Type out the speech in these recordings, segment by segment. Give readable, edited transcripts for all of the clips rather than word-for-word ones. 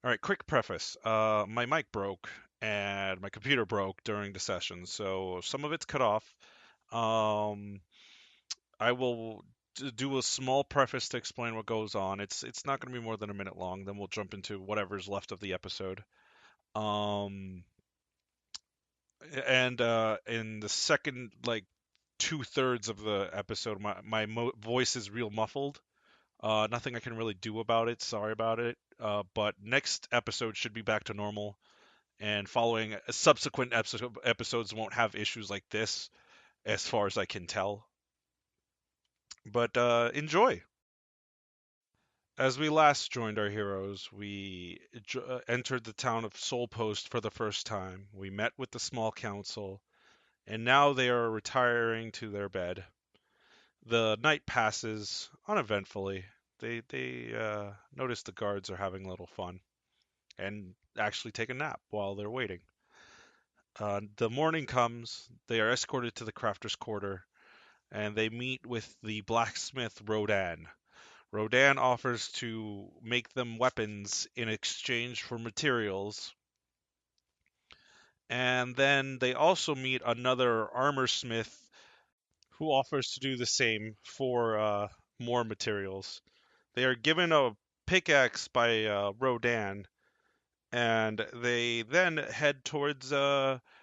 All right, quick preface. My mic broke and my computer broke during the session, so some of it's cut off. Um, I will do a small preface to explain what goes on. It's not going to be more than a minute long. Then we'll jump into whatever's left of the episode. Um, and in the second like 2/3 of the episode, my voice is real muffled. Nothing I can really do about it. Sorry about it. But next episode should be back to normal, and following subsequent episodes won't have issues like this, as far as I can tell. But enjoy. As we last joined our heroes, we entered the town of Soulpost for the first time. We met with the small council, and now they are retiring to their bed. The night passes uneventfully. They notice the guards are having a little fun and actually take a nap while they're waiting. The morning comes. They are escorted to the crafter's quarter, and they meet with the blacksmith Rodan. Rodan offers to make them weapons in exchange for materials. And then they also meet another armor smith who offers to do the same for more materials. They are given a pickaxe by Rodan, and they then head towards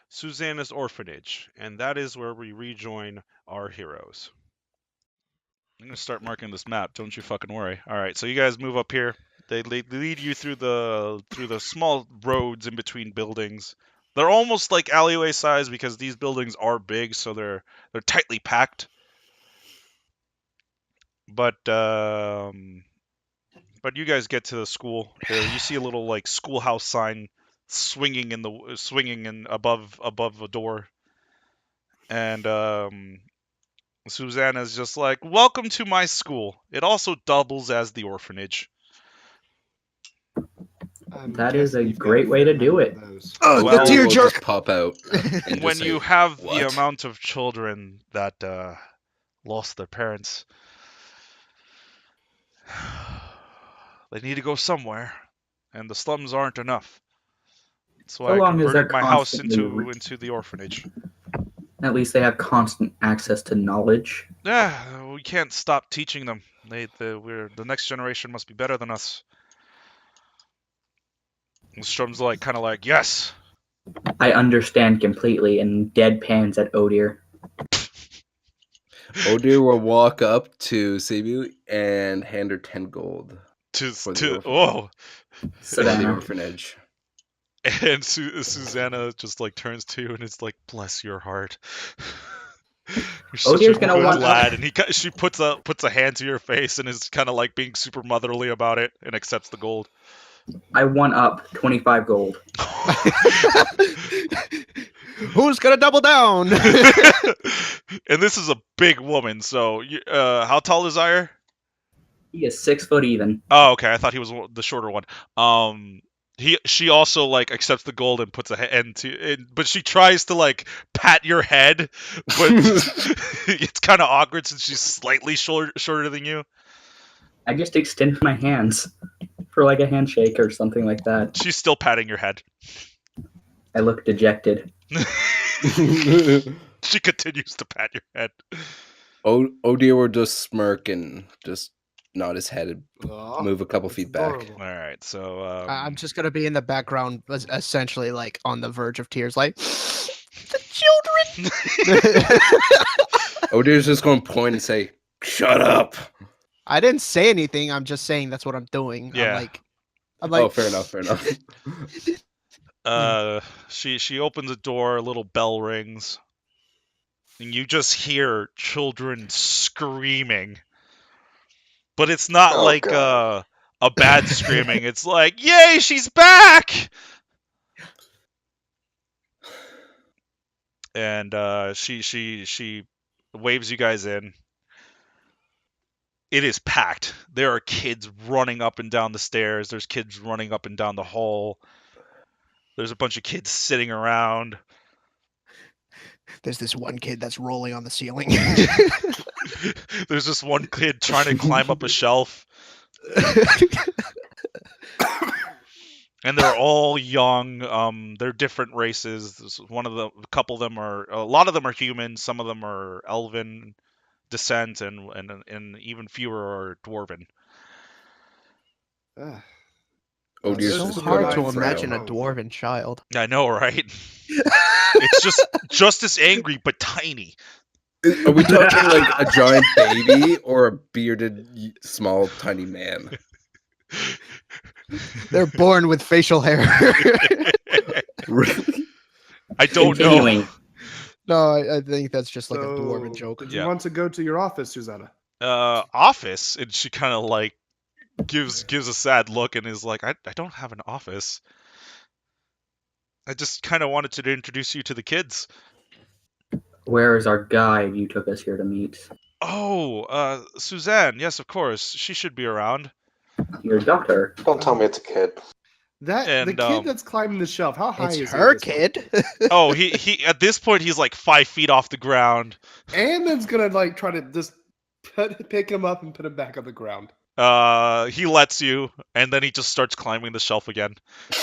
Suzanna's orphanage, and that is where we rejoin our heroes. I'm gonna start marking this map. Don't you fucking worry. All right, so you guys move up here. They lead you through the small roads in between buildings. They're almost like alleyway size because these buildings are big, so they're tightly packed. But you guys get to the school. Here, you see a little like schoolhouse sign swinging in above a door, and Susanna's just like, "Welcome to my school. It also doubles as the orphanage." That is a great way to do it. Oh, Well, the tear We'll jerk! just pop out. And When just say, you have the "What?" amount of children that lost their parents, they need to go somewhere, and the slums aren't enough. So I long as converted they're my house constantly- into the orphanage. At least they have constant access to knowledge. Yeah, we can't stop teaching them. The next generation must be better than us. And Strum's like, kind of like, yes. I understand completely and deadpans at Odir. Odir will walk up to Cebu and hand her 10 gold for the Whoa. for the Savannah. orphanage. And Susanna just like turns to you and is like, "Bless your heart." You're such Odir's a gonna good want- lad, and she puts a hand to your face and is kind of like being super motherly about it and accepts the gold. I won up 25 gold. Who's gonna double down? And this is a big woman, so how tall is Zaire? He is 6 foot even. Oh, okay. I thought he was the shorter one. She also like accepts the gold and puts a hand to it, but she tries to like pat your head, but it's kind of awkward since she's slightly shorter than you. I just extend my hands for like a handshake or something like that. She's still patting your head. I look dejected. She continues to pat your head. Odir will just smirk and just nod his head and Oh, move a couple that's feet back. adorable. All right, so I'm just gonna be in the background, essentially like on the verge of tears, like the children. Odir's just going to point and say, "Shut up." I didn't say anything. I'm just saying that's what I'm doing. Yeah. I'm like, Oh, fair enough. she opens a door, a little bell rings, and you just hear children screaming. But it's not like a bad screaming. It's like, "Yay, she's back!" And she waves you guys in. It is packed. There are kids running up and down the stairs. There's kids running up and down the hall. There's a bunch of kids sitting around. there's this one kid that's rolling on the ceiling. There's this one kid trying to climb up a shelf. And they're all young. They're different races. A lot of them are human. Some of them are elven descent, and even fewer are dwarven. Oh, dear, It's so this is hard going to on imagine a forever. dwarven child. I know, right? It's just as angry, but tiny. Are we talking like a giant baby or a bearded, small, tiny man? They're born with facial hair. Really? I don't Continuing. know. No, I think that's just like a dwarven joke. Did you Yeah. want to go to your office, Suzanna? Office, and she kind of like gives a sad look and is like, I don't have an office. I just kind of wanted to introduce you to the kids. Where is our guide you took us here to meet? Oh, Suzanne. Yes, of course. She should be around. Your daughter. Don't tell me it's a kid. The And, kid that's climbing the shelf. How high It's is her he? at this kid. Oh, he at this point he's like 5 feet off the ground. point? Ammon's gonna like try to just pick him up and put him back on the ground. He lets you, and then he just starts climbing the shelf again.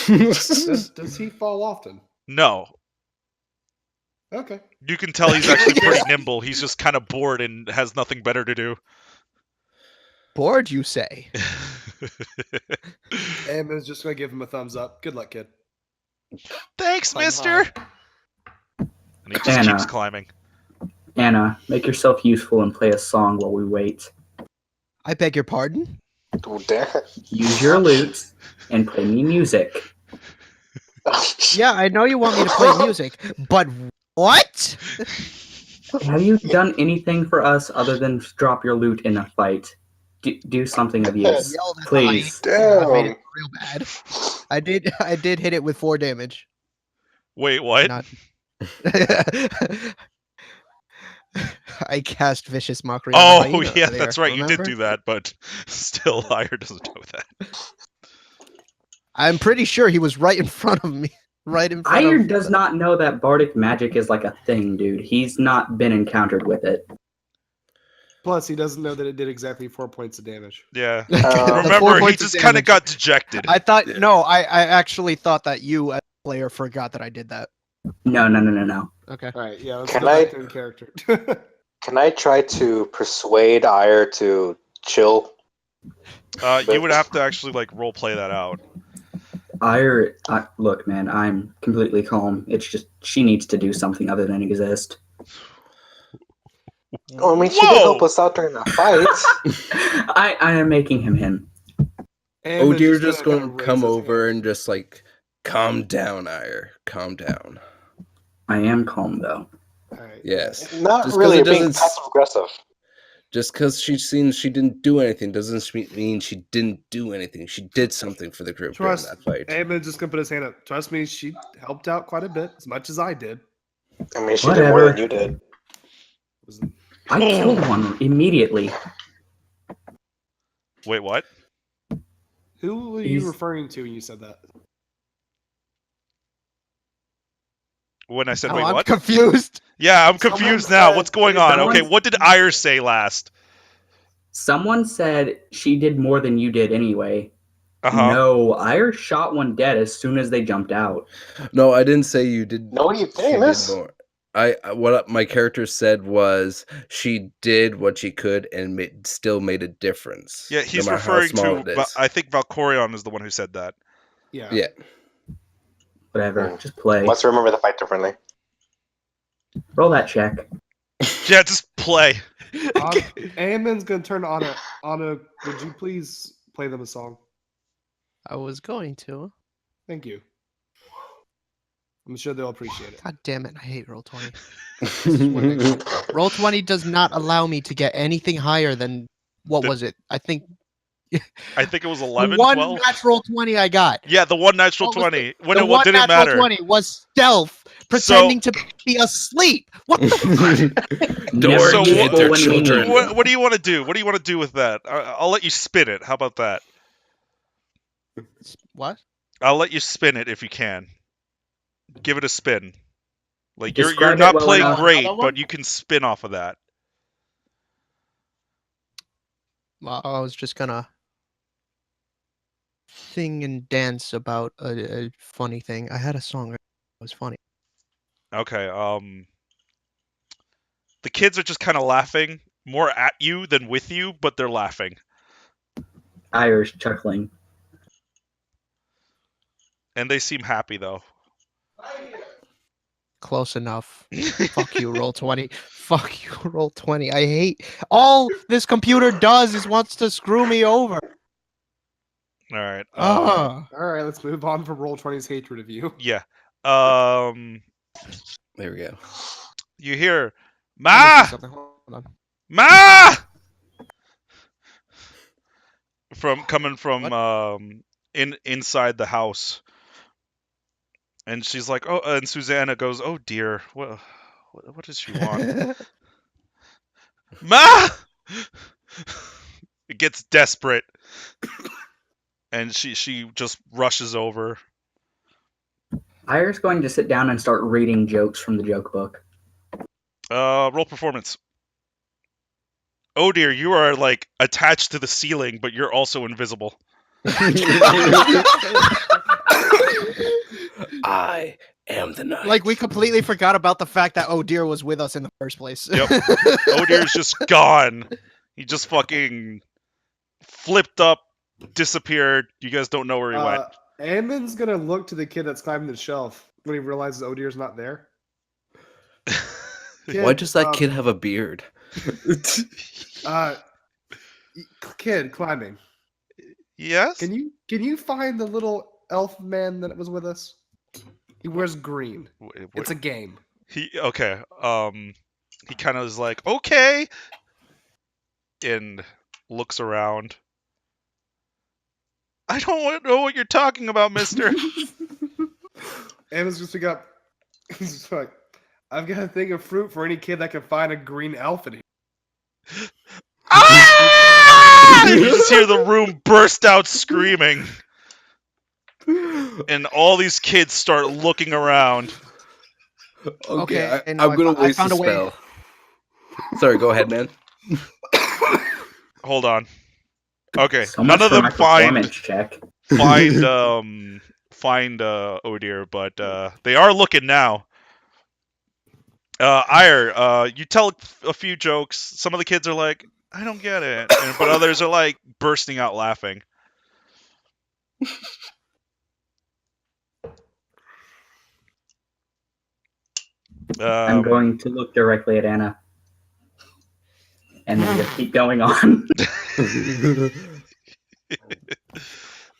Does he fall often? No, Okay. you can tell he's actually pretty nimble. He's just kind of bored and has nothing better to do. Bored, you say? Ammon's just gonna give him a thumbs up. Good luck, kid. Thanks, Climb mister. high. And he just Anna. keeps climbing. Anna, make yourself useful and play a song while we wait. I beg your pardon? Oh, damn it. Use your lute and play me music. Yeah, I know you want me to play music, but what? Have you done anything for us other than drop your lute in a fight? Do something of use, Yelled at please. the hyena. I made Damn. it real bad. I did hit it with 4 damage. Wait, what? Not- I cast vicious mockery. On the Oh, hyena yeah, there, that's right. You remember? did do that, but still, Ire doesn't know that. I'm pretty sure he was right in front of me. Right in front Ire of does not know that bardic magic is like a thing, dude. He's not been encountered with it. Plus, he doesn't know that it did exactly 4 points of damage. Yeah. The 4 Remember, he points of just kind of damage. got dejected. I thought no. I actually thought that you, as a player, forgot that I did that. No. Okay. All right, yeah. Let's Can go I- back to in character. Can I try to persuade Ire to chill? You would have to actually like role play that out. Ire, look, man, I'm completely calm. It's just she needs to do something other than exist. Oh, I mean, she did help us out during the fight. I am making him. Oh, Ammon's dear, just gonna going to kinda come raise his over hand. and just like, calm down, Ire. Calm down. I am calm though. All right. Yes. Not Just 'cause really it being doesn't passive aggressive. Just because she's seen she didn't do anything doesn't mean she didn't do anything. She did something for the group Trust. during that fight. Ammon's just gonna put his hand up. Trust me, she helped out quite a bit, as much as I did. I mean, she did more Whatever. than you did. Wasn't- I killed one immediately. Wait, what? Who were you He's- referring to when you said that? When I said, Oh, wait, I'm what? confused. Yeah, I'm Someone confused now. said- What's going on? someone- Okay, what did Ire say last? Someone said she did more than you did anyway. Uh-huh. No, Ire shot one dead as soon as they jumped out. No, I didn't say you did. No, you she didn't, did miss. more. What my character said was she did what she could and still made a difference. Yeah, he's no matter how referring small to. it is. I think Valkorion is the one who said that. Yeah. Yeah. Whatever, Hmm. just play. Let's remember the fight differently. Roll that check. Yeah, just play. Ammon's gonna turn to Anna. Anna, would you please play them a song? I was going to. Thank you. I'm sure they'll appreciate it. God damn it! I hate roll 20. Roll 20 does not allow me to get anything higher than what The- was it? I think I think it was the 11, one 12. natural 20 I got. Yeah, the one natural What was 20. When the it one didn't natural matter. 20 was stealth, pretending to be asleep. What the Don't Never So useful what- they're when we need children. you. What do you want to do? What do you want to do with that? I'll let you spin it. How about that? What? I'll let you spin it if you can. Give it a spin. Like you're Describe it not well playing enough. great, Another one? but you can spin off of that. Well, I was just gonna sing and dance about a funny thing. I had a song that was funny. Okay. The kids are just kind of laughing more at you than with you, but they're laughing. Irish chuckling. And they seem happy though. Close enough. Fuck you, roll 20. Fuck you, roll 20. I hate all this computer does is wants to screw me over. All right. Ah. All right, let's move on from Roll20's hatred of you. Yeah. There we go. You hear, Let me see Ma! something. Hold on. Ma! Coming from What? inside the house. And she's like, "Oh," and Suzanna goes, "Oh dear. What does she want?" Ma! It gets desperate. And she just rushes over. Irish going to sit down and start reading jokes from the joke book. Roll performance. Oh dear, you are like attached to the ceiling, but you're also invisible. I am the night. Like we completely forgot about the fact that Oh dear was with us in the first place. Yep. Oh dear's just gone. He just fucking flipped up, disappeared. You guys don't know where he went. Ammon's gonna look to the kid that's climbing the shelf when he realizes Odier's not there. Why does that kid have a beard? Kid climbing. Yes? Can you find the little elf man that was with us? He wears green. It's a game. Okay. He kind of is like, "Okay," and looks around. I don't know what you're talking about, mister. Ammon's just pick up. He's just like, I've got a thing of fruit for any kid that can find a green elf in here. Ah! You just hear the room burst out screaming. And all these kids start looking around. Okay, I'm no, gonna I waste a found a way. spell. Sorry, go ahead, man. Hold on. Okay, So none much of for them my find performance check. Oh dear, but they are looking now. Ire, you tell a few jokes. Some of the kids are like, "I don't get it," but others are like bursting out laughing. I'm going to look directly at Anna. And then just keep going on.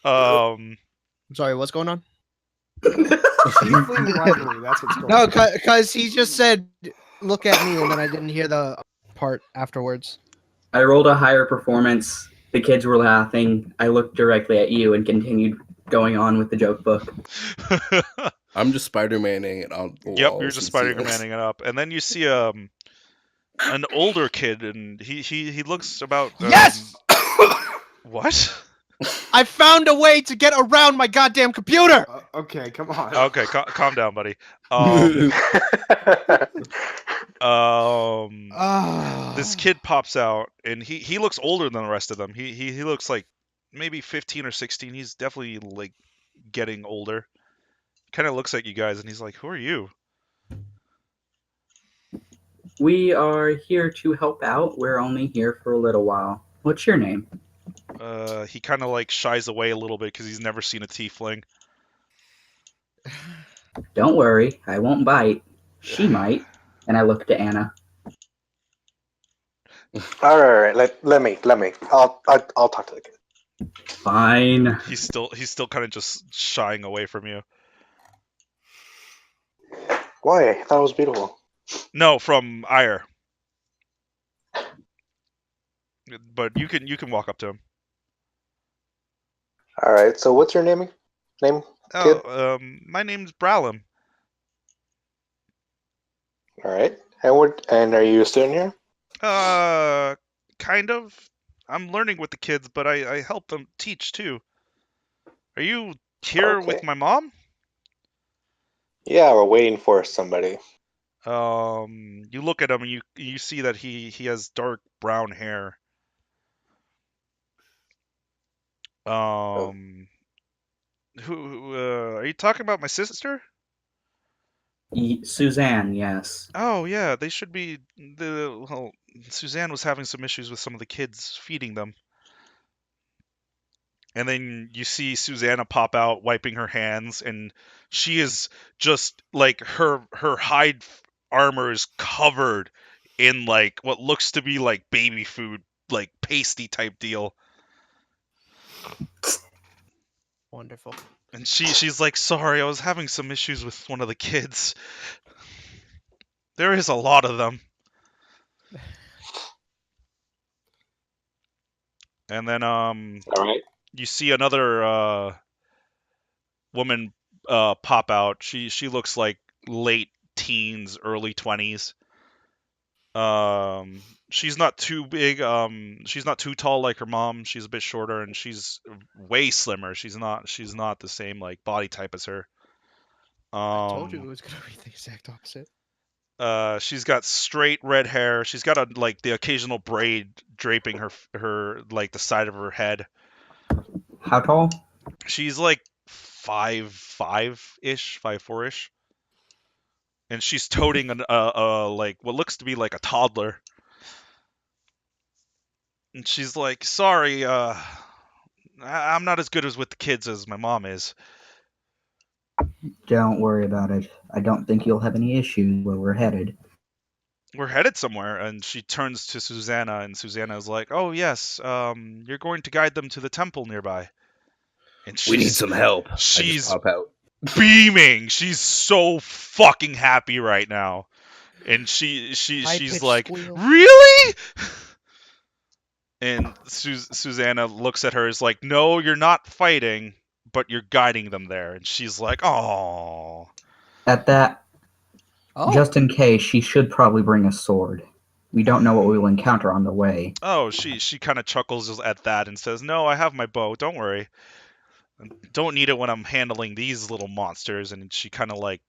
I'm sorry, what's going on? Tiefling rivalry, that's what's going No, on. because he just said, "Look at me," and then I didn't hear the part afterwards. I rolled a higher performance. The kids were laughing. I looked directly at you and continued going on with the joke book. I'm just Spider-Maning it on the Yep, walls you're just and ceilings. Spider-Maning it up, and then you see an older kid, and he looks about Yes! What? I found a way to get around my goddamn computer. Okay, come on. Okay, calm down, buddy. This kid pops out, and he looks older than the rest of them. He looks like maybe 15 or 16. He's definitely like getting older. Kind of looks like you guys, and he's like, "Who are you?" We are here to help out. We're only here for a little while. What's your name? He kind of like shies away a little bit because he's never seen a tiefling. Don't worry, I won't bite. She might. And I looked at Anna. All right, let me. I'll talk to the kid. Fine. He's still kind of just shying away from you. Why? I thought it was beautiful. No, from Ire. But you can walk up to him. All right. So what's your name? Kid? Oh, my name's Bralum. All right. And are you a student here? Kind of. I'm learning with the kids, but I help them teach too. Are you here with Okay. my mom? Yeah, we're waiting for somebody. You look at him and you see that he has dark brown hair. Who are you talking about? My sister? Suzanne, yes. Oh yeah, they should be. Well, Suzanne was having some issues with some of the kids feeding them. And then you see Susanna pop out, wiping her hands, and she is just like her hide armor is covered in like what looks to be like baby food, like pasty type deal. Wonderful. And she's like, sorry, I was having some issues with one of the kids. There is a lot of them. And then All right. you see another woman pop out. She looks like late teens, early 20s. She's not too big. She's not too tall like her mom. She's a bit shorter, and she's way slimmer. She's not the same like body type as her. I told you it was gonna be the exact opposite. She's got straight red hair. She's got the occasional braid draping her like the side of her head. How tall? She's like 5'5" ish, 5'4" ish, and she's toting like what looks to be like a toddler. And she's like, "Sorry, I'm not as good as with the kids as my mom is." Don't worry about it. I don't think you'll have any issues where we're headed. We're headed somewhere, and she turns to Susanna, and Susanna is like, "Oh yes, you're going to guide them to the temple nearby." And We need some help. I just She's pop out. beaming. She's so fucking happy right now, and she's High-pitched like, squeal. "Really?" And Susanna looks at her as like, "No, you're not fighting, but you're guiding them there." And she's like, "Oh." At that, Oh, just in case, she should probably bring a sword. We don't know what we will encounter on the way. Oh, she kind of chuckles at that and says, "No, I have my bow. Don't worry. Don't need it when I'm handling these little monsters." And she kind of like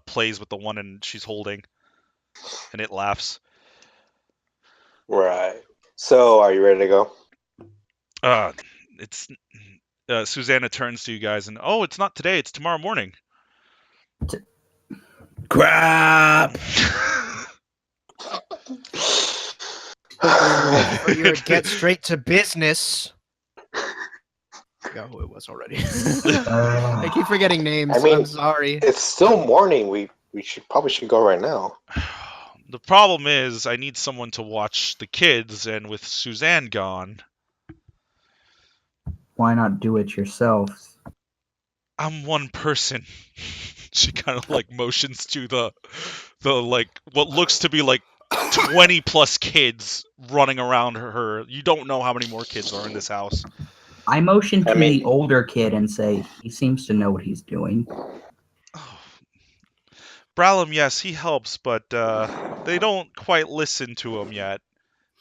plays with the one and she's holding, and it laughs. Right. So, are you ready to go? It's Susanna turns to you guys and, "Oh, it's not today. It's tomorrow morning." Crap! for your get straight to business. Forgot who it was already. I keep forgetting names. I mean, I'm sorry. It's still morning. We probably should go right now. The problem is I need someone to watch the kids, and with Suzanne gone, Why not do it yourself? I'm one person. She kind of like motions to the like what looks to be like 20 plus kids running around her. You don't know how many more kids are in this house. I motion to I mean- the older kid and say, he seems to know what he's doing. Oh. Bralum, yes, he helps, but they don't quite listen to him yet.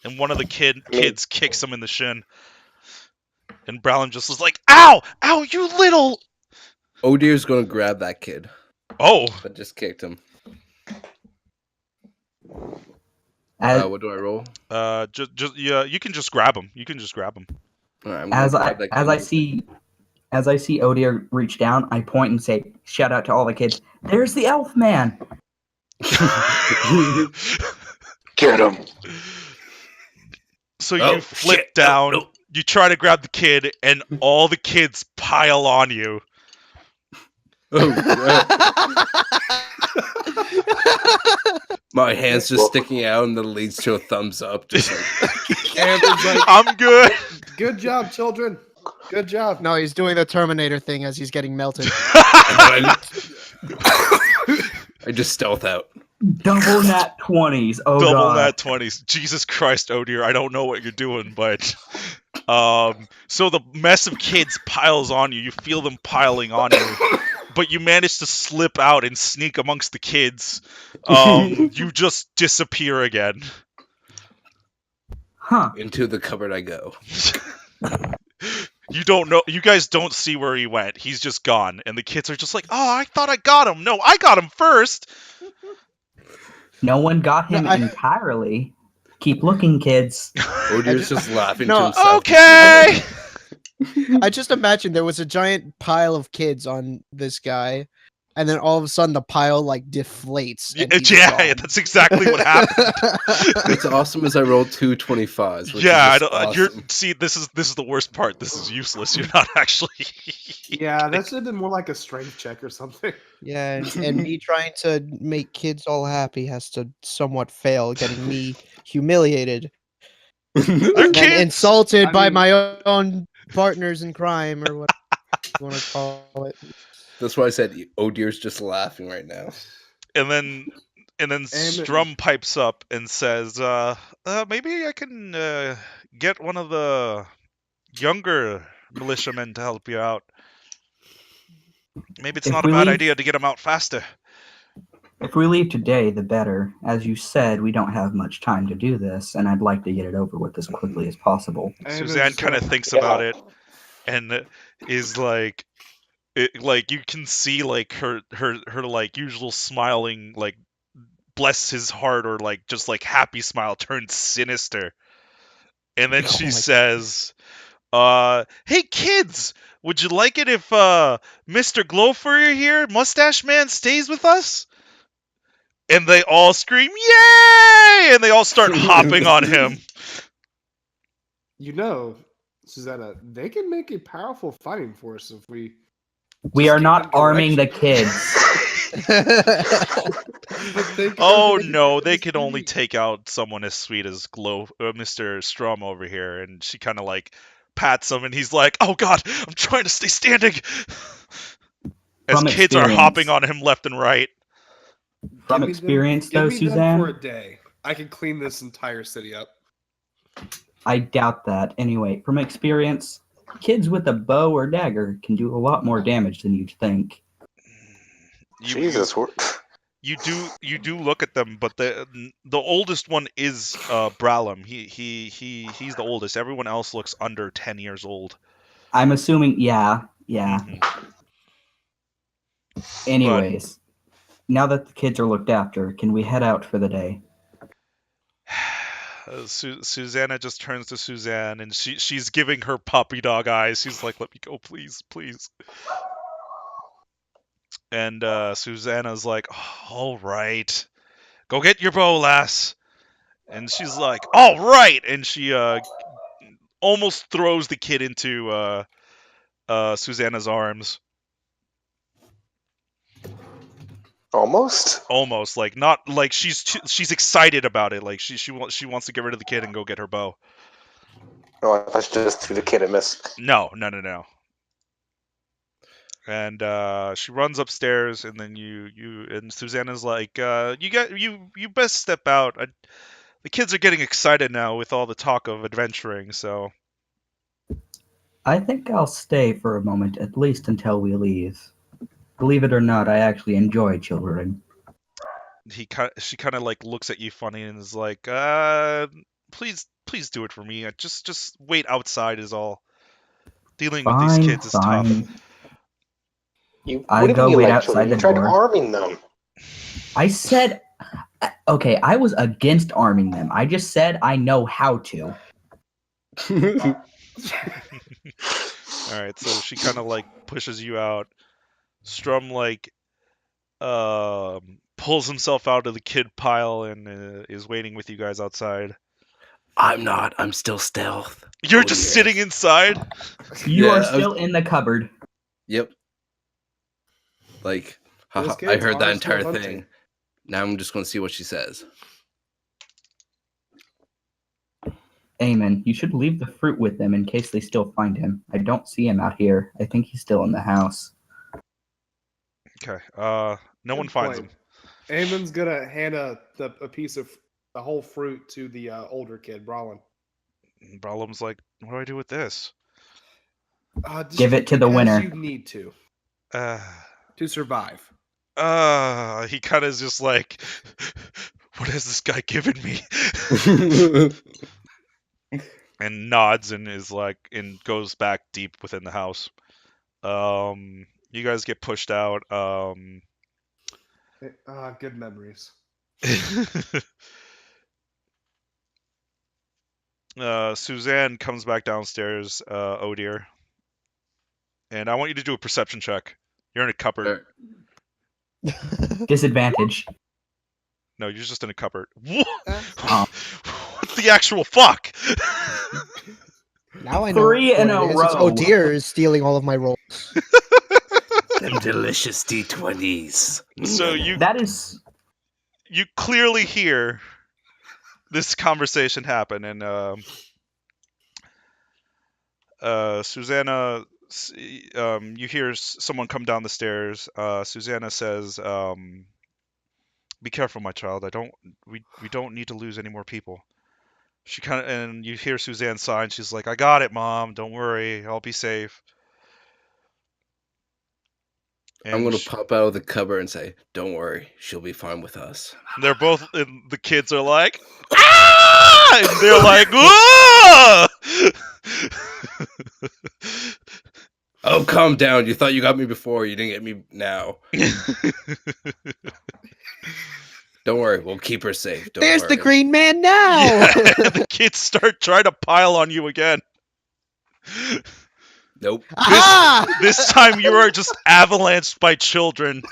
And one of the kids kicks him in the shin. And Bralum just is like, "Ow! Ow, you little..." Oh dear's gonna grab that kid, Oh, but just kicked him. As, What do I roll? yeah, you can just grab him. You can just grab him. All right, I'm gonna grab that kid. as I see Odir reach down, I point and say, shout out to all the kids, there's the elf man! Get him. So Oh, you flip shit. down, No. you try to grab the kid, and all the kids pile on you. Oh, crap. My hand's just sticking out, and that leads to a thumbs up. Just like, Amber's like, I'm good. good job, children. Good job. No, he's doing the Terminator thing as he's getting melted. I just stealth out. Double nat 20s, oh Double god. nat 20s. Jesus Christ, oh dear, I don't know what you're doing, but so the mess of kids piles on you. You feel them piling on you, but you manage to slip out and sneak amongst the kids. You just disappear again. Huh. Into the cupboard I go. You don't know. You guys don't see where he went. He's just gone, and the kids are just like, "Oh, I thought I got him. No, I got him first." No one got him No, I- entirely. Keep looking, kids. Oh dear's just laughing to No, himself. Okay. I just imagine there was a giant pile of kids on this guy, and then all of a sudden the pile like deflates. And he's Yeah, gone. that's exactly what happened. What's awesome is I rolled 2 25s, which Yeah, is just you're awesome. see. This is the worst part. This is useless. You're not actually. Yeah, that should have been more like a strength check or something. Yeah, and me trying to make kids all happy has to somewhat fail, getting me humiliated They're and then kids. insulted I by mean- my own partners in crime or what you want to call it. That's why I said, oh dear's just laughing right now. And then Strum pipes up and says, maybe I can get one of the younger militiamen to help you out. Maybe it's If not a we bad leave- idea to get them out faster. If we leave today, the better. As you said, we don't have much time to do this, and I'd like to get it over with as quickly as possible. Suzanne kind of thinks Yeah. about it and is like, like you can see like her like usual smiling, like bless his heart or like just like happy smile turns sinister. And then Oh she my- says, hey kids, would you like it if Mr. Glowfurrier here, Mustache Man, stays with us? And they all scream, yay! And they all start hopping on him. You know, Susanna, they can make a powerful fighting force if we. We just are give not them arming the direction. kids. But they can- Oh they can no, do they this could only thing. take out someone as sweet as Mr. Strum over here. And she kind of like pats him and he's like, oh god, I'm trying to stay standing. As From kids are experience. hopping on him left and right. From Give me them- experience, give though, me them Suzanne, for a day. I can clean this entire city up. I doubt that. Anyway, from experience, kids with a bow or dagger can do a lot more damage than you'd think. Jesus, You do look at them, but the oldest one is Bralum. He's the oldest. Everyone else looks under 10 years old. I'm assuming, yeah. Mhm. Anyways, now that the kids are looked after, can we head out for the day? Susanna just turns to Suzanne and she's giving her puppy dog eyes. She's like, "Let me go, please, please." And Susanna's like, oh, "All right, go get your bow, lass." And she's like, "All right," and she almost throws the kid into Susanna's arms. almost. Almost like not like she's excited about it. Like she wants to get rid of the kid and go get her bow. Oh, I thought you just threw the kid a miss. No. And she runs upstairs, and then and Susanna's like, you best step out. The kids are getting excited now with all the talk of adventuring. So I think I'll stay for a moment, at least until we leave. Believe it or not, I actually enjoy children. she kind of like looks at you funny and is like, please do it for me. Just wait outside is all. Dealing with these Fine, kids is tough. fine. What do you go mean you wait like outside children? the You tried door. arming them. I said, okay, I was against arming them. I just said I know how to. All right, so she kind of like pushes you out. Strum like pulls himself out of the kid pile and is waiting with you guys outside. I'm not. I'm still stealth. You're Oh, just yes. sitting inside. You Yeah, are I was- still in the cupboard. Yep. Like, Those haha, I kids heard that are entire still thing. hunting. Now I'm just going to see what she says. Amen. You should leave the fruit with them in case they still find him. I don't see him out here. I think he's still in the house. Okay. No one Good finds point. him. Eamon's gonna hand a piece of the whole fruit to the older kid, Brolin. Bralum's like, what do I do with this? Just Give it to take the as winner. You need to Uh, survive. he kind of is just like, what has this guy given me? And nods and is like, and goes back deep within the house. You guys get pushed out. Good memories. Suzanne comes back downstairs. Oh dear. and I want you to do a perception check. You're in a cupboard. Disadvantage. No, you're just in a cupboard. What Oh. the actual fuck? Now I know. 3 in what a it is. It's row. oh dear is stealing all of my rolls. Them delicious D20s. So you That is. clearly hear this conversation happen, and Suzanna, you hear someone come down the stairs. Suzanna says, "Be careful, my child. We don't need to lose any more people." She and you hear Suzanne sigh, and she's like, "I got it, Mom. Don't worry. I'll be safe." And I'm gonna pop out of the cupboard and say, "Don't worry, she'll be fine with us." they're both, and the kids are like, "Ah!" And they're like, "Ah!" Oh, calm down. You thought you got me before. You didn't get me now. Don't worry, we'll keep her safe. Don't There's worry. the green man now. Yeah, the kids start trying to pile on you again. Nope. Aha! This time you are just avalanched by children.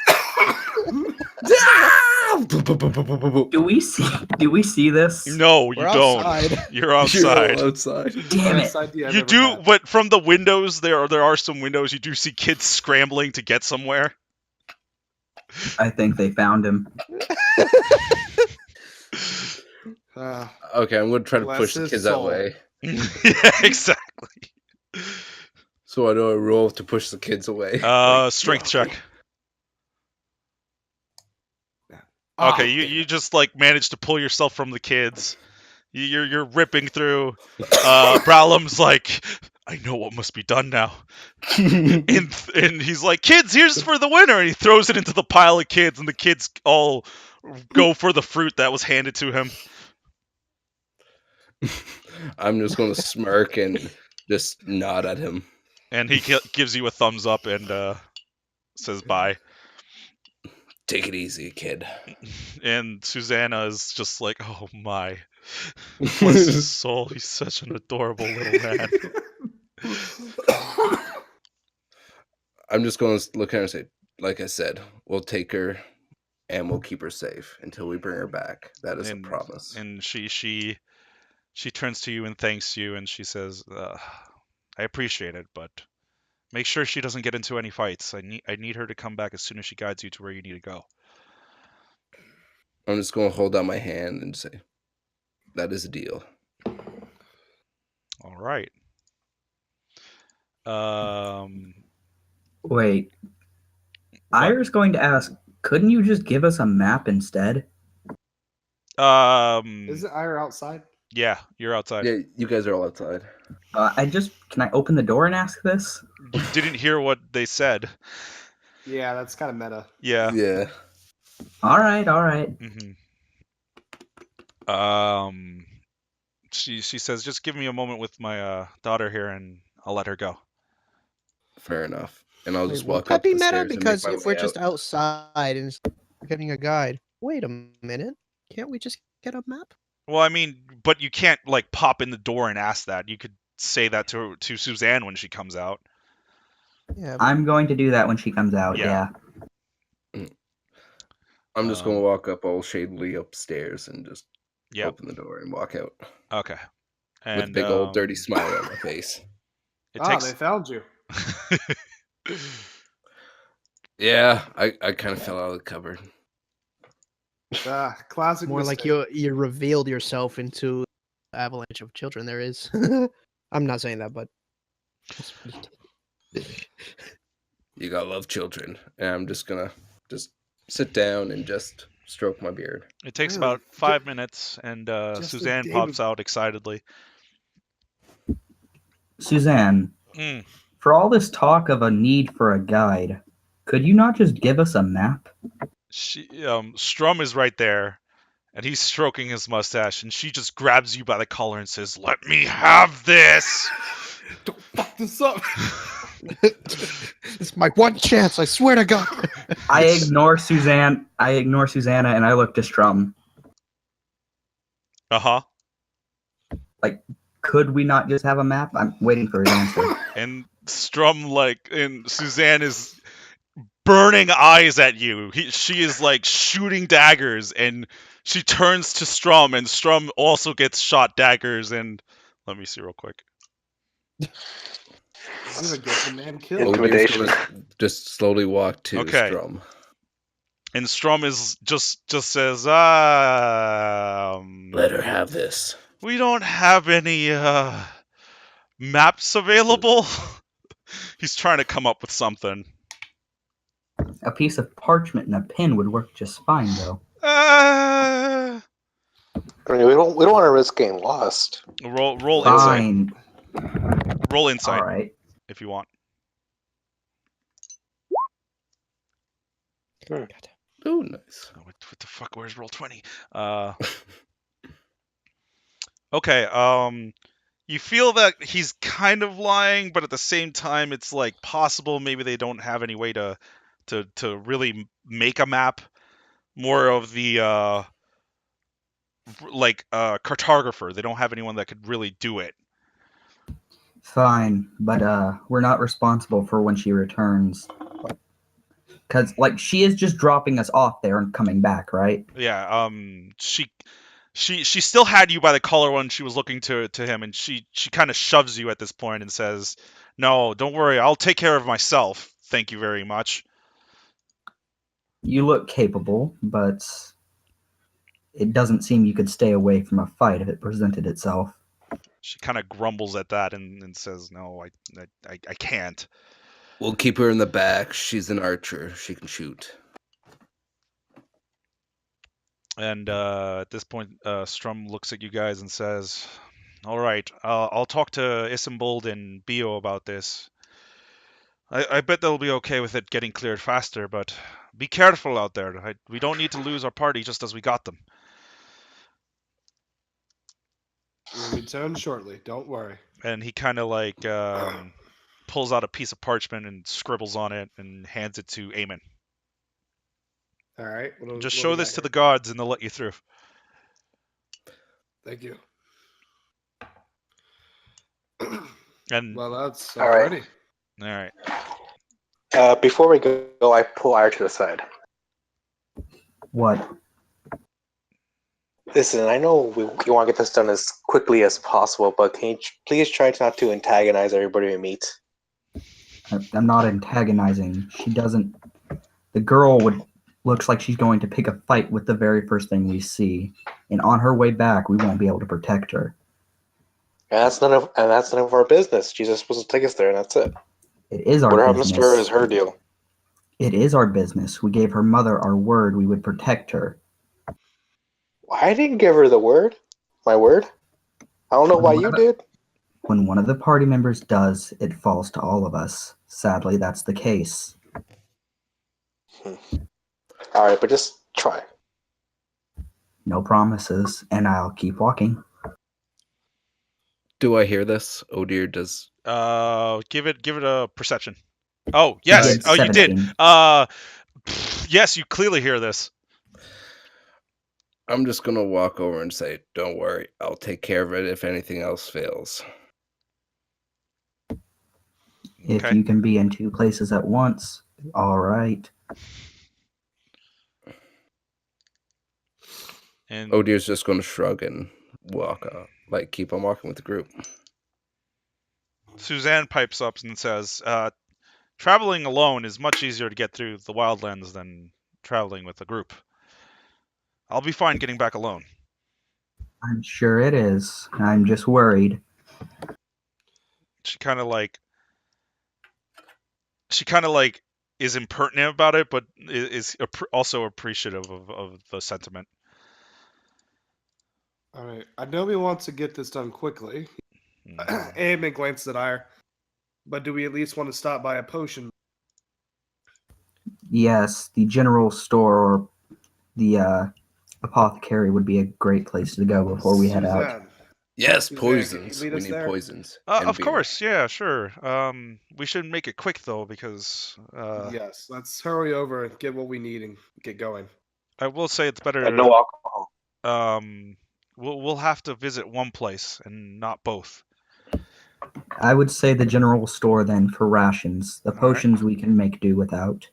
Do we see this? No, you We're don't. outside. You're outside. You're all outside. Damn it. Best idea I've You ever do, had. but from the windows, there are some windows. You do see kids scrambling to get somewhere. I think they found him. Okay, I'm gonna try to Bless push the his kids that soul. way. Yeah, exactly. So I know I roll to push the kids away. Strength check. Ah, Okay, you just like managed to pull yourself from the kids. You're ripping through. Browlam's like, I know what must be done now. And he's like, kids, here's for the winner. And he throws it into the pile of kids, and the kids all go for the fruit that was handed to him. I'm just gonna smirk and just nod at him. And he gives you a thumbs up and says bye. Take it easy, kid. And Suzanna is just like, oh my. Bless his soul, he's such an adorable little man. I'm just going to look at her and say, like I said, we'll take her and we'll keep her safe until we bring her back. That is a promise. And she turns to you and thanks you, and she says, I appreciate it, but make sure she doesn't get into any fights. I need her to come back as soon as she guides you to where you need to go. I'm just going to hold out my hand and say, that is a deal. All right. Wait. Ira's going to ask, couldn't you just give us a map instead? Isn't Ira outside? Yeah, you're outside. Yeah, you guys are all outside. Can I open the door and ask this? You didn't hear what they said. Yeah, that's kind of meta. Yeah. Yeah. All right. Mm-hmm. She says, just give me a moment with my daughter here, and I'll let her go. Fair enough. And I'll Wait, just will walk that up be the meta? stairs and make Because my if way we're just out. outside and getting a guide, wait a minute. Can't we just get a map? Well, I mean, but you can't like pop in the door and ask that. You could say that to Suzanne when she comes out. Yeah. I'm going to do that when she comes out. Yeah. Yeah. I'm just going to walk up all shadily upstairs and just Yep. open the door and walk out Okay. And with a big old dirty smile on my face. It They takes. found you. Yeah, I kind of fell out of the cupboard. Classic. More like mistake. you revealed yourself into the avalanche of children there is. I'm not saying that, but that's what he did. You gotta love children. And I'm just gonna just sit down and just stroke my beard. It takes Really? about 5 minutes, and Just a Suzanne day pops with- out excitedly. Suzanne, Mm. for all this talk of a need for a guide, could you not just give us a map? Strum is right there, and he's stroking his mustache, and she just grabs you by the collar and says, "Let me have this." Don't fuck this up. It's my one chance, I swear to God. I ignore Suzanne. I ignore Susanna, and I look to Strum. Uh huh. Could we not just have a map? I'm waiting for his answer. And Strum and Suzanne is burning eyes at you. She is like shooting daggers, and she turns to Strum, and Strum also gets shot daggers. And let me see real quick. I'm gonna get the man killed. Odier's Intimidation. gonna just slowly walk to Okay. Strum. And Strum is just says, Let her have this. we don't have any maps available. He's trying to come up with something. A piece of parchment and a pen would work just fine, though. Uh, I mean, we don't want to risk getting lost. roll insight. Fine. Roll insight All right. if you want. Oh, nice. What the fuck? Where's roll 20? Okay. You feel that he's kind of lying, but at the same time, it's like possible maybe they don't have any way to really make a map. More of the cartographer. They don't have anyone that could really do it. Fine, but we're not responsible for when she returns. Because, like, she is just dropping us off there and coming back, right? Yeah. She still had you by the collar when she was looking to him, and she kind of shoves you at this point and says, "No, don't worry. I'll take care of myself. Thank you very much." You look capable, but it doesn't seem you could stay away from a fight if it presented itself. She kind of grumbles at that and says, "No, I can't." We'll keep her in the back. She's an archer. She can shoot. And at this point, Strum looks at you guys and says, "All right, I'll talk to Isimbold and Bio about this. I bet they'll be okay with it getting cleared faster, but be careful out there. We don't need to lose our party just as we got them." We'll return shortly. Don't worry. And he kind of pulls out a piece of parchment and scribbles on it and hands it to Eamon. All right. Just show this to the gods and they'll let you through. Thank you. And Well, that's All right. already. all right. Before we go, I pull Ire to the side. What? Listen, I know you want to get this done as quickly as possible, but can you please try not to antagonize everybody we meet? I'm not antagonizing. She doesn't. The girl looks like she's going to pick a fight with the very first thing we see, and on her way back, we won't be able to protect her. And that's none of our business. She's just supposed to take us there, and that's it. It is our What happens business. to her is her deal. It is our business. We gave her mother our word we would protect her. I didn't give her the word. My word. I don't know why you did. When one of the party members does, it falls to all of us. Sadly, that's the case. All right, but just try. No promises, and I'll keep walking. Do I hear this? Odier does. Give it a perception. Oh, yes. did, Oh, you did. 17. Yes, you clearly hear this. I'm just gonna walk over and say, "Don't worry, I'll take care of it if anything else fails." If Okay. you can be in two places at once, all right. And Odier's just gonna shrug and walk out, like keep on walking with the group. Suzanne pipes up and says, traveling alone is much easier to get through the wildlands than traveling with a group. I'll be fine getting back alone." I'm sure it is. I'm just worried. She kind of is impertinent about it, but is also appreciative of the sentiment. All right. I know we want to get this done quickly. Mhm. Eamon glances at Ire. But do we at least want to stop by a potion? Yes, the general store or the apothecary would be a great place to go before we head out. Suzanne, Yes, Suzanne, can you poisons. lead We us need there? poisons. and Of beer. course, yeah, sure. We should make it quick though, because Yes. Let's hurry over and get what we need and get going. I will say it's better. And no alcohol. We'll have to visit one place and not both. I would say the general store then for rations. The right. potions we can make do without.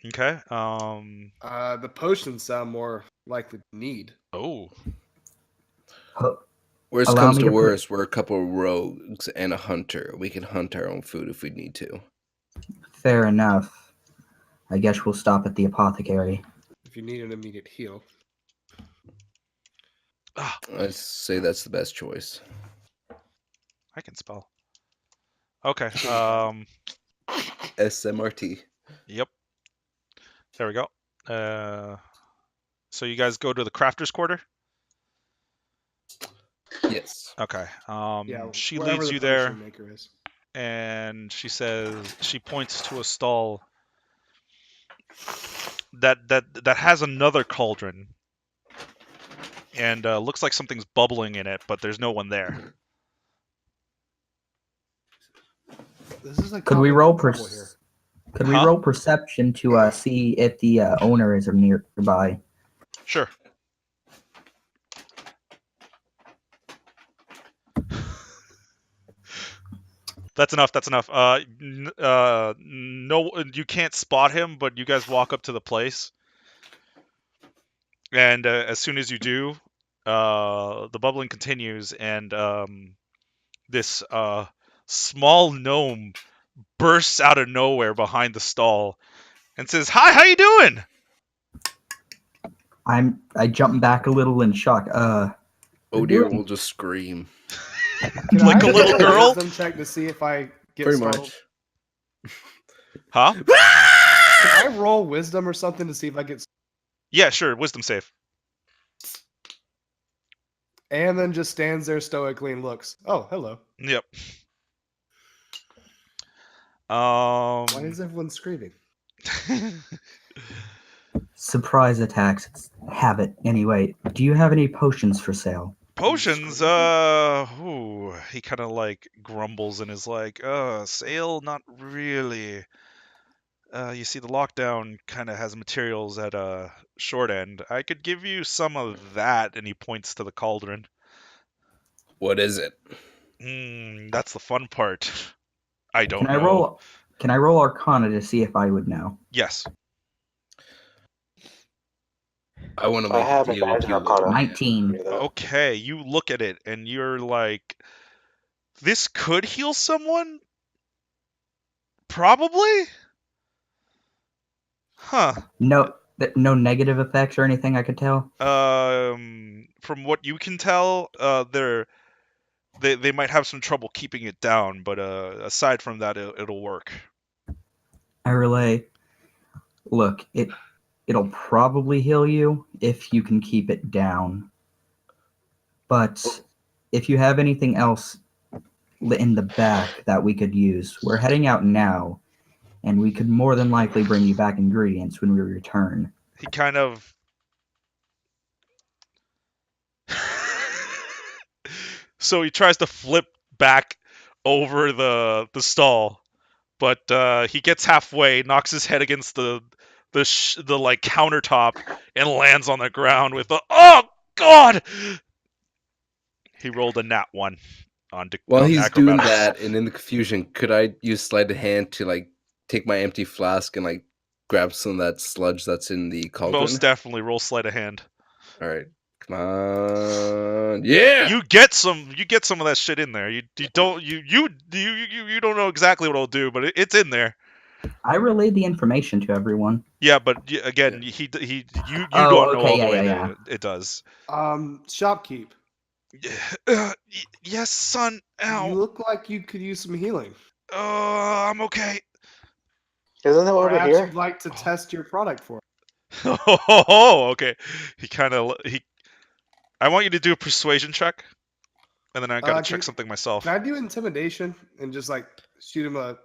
Okay. The potions sound more likely to need. Oh. Ho- Worst Allow comes me to to put- worst, we're a couple of rogues and a hunter. We can hunt our own food if we need to. Fair enough. I guess we'll stop at the apothecary. If you need an immediate heal. Ah, I'd say that's the best choice. I can spell. Okay. SMRT. Yep. There we go. So you guys go to the crafter's quarter? Yes. Okay. Yeah, She wherever leads the you there, potion maker is. and she points to a stall that has another cauldron, and looks like something's bubbling in it, but there's no one there. This is like Could we causing roll trouble here. Could we Huh? roll perception to see if the owner is nearby? Sure. That's enough. That's enough. No, you can't spot him, but you guys walk up to the place, and as soon as you do, the bubbling continues, and this small gnome bursts out of nowhere behind the stall and says, "Hi, how you doing?" I jump back a little in shock. Oh You're dear, doing- we'll just scream. Can Like I a little roll girl? Wisdom check to see if I get Pretty startled? much. Huh? Can I roll wisdom or something to see if I get Yeah, sure. Wisdom save. and then just stands there stoically and looks. Oh, hello. Yep. Why is everyone screaming? Surprise attacks. It's habit. Anyway, do you have any potions for sale? Potions, he kind of like grumbles and is like, sale, not really. You see, the lockdown kind of has materials at a short end. I could give you some of that, and he points to the cauldron. What is it? That's the fun part. I don't Can I know. roll? Can I roll Arcana to see if I would know? Yes. I want to I make have a deal with advantage you, on little Arcana. man. 19. Okay, you look at it, and you're like, this could heal someone? Probably? Huh. No negative effects or anything I could tell. From what you can tell, they might have some trouble keeping it down, but aside from that, it'll work. I relay. Look, it'll probably heal you if you can keep it down. But if you have anything else in the back that we could use, we're heading out now, and we could more than likely bring you back ingredients when we return. He kind of so he tries to flip back over the stall, but he gets halfway, knocks his head against the like countertop, and lands on the ground with a "Oh God!" He rolled a nat 1 on While on he's doing acrobatics. that, and in the confusion, could I use sleight of hand to like take my empty flask and like grab some of that sludge that's in the cauldron? Most definitely roll sleight of hand. All right, come on, yeah. You get some of that shit in there. You don't don't know exactly what it'll do, but it's in there. I relayed the information to everyone. Yeah, but again, you Oh, don't know okay, all the yeah, way yeah, that it does. Shopkeep. Yes, son. Ow. You look like you could use some healing. I'm okay. Isn't that over Perhaps here? you'd like to test your product for it. Oh, okay. I want you to do a persuasion check, and then I gotta check something myself. Can I do intimidation and just like shoot him a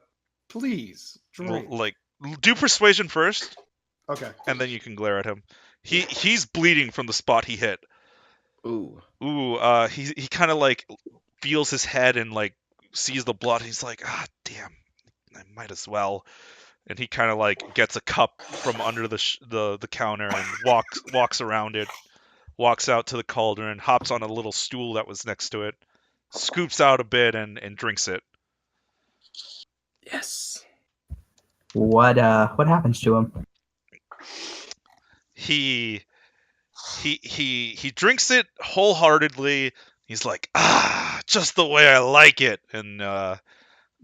please drink? Like, do persuasion first, Okay. and then you can glare at him. He's bleeding from the spot he hit. Ooh, He kind of like feels his head and like sees the blood. He's like, damn, I might as well. And he kind of like gets a cup from under the counter and walks around it, walks out to the cauldron, hops on a little stool that was next to it, scoops out a bit and drinks it. Yes. What happens to him? He drinks it wholeheartedly. He's like, just the way I like it, and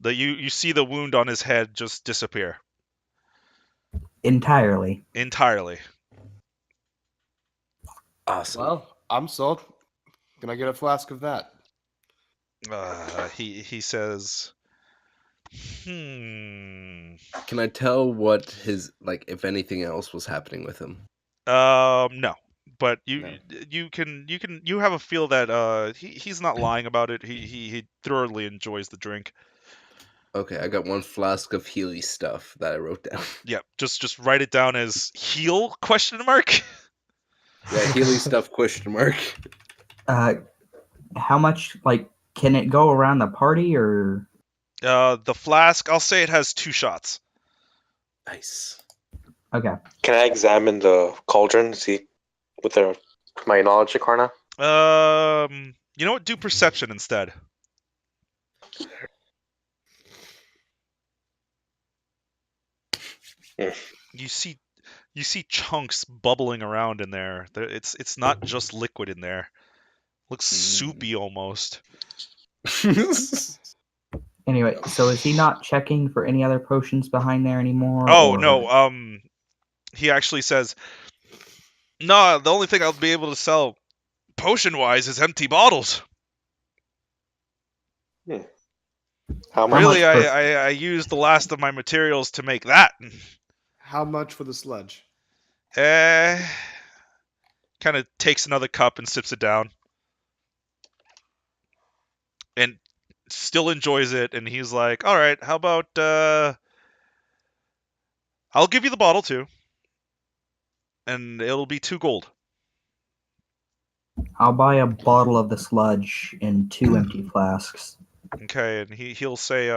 you see the wound on his head just disappear Entirely. entirely. Awesome. Well, I'm sold. Can I get a flask of that? He says, Can I tell what his, like, if anything else was happening with him? no, but No. you have a feel that he's not lying about it. He thoroughly enjoys the drink. Okay, I got one flask of Healy stuff that I wrote down. Yeah, just write it down as heal ? Yeah, Healy stuff ? How much, like, can it go around the party, or? The flask, I'll say it has 2 shots. Nice. Okay. Can I examine the cauldron? See, with my knowledge, Akarna? You know what? Do perception instead. Hmm. You see chunks bubbling around in there. It's not just liquid in there. Looks soupy almost. Anyway, so is he not checking for any other potions behind there anymore? Oh or... no, he actually says, "No, the only thing I'll be able to sell potion-wise is empty bottles. How much? Really, much per- I used the last of my materials to make that." How much for the sludge? Kind of takes another cup and sips it down. And still enjoys it, and he's like, all right, how about, I'll give you the bottle too. And it'll be 2 gold. I'll buy a bottle of the sludge and 2 empty flasks. Okay, and he'll say,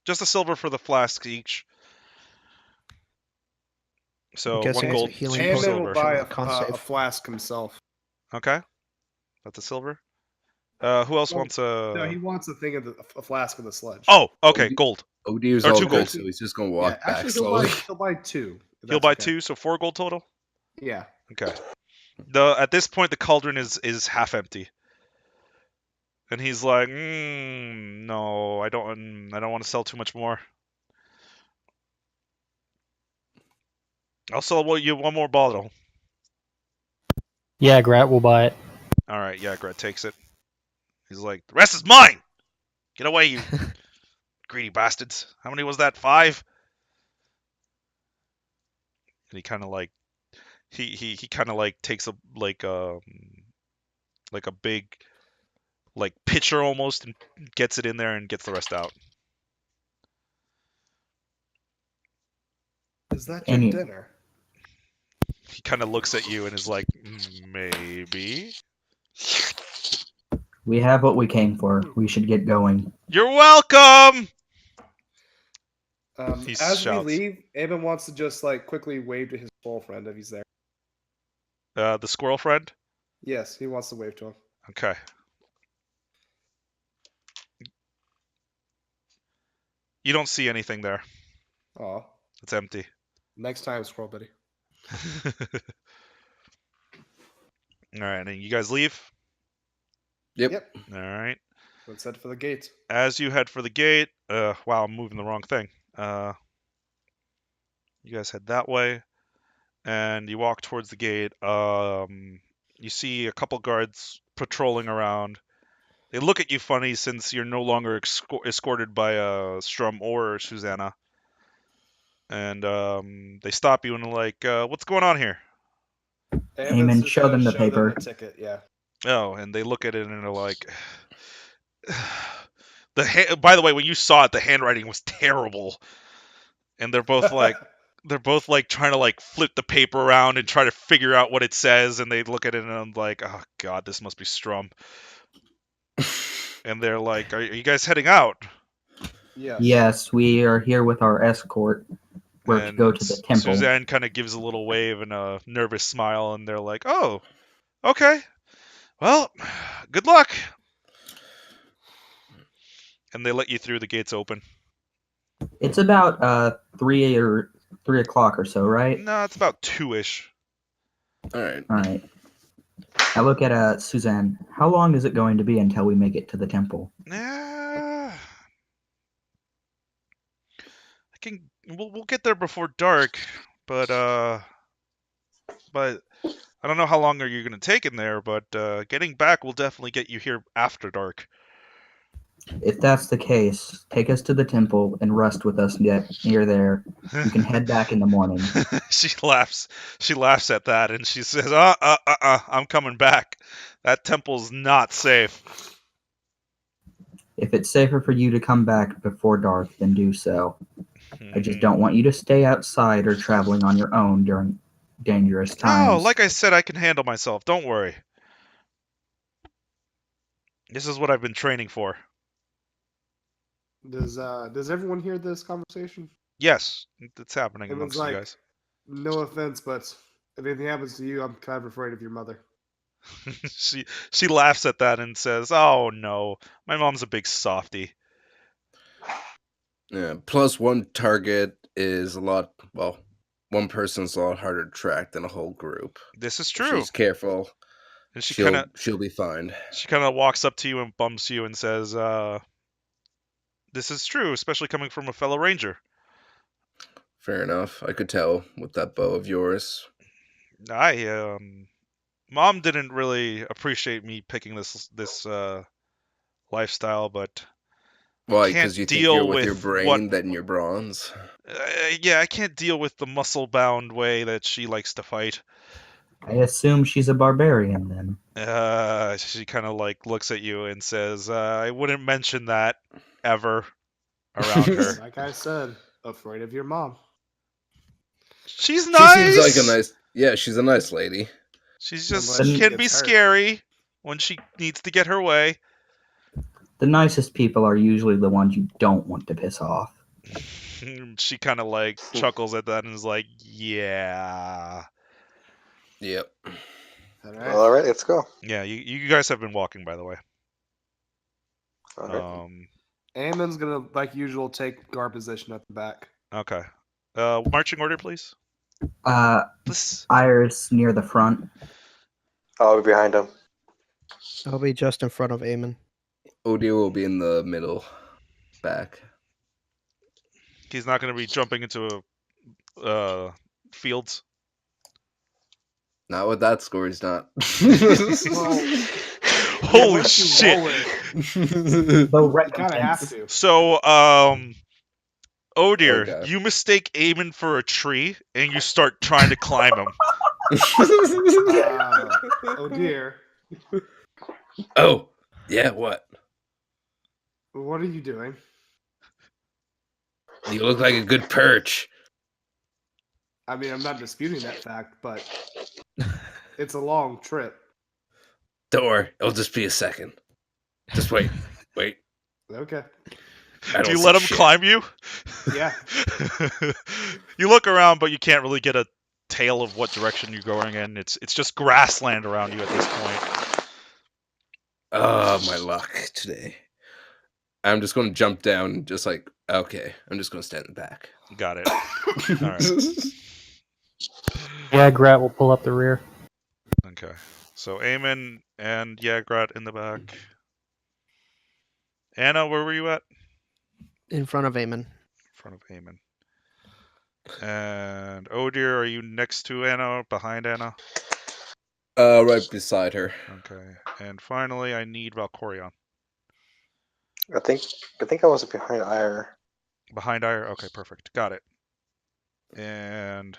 just a silver for the flasks each. So Guessing 1 it's a gold, healing 2 Ant-Man potion. will silver. buy Con a save. flask himself. Okay, that's a silver. Who else Well, wants a? No, he wants a thing of a flask of the sludge. Oh, okay, OD gold. OD's Or all 2 good, gold. so he's just gonna Yeah, walk back actually, slowly. he'll buy 2. if He'll that's buy okay. 2, so 4 gold total. Yeah. Okay. At this point, the cauldron is half empty, and he's like, "No, I don't want to sell too much more. I'll sell you 1 more bottle." Yeah, Grat will buy it. All right, yeah, Gret takes it. He's like, "The rest is mine. Get away, you greedy bastards. How many was that? 5?" And he kind of like he kind of like takes a like a big like pitcher almost and gets it in there and gets the rest out. Is that your Any- dinner? He kind of looks at you and is like, "Maybe." We have what we came for. We should get going. You're welcome. He As shouts. we leave, Aben wants to just like quickly wave to his girlfriend if he's there. The squirrel friend. Yes, he wants to wave to him. Okay. You don't see anything there. Aw. It's empty. Next time, Squirrel Buddy. All right, and you guys leave. Yep. All right. Let's head for the gate. As you head for the gate, wow, I'm moving the wrong thing. You guys head that way, and you walk towards the gate. You see a couple guards patrolling around. They look at you funny since you're no longer escorted by Strum or Suzanna. And they stop you and are like, "What's going on here?" Amen, just show gonna them the show paper. the ticket, yeah. Oh, and they look at it and they're like, by the way, when you saw it, the handwriting was terrible. And they're both like trying to like flip the paper around and try to figure out what it says, and they look at it and I'm like, "Oh god, this must be Strum." And they're like, are you guys heading out?" Yes. Yes, we are here with our escort. We're to And go to the temple. Suzanne kind of gives a little wave and a nervous smile, and they're like, "Oh, okay. Well, good luck." and they let you through. The gates open. It's about 3 o'clock or so, right? No, it's about 2-ish. All right. All right. I look at Suzanne. How long is it going to be until we make it to the temple? I can. We'll get there before dark, but I don't know how long are you gonna take in there. But getting back will definitely get you here after dark. If that's the case, take us to the temple and rest with us near there. We can head back in the morning. She laughs. She laughs at that, and she says, I'm coming back. That temple's not safe." If it's safer for you to come back before dark, then do so. I just don't want you to stay outside or traveling on your own during dangerous times. No, like I said, I can handle myself. Don't worry. This is what I've been training for. Does everyone hear this conversation? Yes, it's happening It was amongst you like, guys. no offense, but if anything happens to you, I'm kind of afraid of your mother. She laughs at that and says, "Oh no, my mom's a big softie." Yeah. Plus, one target is a lot. Well, one person's a lot harder to track than a whole group. This is If true. she's careful, And she she'll be fine. kind of walks up to you and bumps you and says, "This is true, especially coming from a fellow ranger." Fair enough. I could tell with that bow of yours. Mom didn't really appreciate me picking this lifestyle, but Why? can't Because you think deal you're with your with brain than your bronze. yeah, I can't deal with the muscle-bound way that she likes to fight. I assume she's a barbarian then. She kind of like looks at you and says, "I wouldn't mention that ever around her." Like I said, afraid of your mom. She's She nice. seems like a nice. Yeah, she's a nice lady. She's Unless just she can be gets hurt. scary when she needs to get her way. The nicest people are usually the ones you don't want to piss off. She kind of like chuckles at that and is like, "Yeah, Yep. All right. All right, let's go. yeah." You guys have been walking, by the way. All right. Ammon's gonna, like usual, take guard position at the back. Okay. Marching order, please. This. Iris near the front. I'll be behind him. I'll be just in front of Eamon. Odir will be in the middle, back. He's not going to be jumping into fields. Not with that score, he's not. Holy once you shit! roll it, Though you kind of have to. So, oh dear, Okay. you mistake Eamon for a tree and you start trying to climb him. Oh dear. Oh, yeah, what? What are you doing? You look like a good perch. I mean, I'm not disputing that fact, but it's a long trip. Don't worry, it'll just be a second. Just wait. Okay. Do you let him climb you? Yeah. You look around, but you can't really get a tale of what direction you're going in. It's just grassland around you at this point. Oh, my luck today. I'm just going to jump down, just like, okay, I'm just going to stand in the back. Got it. All right. Yagrat will pull up the rear. Okay. So Eamon and Yagrat in the back. Anna, where were you at? In front of Eamon. In front of Eamon. And oh dear, are you next to Anna or behind Anna? Right beside her. Okay. And finally, I need Valkorion. I think I was behind Ire. Behind Ire? Okay, perfect. Got it. And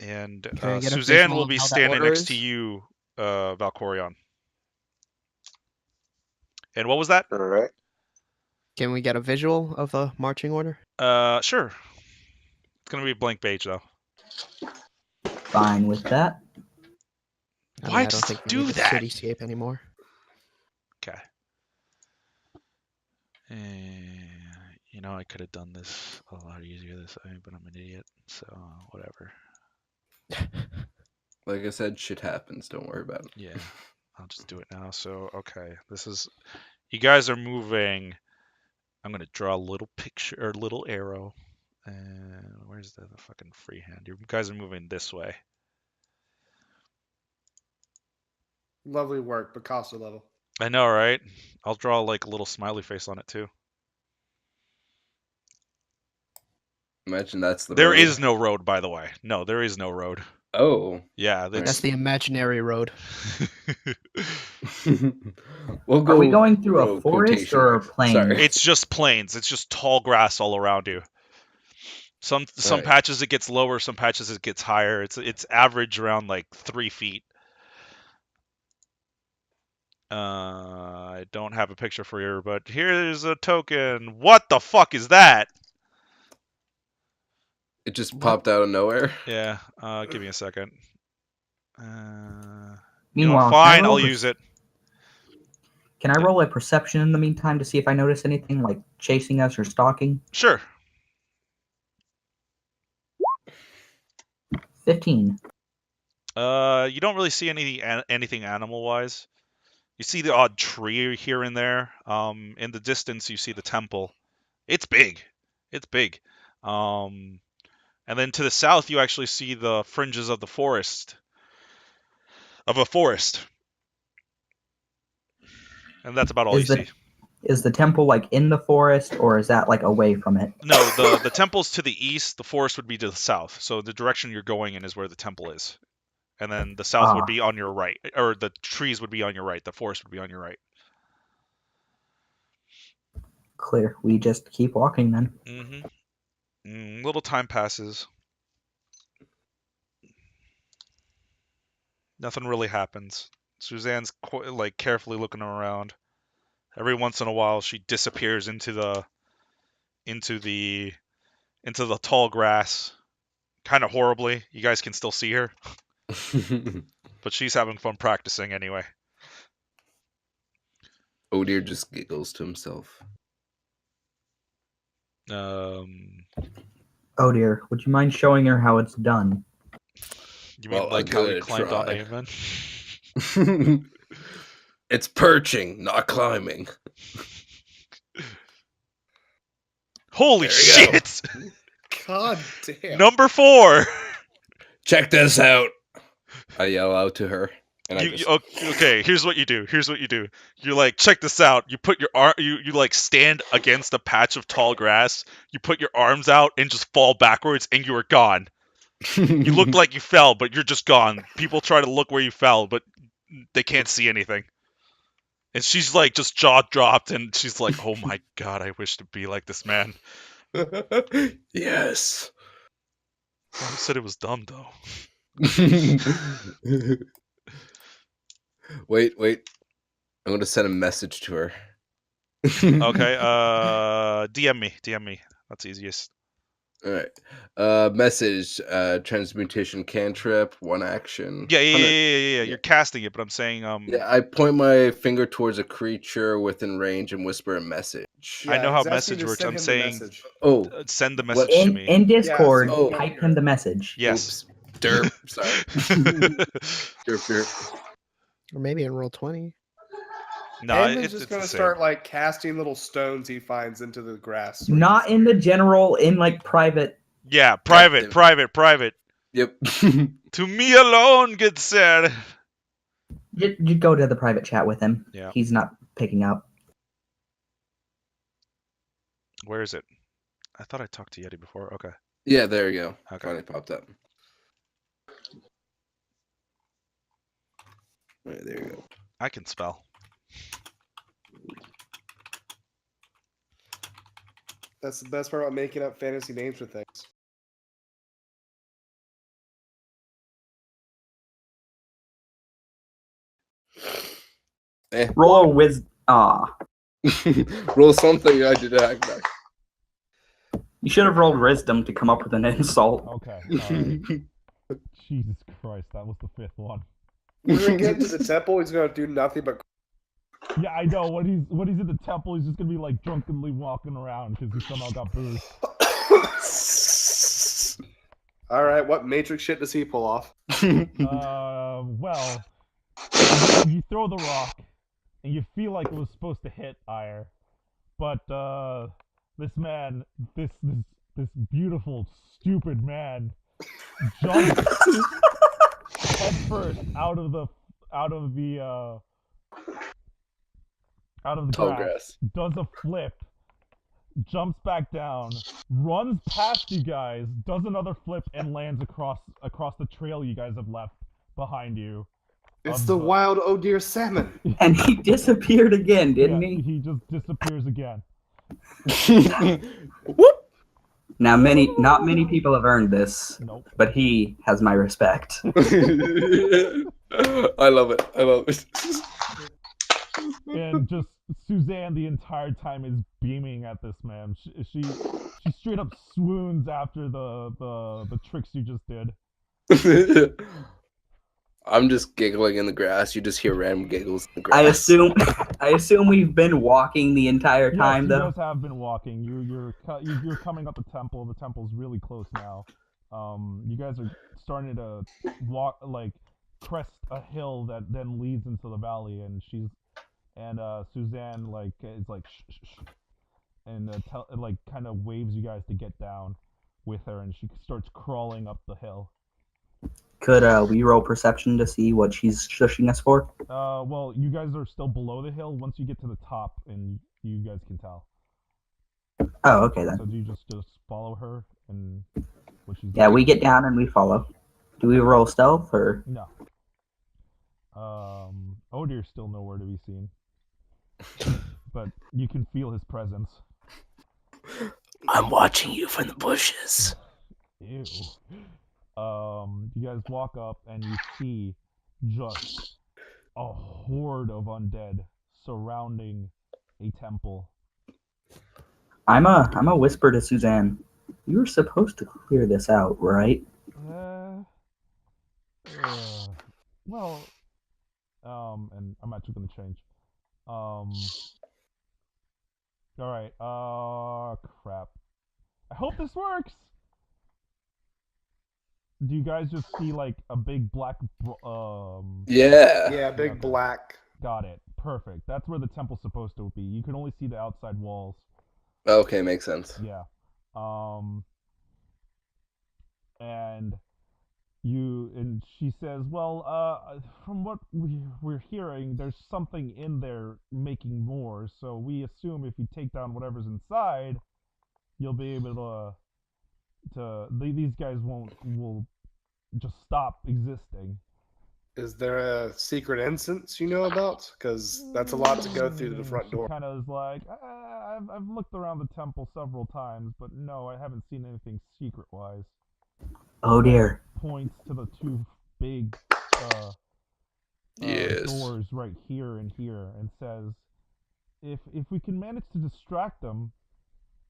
Can I get a Suzanne visual will of be how that standing order next to is? you, Valkorion. And what was that? All right. Can we get a visual of the marching order? Sure. It's gonna be a blank page though. Fine with that. Why I don't just think we do need that? a cityscape anymore. Okay. You know, I could have done this a lot easier this way, but I'm an idiot, so whatever. Like I said, shit happens. Don't worry about it. Yeah, I'll just do it now. So, okay, this is You guys are moving. I'm gonna draw a little picture or little arrow. And where's the fucking freehand? You guys are moving this way. Lovely work, Picasso level. I know, right? I'll draw like a little smiley face on it too. Imagine that's the There road. is no road, by the way. No, there is no road. Oh. Yeah, That's the imaginary road. We'll go Are we going through a road forest quotation or a marks. plain? Sorry. It's just plains. It's just tall grass all around you. Some Right. patches it gets lower, some patches it gets higher. It's average around like 3 feet. I don't have a picture for you, but here's a token. What the fuck is that? It just popped out of nowhere. Yeah, give me a second. You know, Meanwhile, fine, I'll use it. Can I roll a perception in the meantime to see if I notice anything like chasing us or stalking? Sure. 15. You don't really see anything animal-wise. You see the odd tree here and there. In the distance, you see the temple. It's big. It's big. And then to the south, you actually see the fringes of the forest. Of a forest. And that's about all you see. Is the temple like in the forest, or is that like away from it? No, the temple's to the east. The forest would be to the south. So the direction you're going in is where the temple is. And then the south would be on your right, or the trees would be on your right. The forest would be on your right. Clear. We just keep walking then. Mm-hmm. Little time passes. Nothing really happens. Suzanne's like carefully looking around. Every once in a while, she disappears into the tall grass, kind of horribly. You guys can still see her. But she's having fun practicing anyway. Oh dear, just giggles to himself. Oh dear, would you mind showing her how it's done? You mean like how you climbed on Amen? It's perching, not climbing. Holy shit! God damn. Number 4! Check this out! I yell out to her. And Okay, here's what you do. You're like, check this out. You put your arm, you like stand against a patch of tall grass. You put your arms out and just fall backwards, and you are gone. You look like you fell, but you're just gone. People try to look where you fell, but they can't see anything. And she's like just jaw dropped, and she's like, "Oh my god, I wish to be like this man." Yes. Well, who said it was dumb though? Wait. I'm gonna send a message to her. Okay, DM me. That's easiest. All right. Message. Transmutation cantrip. 1 action. Yeah. You're casting it, but I'm saying Yeah, I point my finger towards a creature within range and whisper a message. I know how he's asking message you to works. send I'm him the saying message. Oh, send the message to me. In Discord, Yeah, type him the message. Yes. oops. Derp. Sorry. Derp. Or maybe in roll 20. No, Edmund's it's just the gonna same. start like casting little stones he finds into the grass. Not in the general, in like private. Yeah, private. Yep. To me alone, good sir. You go to the private chat with him. Yeah. He's not picking up. Where is it? I thought I talked to Yeti before. Okay. Yeah, there you go. Okay. Finally popped up. All right, there you go. I can spell. That's the best part about making up fantasy names for things. Roll a whiz. Roll something. I did hack back. You should have rolled wisdom to come up with an insult. Okay. Alright. Jesus Christ, that was the 5th one. We're gonna get to the temple. He's gonna do nothing but. Yeah, I know. When he's in the temple, he's just gonna be like drunkenly walking around because he somehow got boozed. All right, what Matrix shit does he pull off? Well, you throw the rock, and you feel like it was supposed to hit Ire, but this man, this beautiful, stupid man, jumps headfirst out of the Tall grass, grass. does a flip, jumps back down, runs past you guys, does another flip, and lands across the trail you guys have left behind you. It's the wild oh dear salmon. And he disappeared again, didn't Yeah, he? he just disappears again. Now, not many people have earned this, Nope. but he has my respect. I love it. I love it. And just Suzanne the entire time is beaming at this man. She straight up swoons after the tricks you just did. I'm just giggling in the grass. You just hear random giggles in the grass. I assume we've been walking the entire time, Yes, though. you guys have been walking. You're coming up the temple. The temple's really close now. You guys are starting to walk, like, crest a hill that then leads into the valley, and Suzanne like is like shh, shh, shh, and like kind of waves you guys to get down with her, and she starts crawling up the hill. Could we roll perception to see what she's shushing us for? Well, you guys are still below the hill. Once you get to the top, and you guys can tell. Oh, okay then. So do you just follow her and what she's Yeah, doing? we get down and we follow. Do we roll stealth or? No. Odier's still nowhere to be seen, but you can feel his presence. I'm watching you from the bushes. Ew. You guys walk up and you see just a horde of undead surrounding a temple. I'm a whisper to Suzanne. You were supposed to clear this out, right? Well, and I'm actually gonna change. Alright, crap. I hope this works! Do you guys just see, like, a big black, Yeah. Yeah, big Okay. black. Got it. Perfect. That's where the temple's supposed to be. You can only see the outside walls. Okay, makes sense. Yeah. And she says, well, from what we're hearing, there's something in there making more, so we assume if you take down whatever's inside, you'll be able these guys will just stop existing. Is there a secret entrance you know about? Because that's a lot to go through to the front door. She kind of is like, I've looked around the temple several times, but no, I haven't seen anything secret-wise. Oh dear. Points to the two big Yes. doors right here and here, and says, if we can manage to distract them,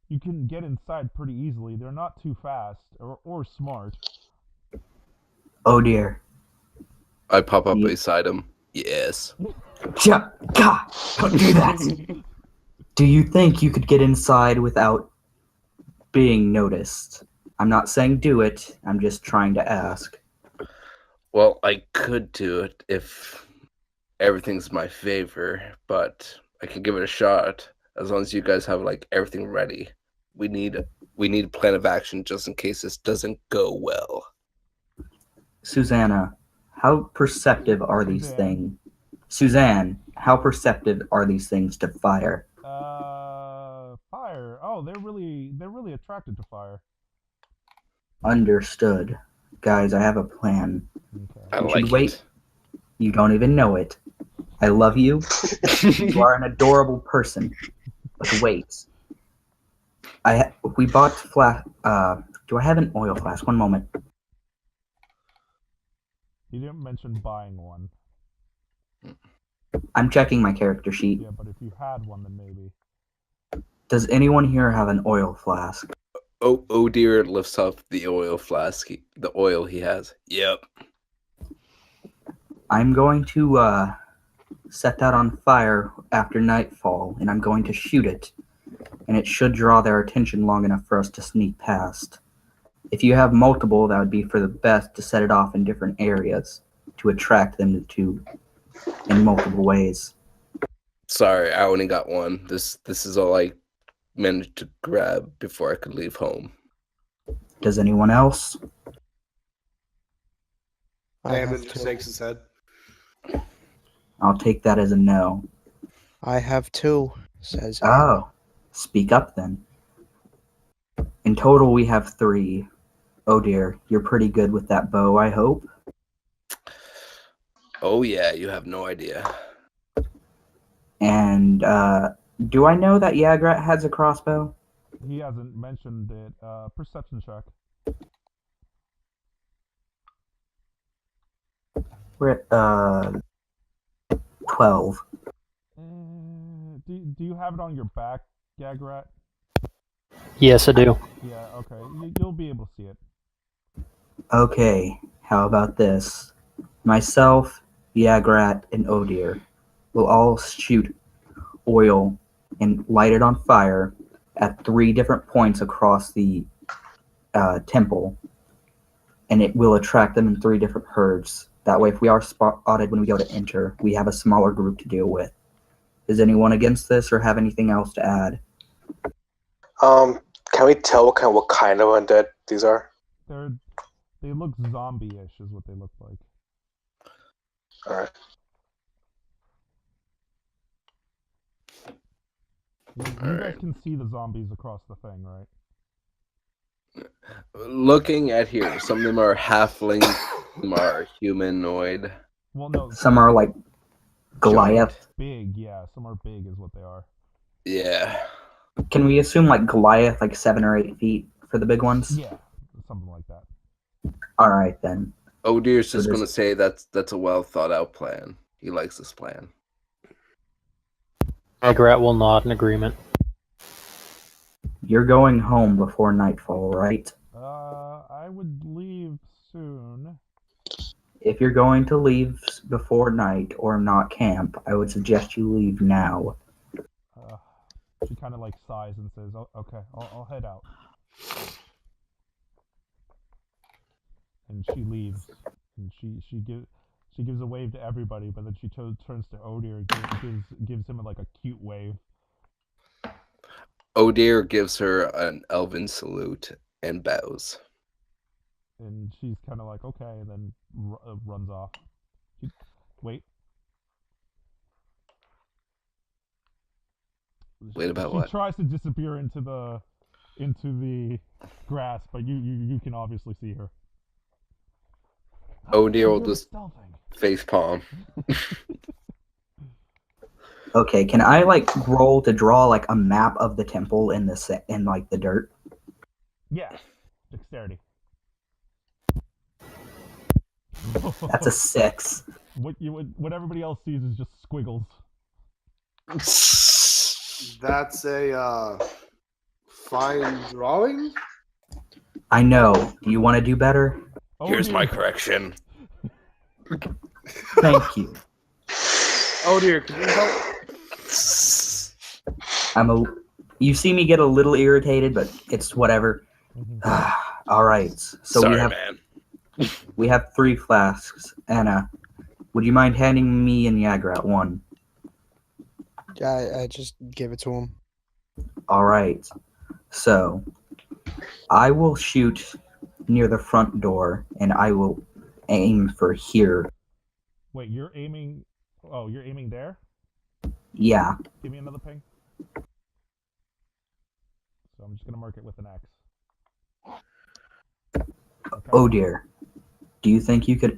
you can get inside pretty easily. They're not too fast or smart. Oh dear. I pop up Yeah. beside him. Yes. God, don't do that. Do you think you could get inside without being noticed? I'm not saying do it. I'm just trying to ask. Well, I could do it if everything's my favor, but I can give it a shot as long as you guys have like everything ready. We need a plan of action just in case this doesn't go well. Susanna, how perceptive are these things? Suzanne, how perceptive are these things to fire? Fire. Oh, they're really attracted to fire. Understood. Guys, I have a plan. Okay. I You like should wait. it. You don't even know it. I love you. You are an adorable person. But wait. We bought do I have an oil flask? One moment. You didn't mention buying one. I'm checking my character sheet. Yeah, but if you had one, then maybe. Does anyone here have an oil flask? Oh dear, lifts up the oil flask, the oil he has. Yep. I'm going to set that on fire after nightfall, and I'm going to shoot it. And it should draw their attention long enough for us to sneak past. If you have multiple, that would be for the best to set it off in different areas to attract them to in multiple ways. Sorry, I only got one. This is all I managed to grab before I could leave home. Does anyone else? I Damon have just two. shakes his head. I'll take that as a no. I have two, says Oh, speak up then. In total, we have 3. Oh dear, you're pretty good with that bow, I hope. Oh yeah, you have no idea. And do I know that Yagrat has a crossbow? He hasn't mentioned it. Perception check. We're at 12. Do you have it on your back, Gagrat? Yes, I do. Yeah, okay. You'll be able to see it. Okay, how about this? Myself, Yagrat, and Odir will all shoot oil and light it on fire at 3 different points across the temple, and it will attract them in 3 different herds. That way, if we are spotted when we go to enter, we have a smaller group to deal with. Is anyone against this or have anything else to add? Can we tell what kind of undead these are? They look zombie-ish, is what they look like. All right. You guys can see the zombies across the thing, right? Looking at here, some of them are halfling, some are humanoid. Well, no. Some are like Goliath. Big, yeah. Some are big, is what they are. Yeah. Can we assume like Goliath, like 7 or 8 feet for the big ones? Yeah, something like that. All right then. Odir's just So going to say that's a well thought out plan. He likes this plan. Agrat will nod in agreement. You're going home before nightfall, right? I would leave soon. If you're going to leave before night or not camp, I would suggest you leave now. She kind of like sighs and says, "Oh, okay, I'll head out." And she leaves. And she gives a wave to everybody, but then she turns to Odir and gives him like a cute wave. Odir gives her an elven salute and bows. And she's kind of like, okay, and then runs off. Wait. Wait about she what? tries to disappear into the grass, but you can obviously see her. Odir will You're just stealthing. face palm. Okay, can I like roll to draw like a map of the temple in like the dirt? Yeah, dexterity. That's a 6. What everybody else sees is just squiggles. That's a fine drawing. I know. Do you want to do better? Here's Odir- my correction. Thank you. Oh dear, could you help? You see me get a little irritated, but it's whatever. Mhm. All right. So Sorry, man. we have 3 flasks. Anna, would you mind handing me and Yagrat one? I just give it to him. All right. So I will shoot near the front door, and I will aim for here. Wait, you're aiming. Oh, you're aiming there? Yeah. Give me another ping. So I'm just gonna mark it with an X. Okay. Oh dear. Do you think you could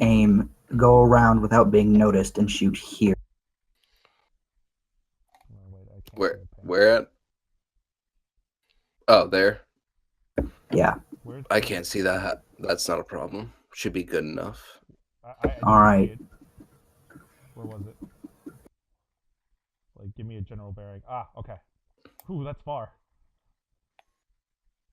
go around without being noticed and shoot here? Oh, wait, I can't Where see the ping. where at? Oh, there. Yeah. Where's I the- can't see that. That's not a problem. Should be good enough. I All didn't right. see it. Where was it? Like, give me a general bearing. Ah, okay. Ooh, that's far.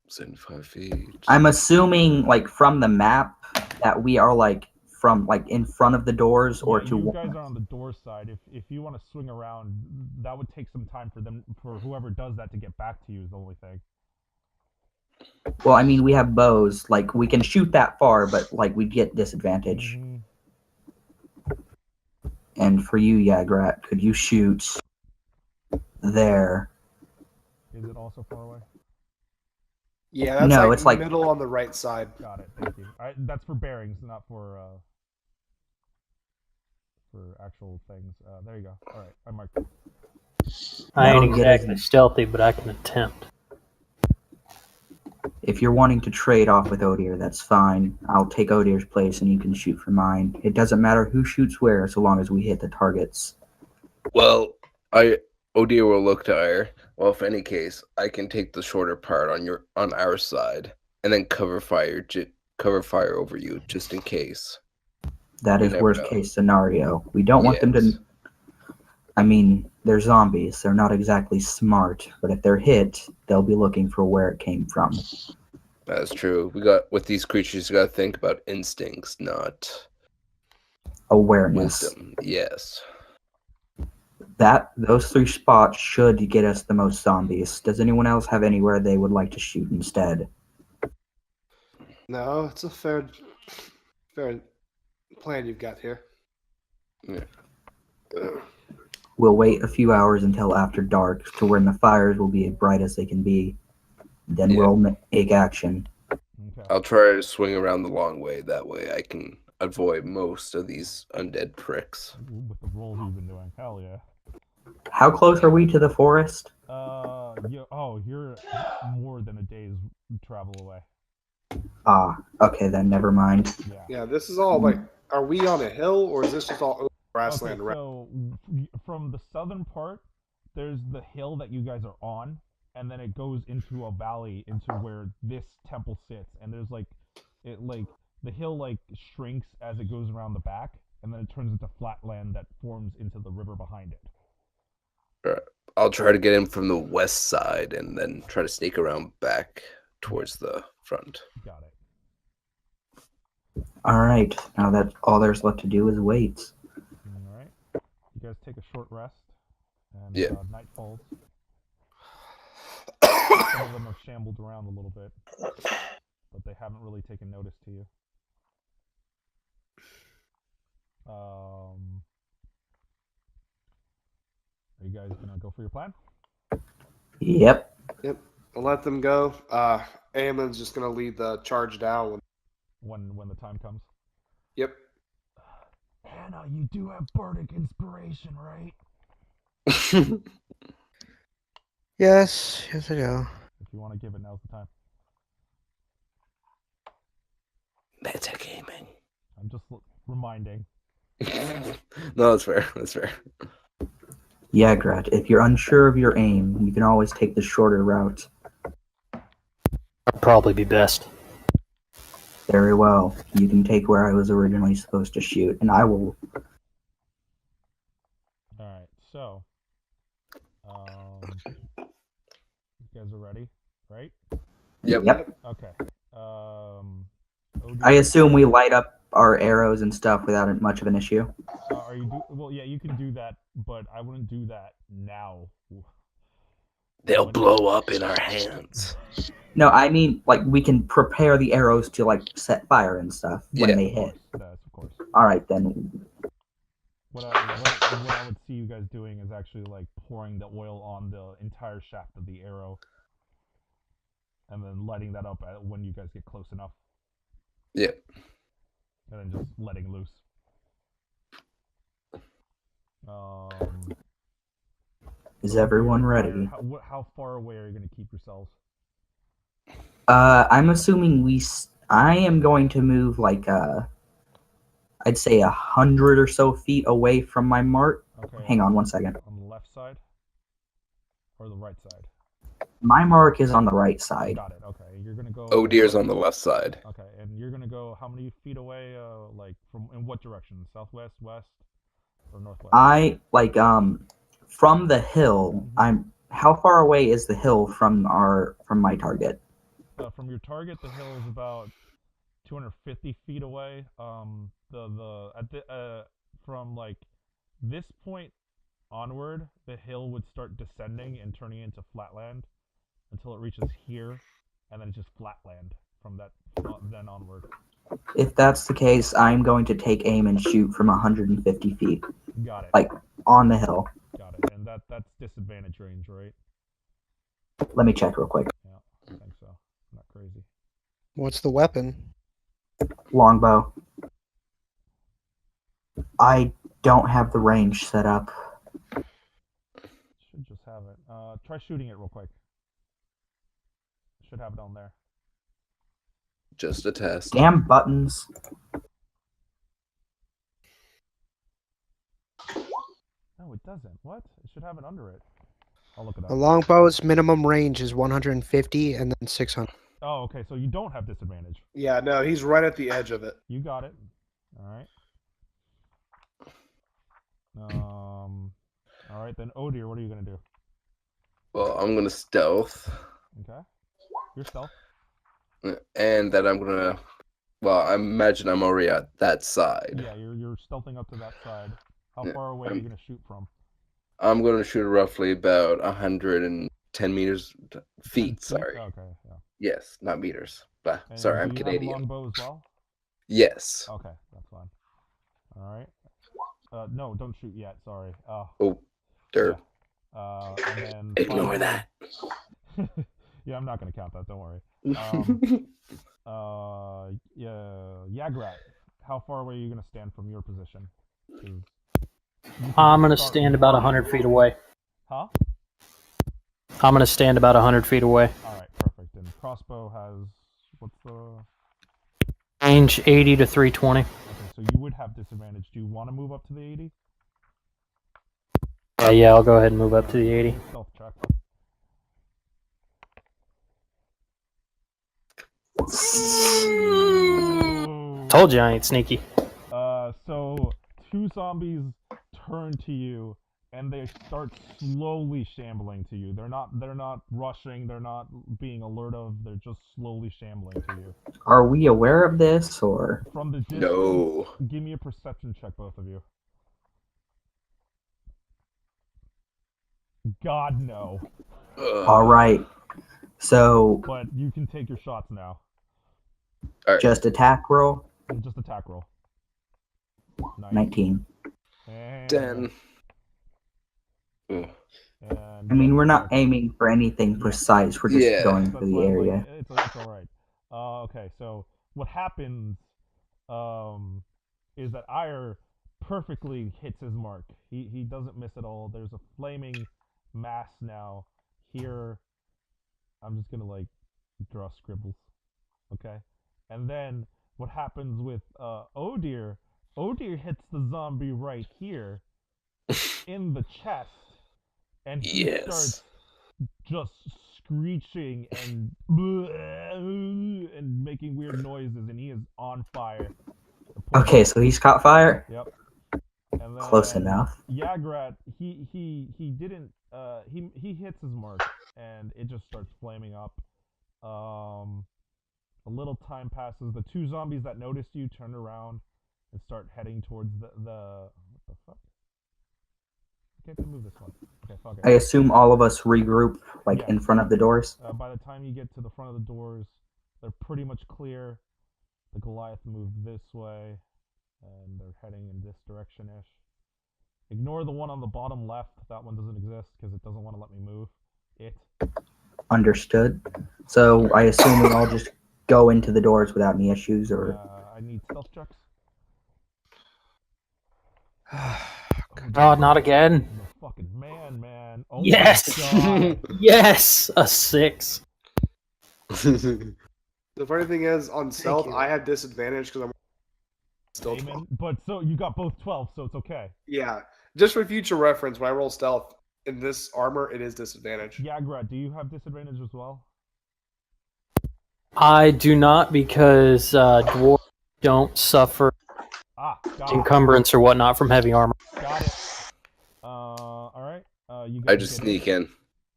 75 feet. I'm assuming, like, from the map that we are, like, from, like, in front of the doors or Yeah, to you guys are on the door side. If you want to swing around, that would take some time for whoever does that to get back to you is the only thing. Well, I mean, we have bows. Like, we can shoot that far, but, like, we get disadvantage. Mhm. And for you, Yagrat, could you shoot there. Is it also far away? Yeah, that's No, like it's like- middle on the right side. Got it. Thank you. That's for bearings, not for actual things. There you go. All right, I marked it. I ain't That'll get us- exactly stealthy, but I can attempt. If you're wanting to trade off with Odier, that's fine. I'll take Odier's place and you can shoot for mine. It doesn't matter who shoots where, so long as we hit the targets. Well, Odir will look to her. Well, if any case, I can take the shorter part on our side, and then cover fire over you just in case. That You is never worst know. case scenario. We don't want them Yes. to. I mean, they're zombies. They're not exactly smart, but if they're hit, they'll be looking for where it came from. That's true. With these creatures, you got to think about instincts, not Awareness. wisdom. Yes. Those 3 spots should get us the most zombies. Does anyone else have anywhere they would like to shoot instead? No, it's a fair plan you've got here. Yeah. We'll wait a few hours until after dark to when the fires will be as bright as they can be. Then Yeah. we'll make action. Okay. I'll try to swing around the long way. That way I can avoid most of these undead pricks. Ooh, with the rolls you've been doing, hell yeah. How close are we to the forest? You're more than a day's travel away. Okay, then never mind. Yeah. Yeah, this is all like. Are we on a hill or is this just all open grassland Okay, around? so from the southern part, there's the hill that you guys are on, and then it goes into a valley into where this temple sits, and there's the hill shrinks as it goes around the back, and then it turns into flat land that forms into the river behind it. I'll try to get in from the west side and then try to sneak around back towards the front. Got it. Alright, now that all there's left to do is wait. All right. You guys take a short rest, and Yeah. Night falls. Some of them have shambled around a little bit, but they haven't really taken notice to you. Are you guys gonna go for your plan? Yep. I'll let them go. Aemon's just gonna lead the charge down. When the time comes. Yep. Anna, you do have bardic inspiration, right? Yes, I do. If you want to give it, now's the time. Metagaming. I'm just reminding. No, that's fair. That's fair. Yeah, Gret, if you're unsure of your aim, you can always take the shorter route. That'd probably be best. Very well. You can take where I was originally supposed to shoot, and I will. Alright, so you guys are ready, right? Yep. Yep. Okay. I assume we light up our arrows and stuff without much of an issue. Well, yeah, you can do that, but I wouldn't do that now. They'll blow up in our hands. No, I mean, like, we can prepare the arrows to, like, set fire and stuff when Yeah. they hit. Yes, of course. Alright, then. What I would see you guys doing is actually like pouring the oil on the entire shaft of the arrow, and then lighting that up when you guys get close enough. Yeah. And then just letting loose. Is everyone ready? How far away are you going to keep yourselves? I'm assuming I am going to move, like, I'd say 100 or so feet away from my mark. Okay. Hang on one second. On the left side? Or the right side? My mark is on the right side. Got it. Okay. You're going to go... Oh dear's on the left side. Okay. And you're going to go how many feet away? In what direction? Southwest, west, or northwest? From the hill, how far away is the hill from my target? From your target, the hill is about 250 feet away. From like this point onward, the hill would start descending and turning into flatland until it reaches here, and then it's just flatland from that then onward. If that's the case, I'm going to take aim and shoot from 150 feet, Got it. like on the hill. Got it. And that that's disadvantage range, right? Let me check real quick. Yeah, I think so. I'm not crazy. What's the weapon? Longbow. I don't have the range set up. Should just have it. Try shooting it real quick. Should have it on there. Just a test. Damn buttons. No, it doesn't. What? It should have it under it. I'll look it up. A longbow's minimum range is 150 and then 600. Oh, okay. So you don't have disadvantage. Yeah, no, he's right at the edge of it. You got it. All right. All right then. Oh dear, what are you gonna do? Well, I'm gonna stealth, Okay. Your stealth. and then I'm gonna. Well, I imagine I'm already at that side. Yeah, you're stealthing up to that side. How Yeah, far away are you gonna shoot from? I'm gonna shoot roughly about 110 meters, 10 feet. Sorry. Okay. Yeah. Yes, not meters. But And sorry, do I'm you Canadian. have a longbow as well? Yes. Okay, that's fine. All right. No, don't shoot yet. Sorry. Oh, dirt. And then Ignore finally- that. Yeah, I'm not gonna count that. Don't worry. Yeah, Yagrat. How far away are you gonna stand from your position? 'Cause you can I'm gonna start stand about running 100 feet away. Huh? I'm gonna stand about 100 feet away. All right, perfect. And crossbow has what's the? Range 80 to 320. Okay, so you would have disadvantage. Do you want to move up to the 80? Yeah, I'll go ahead and move up to the 80. Stealth check. Told you I ain't sneaky. So two zombies turn to you and they start slowly shambling to you. They're not rushing, they're not being alert of, they're just slowly shambling to you. Are we aware of this, or? From the distance, No. give me a perception check, both of you. God, no. All right. So But you can take your shots now. All right. just attack roll. Just attack roll. Nice. 19. And, 10. Ugh. and I mean, we're not aiming for anything precise. We're just Yeah. going That's through the why I'm area. like, it's all right. Okay, so what happens is that Ire perfectly hits his mark. He doesn't miss at all. There's a flaming mass now here. I'm just gonna like draw scribbles, okay? And then what happens with Odir? Odir hits the zombie right here in the chest, and he Yes. starts just screeching and making weird noises, and he is on fire. Okay, so he's caught fire. Yep. And then Close enough. Yagrat, he didn't he hits his mark and it just starts flaming up. A little time passes. The two zombies that noticed you turn around and start heading towards the what the fuck? I can't move this one. Okay, fuck it. I assume all of us regroup, like, Yeah. in front of the doors. By the time you get to the front of the doors, they're pretty much clear. The Goliath moved this way, and they're heading in this direction-ish. Ignore the one on the bottom left. That one doesn't exist because it doesn't want to let me move. Understood. So I assume we all just go into the doors without any issues, or? I need stealth checks. Oh, not again. I'm a fucking man. Oh Yes. my god. Yes, a 6. The funny thing is, on stealth, you. I have disadvantage because I'm still Amen. 12. But so you got both 12, so it's okay. Yeah, just for future reference, when I roll stealth in this armor, it is disadvantage. Yagrat, do you have disadvantage as well? I do not because dwarves don't suffer Got it. encumbrance or whatnot from heavy armor. Got it. All right. You I guys just get sneak in.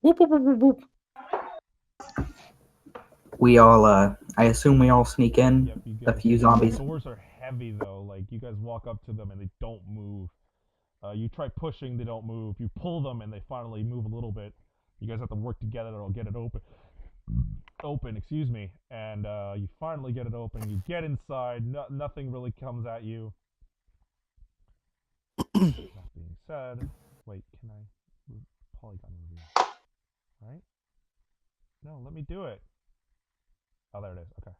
Whoop, whoop, whoop, whoop, whoop. We all, I assume we all sneak in. Yep, you A guys few get- zombies. The doors are heavy though. Like you guys walk up to them and they don't move. You try pushing, they don't move. You pull them and they finally move a little bit. You guys have to work together to get it open. Excuse me. And you finally get it open. You get inside. Nothing really comes at you. That being said, wait, can I polygon reveal. Right? No, let me do it. Oh, there it is. Okay.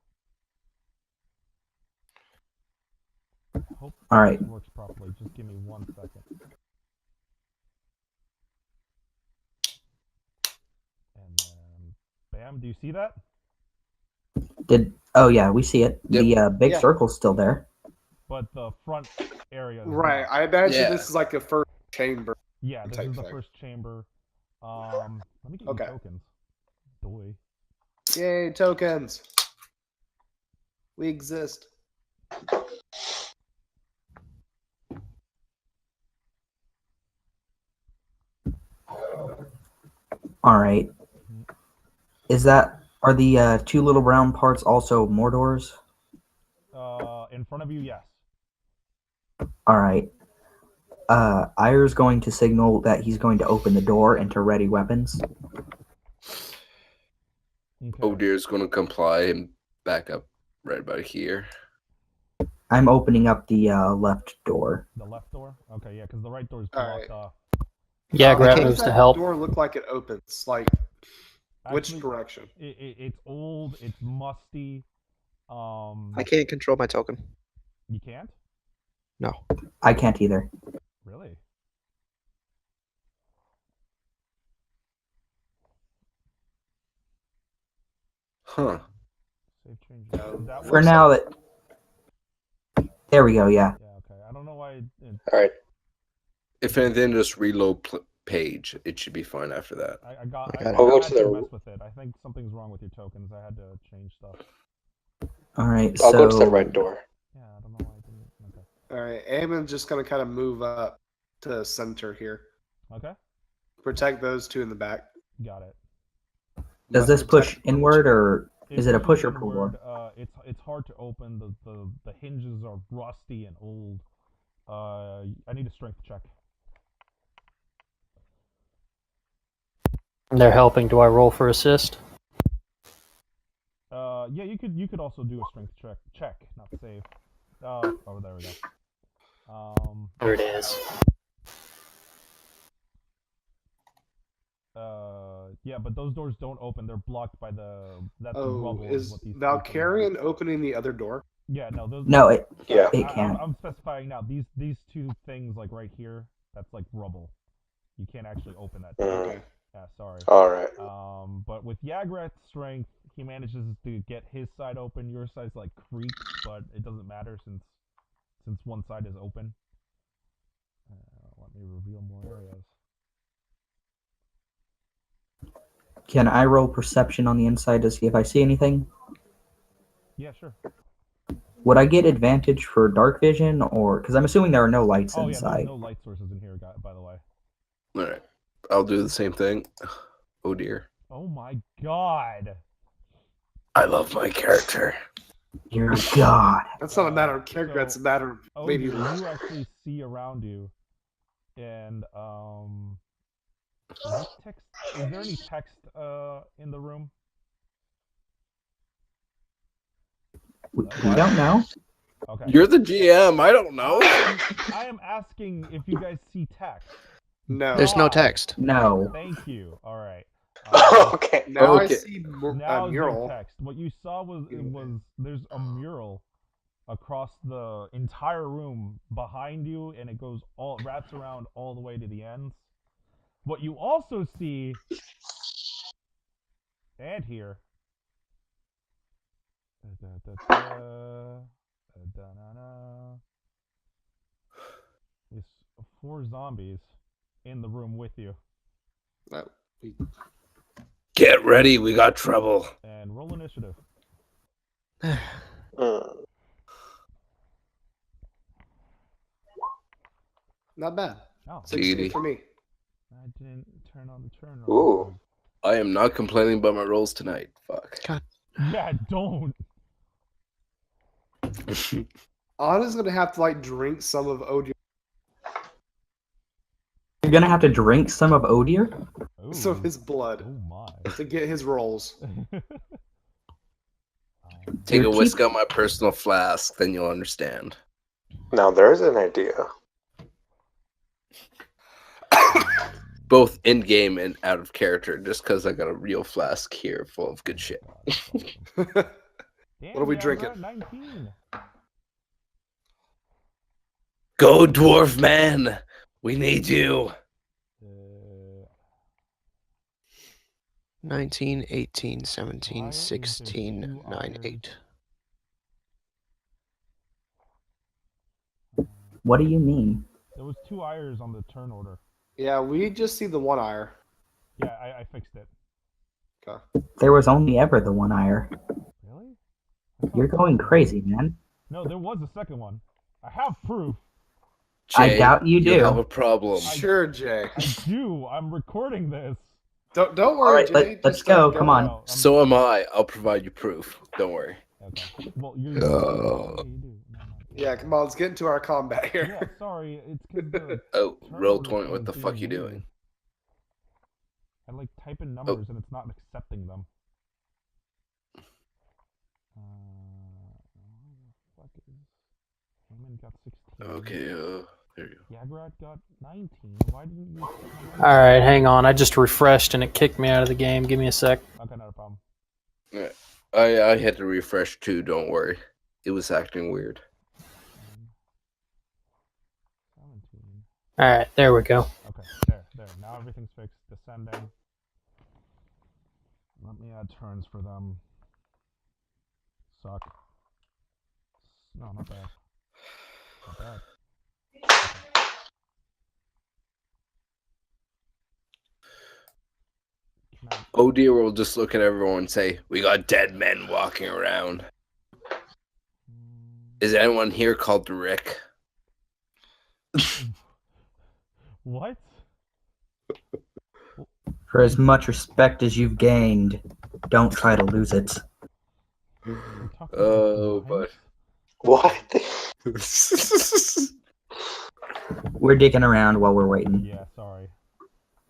Hope All right. this works properly. Just give me 1 second. And then, bam. Do you see that? Oh yeah, we see it. Yep. The big Yeah. circle's still there. But the front area is Right. not. I imagine Yeah. this is like a first chamber. Yeah, this type is the thing. first chamber. Let me get Okay. you tokens. Doy. Yay, tokens. We exist. All right. Are the two little brown parts also more doors? In front of you, yes. All right. Ayer's going to signal that he's going to open the door and to ready weapons. Okay. Oh dear's gonna comply and back up right about here. I'm opening up the left door. The left door? Okay, yeah, because the right door is All blocked right. off. Yeah, Grant How does moves to that help. door look like it opens? Like, which Actually, direction? it's old, it's musty. I can't control my token. You can't? No. I can't either. Really? Huh. Save change. That For was- now, there we go. Yeah. Yeah, okay. I don't know why. All right. If anything, just reload page. It should be fine after that. I got. I got it. I'll go had to to the- mess with it. I think something's wrong with your tokens. I had to change stuff. All right. I'll so go to the right door. Yeah, I don't know why I didn't. Okay. All right, Ammon's just gonna kind of move up to center here. Okay. Protect those two in the back. Got it. Does But this push protect- inward or is it a pushes push or pull inward, door? It's hard to open. The hinges are rusty and old. I need a strength check. They're helping. Do I roll for assist? Yeah, you could also do a strength check, not save. Oh, there we go. There it is. Yeah, but those doors don't open. They're blocked by that's the Oh, rubble. is what these things Valkyrian opening the other door? are. Yeah, no, those. No, it Yeah. can't. I'm specifying now. These two things, like right here, that's like rubble. You can't actually open that. door. Okay. Yeah, sorry. All right. But with Yagrat's strength, he manages to get his side open. Your side's like creaked, but it doesn't matter since one side is open. Let me reveal more areas. Can I roll perception on the inside to see if I see anything? Yeah, sure. Would I get advantage for dark vision, or because I'm assuming there are no lights Oh yeah, inside? there's no light sources in here, by the way. All right. I'll do the same thing. Oh dear. Oh my god. I love my character. Dear God. That's not a matter of character. So- That's a matter of Oh, maybe. you actually see around you, and is there any text in the room? We don't know. Okay. You're the GM. I don't know. I am asking if you guys see text. No. There's no Wow. text. No. Thank you. All right. Okay. Now I Okay. see Now a mural. text. What you saw was there's a mural across the entire room behind you, and it wraps around all the way to the ends. What you also see and hear is 4 zombies in the room with you. No, we- Get ready. We got trouble. And roll initiative. Mm. Not bad. Oh, 16 Kitty. for me. I didn't turn on the turn. Ooh. I am not complaining about my rolls tonight. Fuck. Yeah, don't. Anna's gonna have to like drink some of OG, You're gonna have to drink some of Odir? some of Ooh. his blood Oh my. to get his rolls. Take a You're whisk out my personal flask, then you'll understand. Now there's an idea. both in game and out of character, just because I got a real flask here full of good shit. What Damn, are we yeah, drinking? we're at 19. Go, dwarf man! We need you. 19, 18, 17, Why is there 16, 9, two iron? 8. What do you mean? There was 2 ires on the turn order. Yeah, we just see the one ire. Yeah, I fixed it. Okay. There was only ever the one ire. Really? I thought You're there going was- crazy, man. No, there was a second one. I have proof. I Jay, doubt you do. have a problem. Sure, Jay. I do. I'm recording this. Don't All worry, right, Jay. let's Just go. keep Come going. on. No, I'm- So am I. I'll provide you proof. Don't worry. Okay. Well, you're. Oh. Yeah, you do. No, no. Yeah, come on. Let's get into our combat Yeah, here. sorry. It's because the Oh, turn roll order 20. What is the fuck you being doing? weird. I like type in numbers and it's not accepting them. What the fuck is? Heyman got 16. Okay, there you Yagrat got 19. Why didn't you? All right, hang on. I just refreshed and it kicked me out of the game. Give me a sec. Okay, not a problem. go. I had to refresh too. Don't worry. It was acting weird. 17. All right, there we go. Okay, there. Now everything's fixed. Descending. Let me add turns for them. Suck. No, not bad. Not bad. Can I- Oh dear, we'll just look at everyone and say, we got dead men walking around. Is anyone here called Rick? What? For as much respect as you've gained, don't try to lose it. We're talking Oh, about but- What? We're digging around while we're waiting. Yeah, sorry.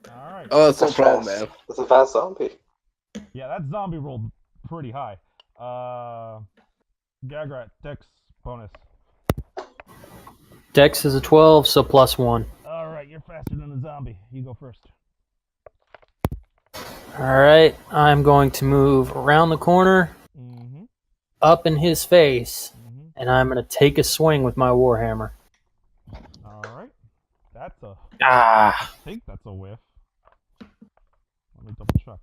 Alright. Oh, that's no That's problem, fast. man. That's a fast zombie. Yeah, that zombie rolled pretty high. Gagrat, Dex bonus. Dex is a 12, so +1. Alright, you're faster than the zombie. You go first. All right, I'm going to move around the corner, Mm-hmm. up in his face, Mm-hmm. and I'm going to take a swing with my warhammer. Alright. That's a... Ah! I think that's a whiff. Let me double check.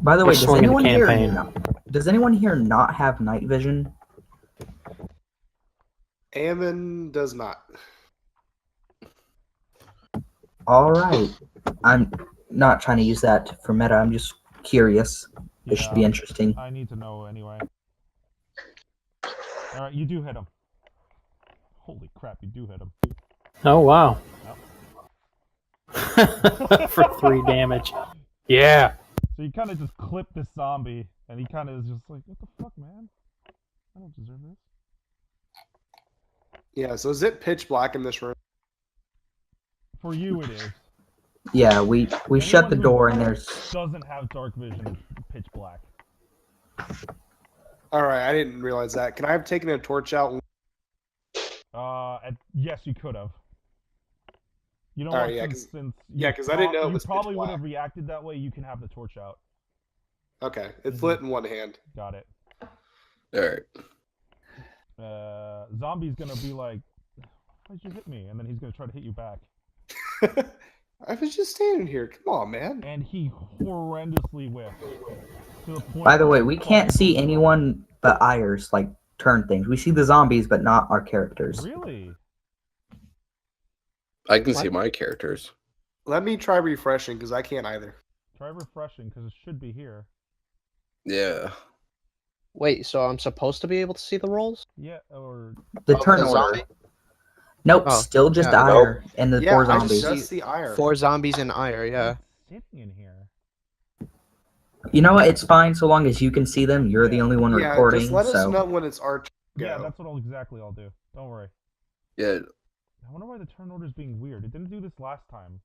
By the way, Just swinging the campaign. does anyone here not have night vision? Ammon does not. All right. I'm not trying to use that for meta. I'm just curious. It should be Yeah, interesting. I need to know anyway. Alright, you do hit him. Holy crap, you do hit him. Oh, wow. Yep. For 3 damage. Yeah. So you kind of just clip this zombie, and he kind of is just like, what the fuck, man? I don't deserve this. Yeah, so is it pitch black in this room? For you, it is. Yeah, we shut Anyone the who door and there's doesn't have dark vision is pitch black. Alright, I didn't realize that. Can I have taken a torch out? Yes, you could have. You know Alright, what? yeah, Since, 'cause- since yeah, you 'cause I didn't know it you was pitch probably would black. have reacted that way. You can have the torch out. Okay, it's Mhm. lit in one hand. Got it. Alright. Zombie's gonna be like, why'd you hit me? And then he's gonna try to hit you back. I was just standing here. Come on, man. And he horrendously whiffed. To the point By the where way, we he can't falls see over. anyone but Ayers like turn things. We see the zombies, but not our characters. Really? I can see my characters. Let me try refreshing because I can't either. Try refreshing because it should be here. Yeah. Wait, so I'm supposed to be able to see the rolls? Yeah, or The Of turn the order. zombie? Nope, Oh, still just yeah. Ire and the Yeah, 4 I zombies. just see iron. 4 zombies in ire, yeah. sitting in here. You know what? It's fine so long as you can see them. You're the Yeah. only one Yeah, recording. just let us so know when it's our turn. to Yeah, go. that's what I'll do. Don't worry. Yeah. I wonder why the turn order's being weird. It didn't do this last time.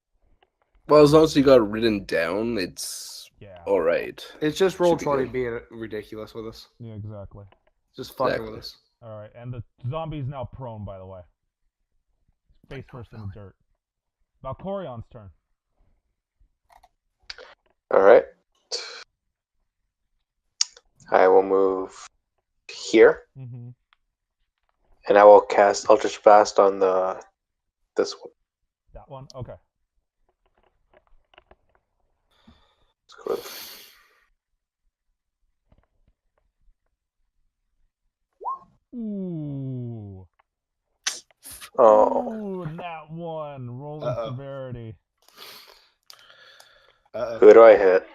Well, as long as you got it written down, it's Yeah. alright. It's just Should roll be 20 good. being ridiculous with us. Yeah, exactly. Just fucking Exactly. with us. All right, and the zombie's now prone, by the way. face first in the dirt. Valkorion's turn. All right. I will move here, Mm-hmm. and I will cast Eldritch Blast on this one. That one? Okay. It's good. Ooh. Oh, Ooh, that one. Rolling Uh-oh. severity. who do I hit?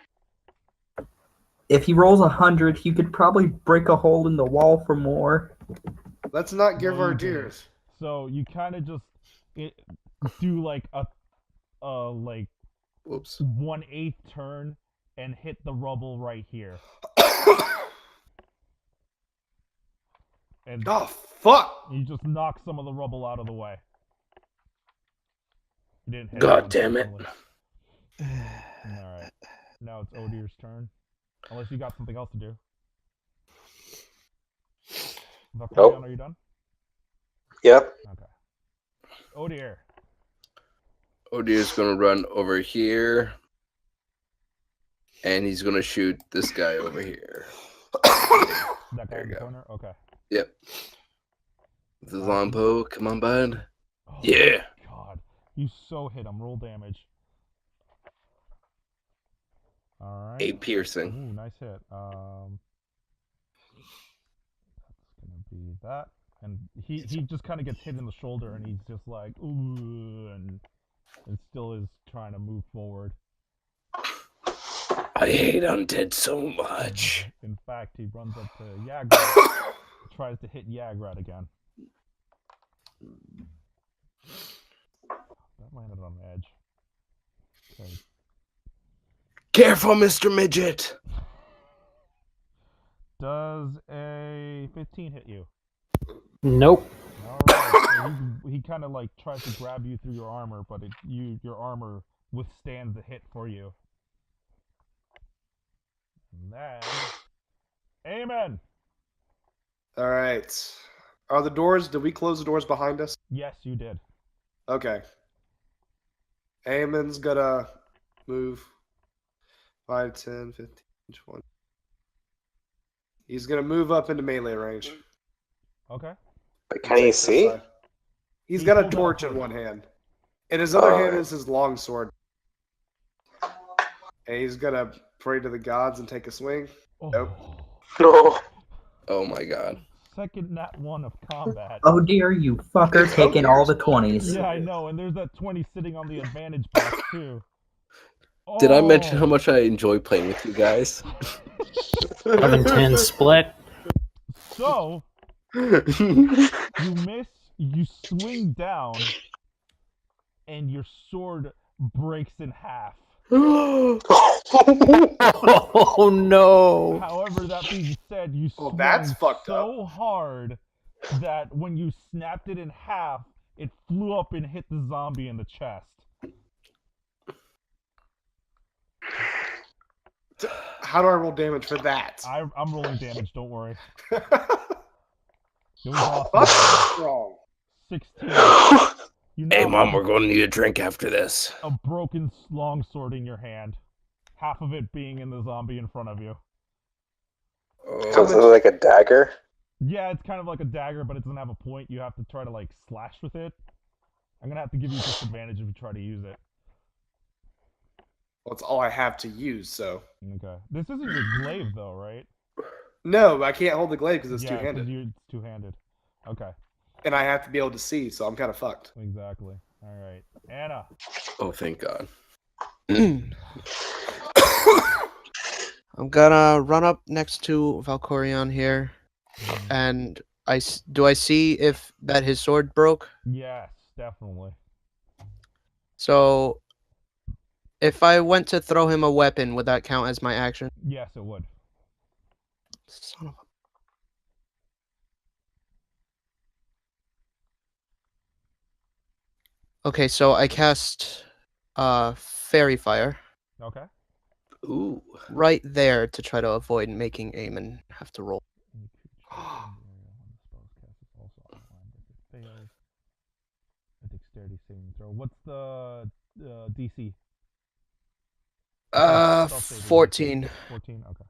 If he rolls 100, he could probably break a hole in the wall for more. Let's not give No, our you didn't. deers. So you kind of just do like a like Whoops. 1/8 turn and hit the rubble right here. And Oh, fuck! you just knock some of the rubble out of the way. You didn't hit God him, damn it. unfortunately. Alright. Now it's Odir's turn. Unless you got something else to do. Valkorion, Nope. are you done? Yep. Okay. Odir. Odir's gonna run over here. And he's gonna shoot this guy over here. That guy There in you the go. corner? Okay. Yep. The longbow, come on, bud. Oh, Yeah. God. You so hit him. Roll damage. Alright. 8 piercing. Ooh, nice hit. That's gonna be that. And he just kind of gets hit in the shoulder, and he's just like, ooh, and still is trying to move forward. I hate undead so much. In fact, he runs up to Yagrat, tries to hit Yagrat again. That landed on the edge. Okay. Careful, Mr. Midget. Does a 15 hit you? Nope. Alright, so he kind of like tries to grab you through your armor, but your armor withstands the hit for you. And then... Amen! Alright. Are the doors... Did we close the doors behind us? Yes, you did. Okay. Eamon's gonna move 5, 10, 15, 20. He's gonna move up into melee range. Okay. But can he see? He's He got a pulled out a torch in torch. one hand. In his other hand Alright. is his longsword. And he's gonna pray to the gods and take a swing. Oh. Nope. No. Oh my god. Second nat 1 of combat. Oh dear, you fucker, taking all the 20s. Yeah, I know, and there's that 20 sitting on the advantage box, too. Did I mention Oh. how much I enjoy playing with you guys? 11-10 split. So, you miss, you swing down, and your sword breaks in half. Oh no! However, that being said, you Well, swung that's fucked so hard that when you snapped it in half, it flew up and hit the zombie in the chest. How do I roll damage for that? I'm rolling damage, don't worry. It was That's awesome. wrong. 16. You Hey, now Mom, have we're going to need a drink after this. a broken longsword in your hand. Half of it being in the zombie in front of you. So is it like a dagger? Yeah, it's kind of like a dagger, but it doesn't have a point. You have to try to, like, slash with it. I'm gonna have to give you disadvantage if you try to use it. Well, it's all I have to use, so. Okay. This isn't your glaive, though, right? No, I can't hold the glaive because it's yeah, two-handed. it's two-handed. Okay. And I have to be able to see, so I'm kind of fucked. Exactly. All right. Anna. Oh, thank God. I'm gonna run up next to Valkorion here, and do I see if that his sword broke? Yes, definitely. So, if I went to throw him a weapon, would that count as my action? Yes, it would. Son of a... Okay, so I cast Fairy Fire Okay. Ooh. right there to try to avoid making Eamon have to roll. dexterity saving throw. What's the DC? Self-saving DC. 14. 14. Okay.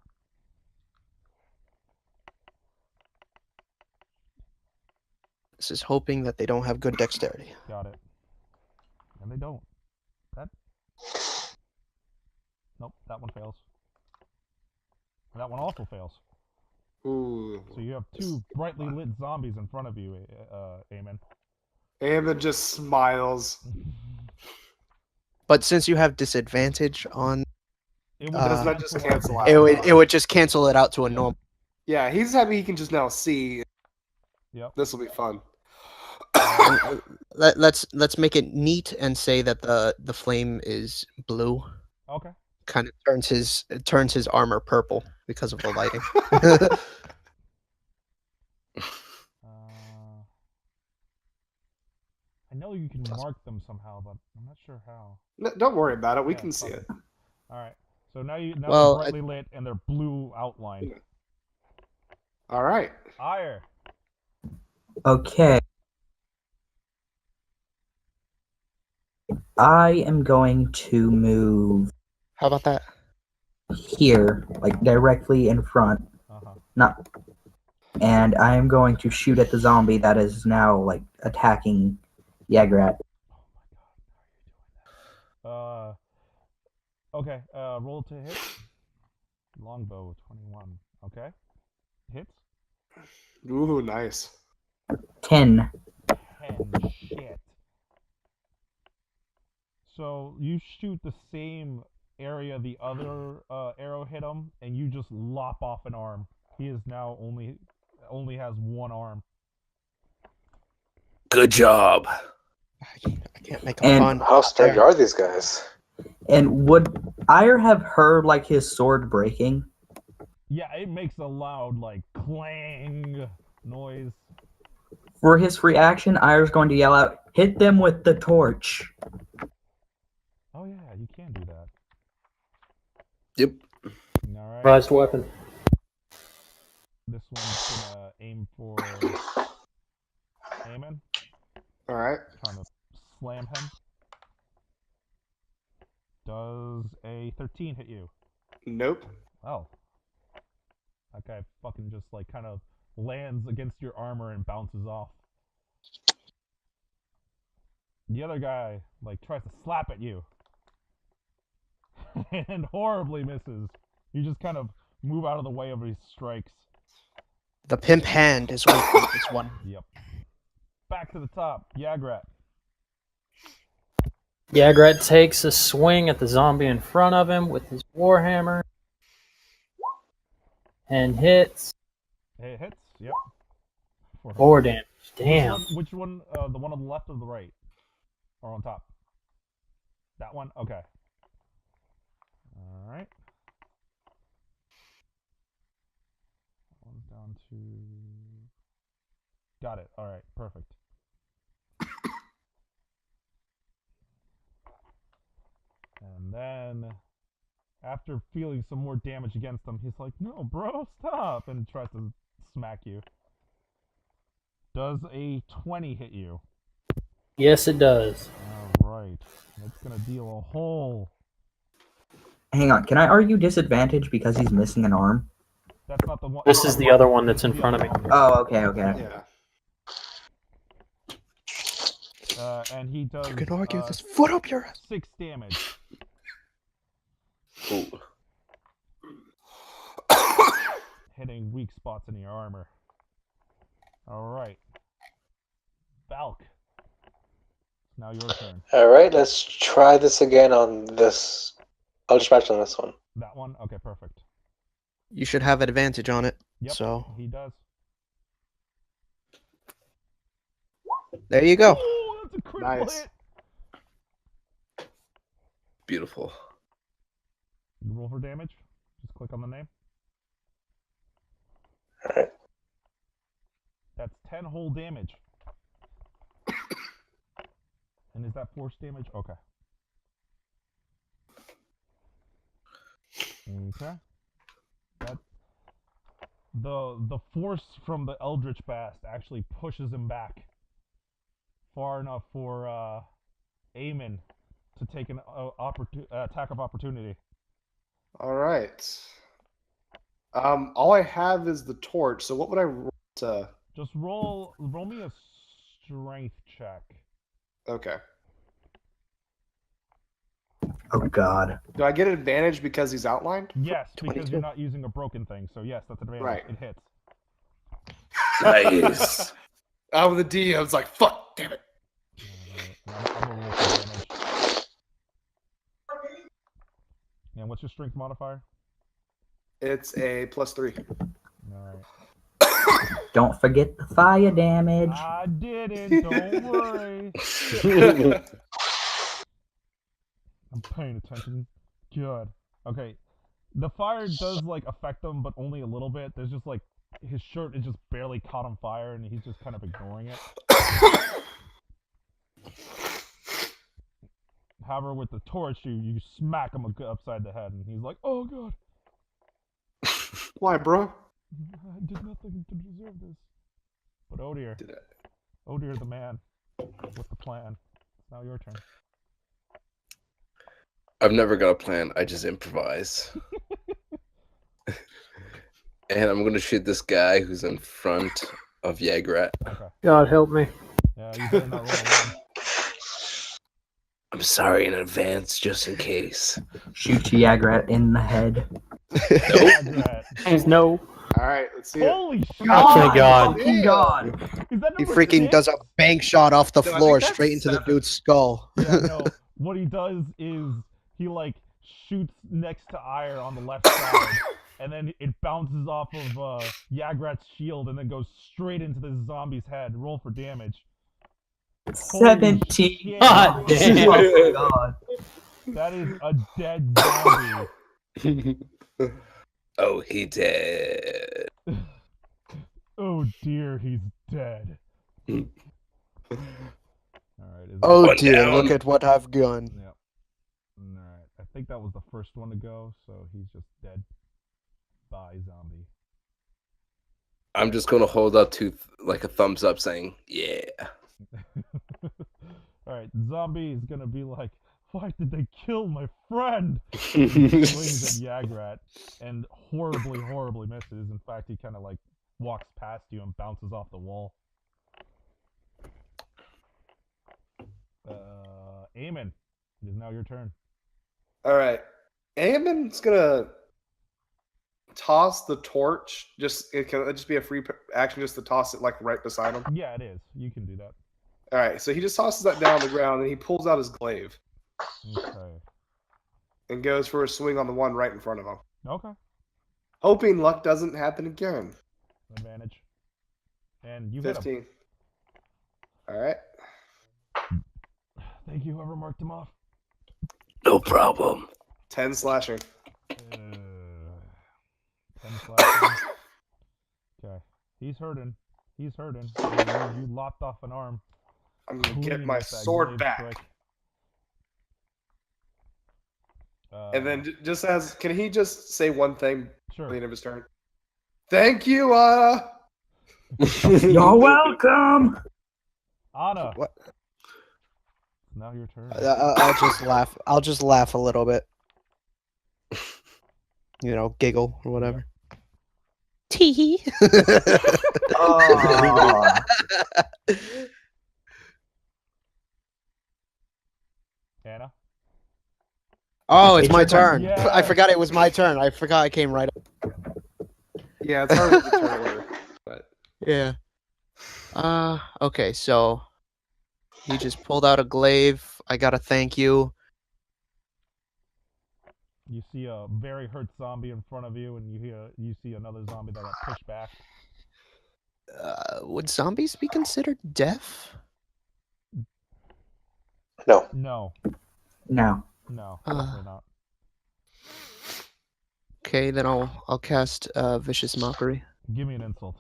This is hoping that they don't have good dexterity. Got it. And they don't. That. Nope. That one fails. And that one also fails. Ooh. So you have two brightly lit zombies in front of you, Eamon. Eamon just smiles. But since you have disadvantage on, It Does that just cancel out? it would just cancel it out to a normal. Yeah, he's happy he can just now see. Yep. This will be fun. Let's make it neat and say that the flame is blue. Okay. Kind of turns his armor purple because of the lighting. I know you can mark them somehow, but I'm not sure how. No, don't worry about it. We Yeah, can see it. All right. So now they're brightly lit and they're blue outlined. All right. Ire. Okay. I am going to move How about that? here, like directly in front. Not, and I am going to shoot at the zombie that is now like attacking Yagrat. Okay. Roll to hit. Longbow 21. Okay. Hits. Ooh, nice. 10. 10. Shit. So you shoot the same area the other arrow hit him, and you just lop off an arm. He is now only has one arm. Good job. I can't make a pun. How sturdy are these guys? And would Ire have heard like his sword breaking? Yeah, it makes a loud like clang noise. For his free action, Ire's going to yell out, "Hit them with the torch." Oh yeah, you can do that. Yep. All right. Prized weapon. This one's gonna aim for Eamon. All right. Trying to slam him. Does a 13 hit you? Nope. Oh. That guy fucking just like kind of lands against your armor and bounces off. The other guy like tries to slap at you. And horribly misses. You just kind of move out of the way of his strikes. The pimp hand is weak with this one. Yep. Back to the top. Yagrat. Yagrat takes a swing at the zombie in front of him with his warhammer and hits. It hits. Yep. 4 damage. Damn. Which one? The one on the left or the right? Or on top? That one? Okay. Alright. One's down to... Got it. Alright, perfect. And then, after feeling some more damage against him, he's like, "No, bro, stop!" and tries to smack you. Does a 20 hit you? Yes, it does. Alright. That's gonna deal a whole... Hang on, can I argue disadvantage because he's missing an arm? That's not the one... This is the other one that's in front of me. Oh, okay, okay. Yeah. And he does... You can argue this foot up your ass. 6 damage. Ooh. Hitting weak spots in your armor. Alright. Valk. It's now your turn. Alright, let's try this again on this. I'll just match on this one. That one? Okay, perfect. You should have advantage on it. Yep, So he does. there you go. Oh, that's a critical Nice. hit! Beautiful. You roll for damage. Just click on the name. Alright. That's 10 whole damage. And is that force damage? Okay. Okay. That the force from the Eldritch Blast actually pushes him back far enough for Eamon to take an attack of opportunity. All right. All I have is the torch. So what would I roll to? Just roll me a strength check. Okay. Oh God. Do I get an advantage because he's outlined? Yes, because 22. you're not using a broken thing. So yes, that's advantage. Right. It hits. Nice. I'm the D. I was like, fuck, damn it. I'm gonna roll for damage. And what's your strength modifier? It's a +3. All right. Don't forget the fire damage. I didn't. Don't worry. I'm paying attention. Good. Okay. The fire does like affect him, but only a little bit. There's just like his shirt is just barely caught on fire, and he's just kind of ignoring it. However, with the torch, you smack him upside the head, and he's like, "Oh God, Why, bro? I did nothing to deserve this." But Odir, the man, with the plan. It's now your turn. I've never got a plan. I just improvise. And I'm gonna shoot this guy who's in front of Yagrat. Okay. God help me. Yeah, you better not roll a 1. I'm sorry in advance, just in case. Shoot Yagrat in the head. Yagrat. There's no. All right, let's see it. Holy shit! Oh, God. Fucking God. Is that He number freaking 6? does a bank shot off the No, I floor think that's straight into the 7. dude's skull. Yeah, no. What he does is he like shoots next to Ire on the left side, and then it bounces off of Yagrat's shield and then goes straight into the zombie's head. Roll for damage. Holy 17. shit. God damn. Oh my God. That is a dead zombie. Oh, he did. Oh dear, he's dead. Alright. Oh One dear, down. look at what I've done. Yep. Alright. I think that was the first one to go, so he's just dead. Bye, zombie. I'm just gonna hold up to like a thumbs up saying, yeah. Alright, zombie is gonna be like, why did they kill my friend? Swings at Yagrat and horribly misses. In fact, he kind of like walks past you and bounces off the wall. Eamon, it is now your turn. All right. Eamon's gonna toss the torch. It can just be a free action just to toss it like right beside him. Yeah, it is. You can do that. All right. So he just tosses that down on the ground and he pulls out his glaive Okay. and goes for a swing on the one right in front of him, Okay. hoping luck doesn't happen again. Advantage. And you hit him. 15. All right. Thank you, whoever marked him off. No problem. 10 slashing. 10 slashing. Okay. He's hurting. You lopped off an arm. I'm gonna get Clean my with that sword glaive back. trick. And then just as can he just say one thing at Sure. the end of his turn? Thank you, You're welcome. Anna. What? Now your turn. I'll just laugh. I'll just laugh a little bit. You know, giggle or whatever. Tee. Oh. Anna. Oh, it's It's my your turn. turn. Yeah. I forgot it was my turn. I forgot I came right up. Yeah, it's hard with the turn order, but Yeah. Okay, so he just pulled out a glaive. I gotta thank you. You see a very hurt zombie in front of you, and you see another zombie that got pushed back. Would zombies be considered deaf? No. No, No. definitely not. Okay, then I'll cast vicious mockery. Give me an insult.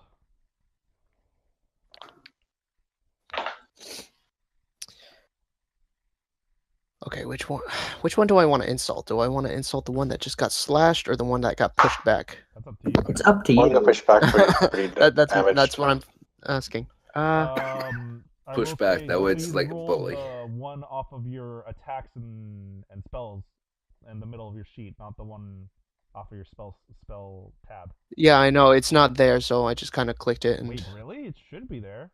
Okay, which one? Which one do I want to insult? Do I want to insult the one that just got slashed or the one that got pushed back? That's up to you. It's up to One you. got pushed back pretty That's damaged. what I'm asking. I I push will back. say, That way it's please like a roll bully. the one off of your attacks and spells in the middle of your sheet, not the one off of your spell tab. Yeah, I know it's not there, so I just kind of clicked it and. Wait, really? It should be there.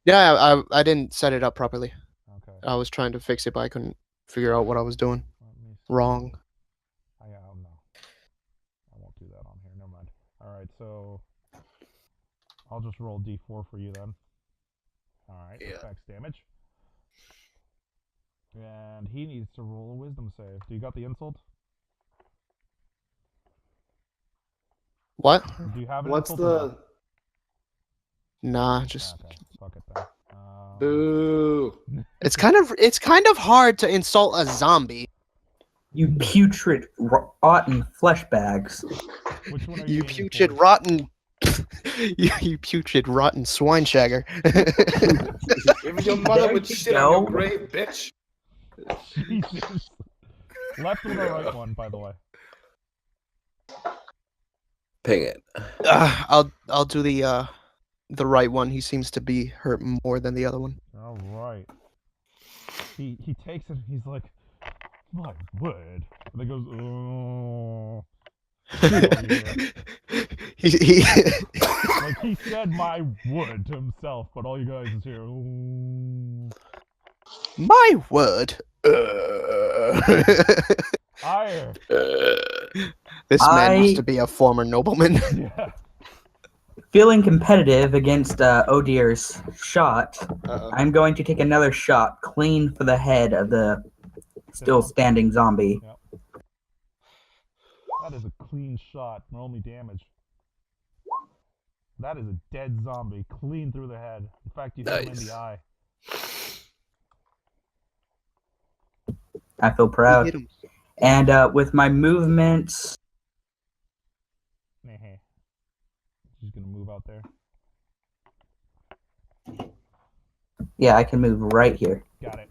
Yeah, I didn't set it up properly. Okay. I was trying to fix it, but I couldn't figure out what I was doing Let me see. wrong. No. I won't do that on here. Never mind. All right, so I'll just roll d4 for you then. All right, Yeah. effects damage. And he needs to roll a wisdom save. Do you got the insult? What? Do you have an What's insult? or the Nah, just no? Okay, fuck it then. boo? it's kind of hard to insult a zombie. You putrid, rotten flesh bags. Which one are you You aiming putrid for? rotten. you putrid rotten swine shagger. If your mother There would you shit on your go. grave, bitch. Jesus. Left one or right one, by the way? Ping it. I'll do the right one. He seems to be hurt more than the other one. All right. He takes it. He's like, my word. And he goes, oh. he Like he said my word to himself, but all you guys is here. "Ooh." My word. Ire. This man used I- to be a former nobleman. Yeah. Feeling competitive against Odier's shot, Uh-oh. I'm going to take another shot clean for the head of the still standing zombie. That is a clean shot. Roll me damage. That is a dead zombie, clean through the head. In fact, you hit him in Nice. the eye. I feel He proud. hit him. And with my movements, Nah. She's gonna move out there. yeah, I can move right here. Got it.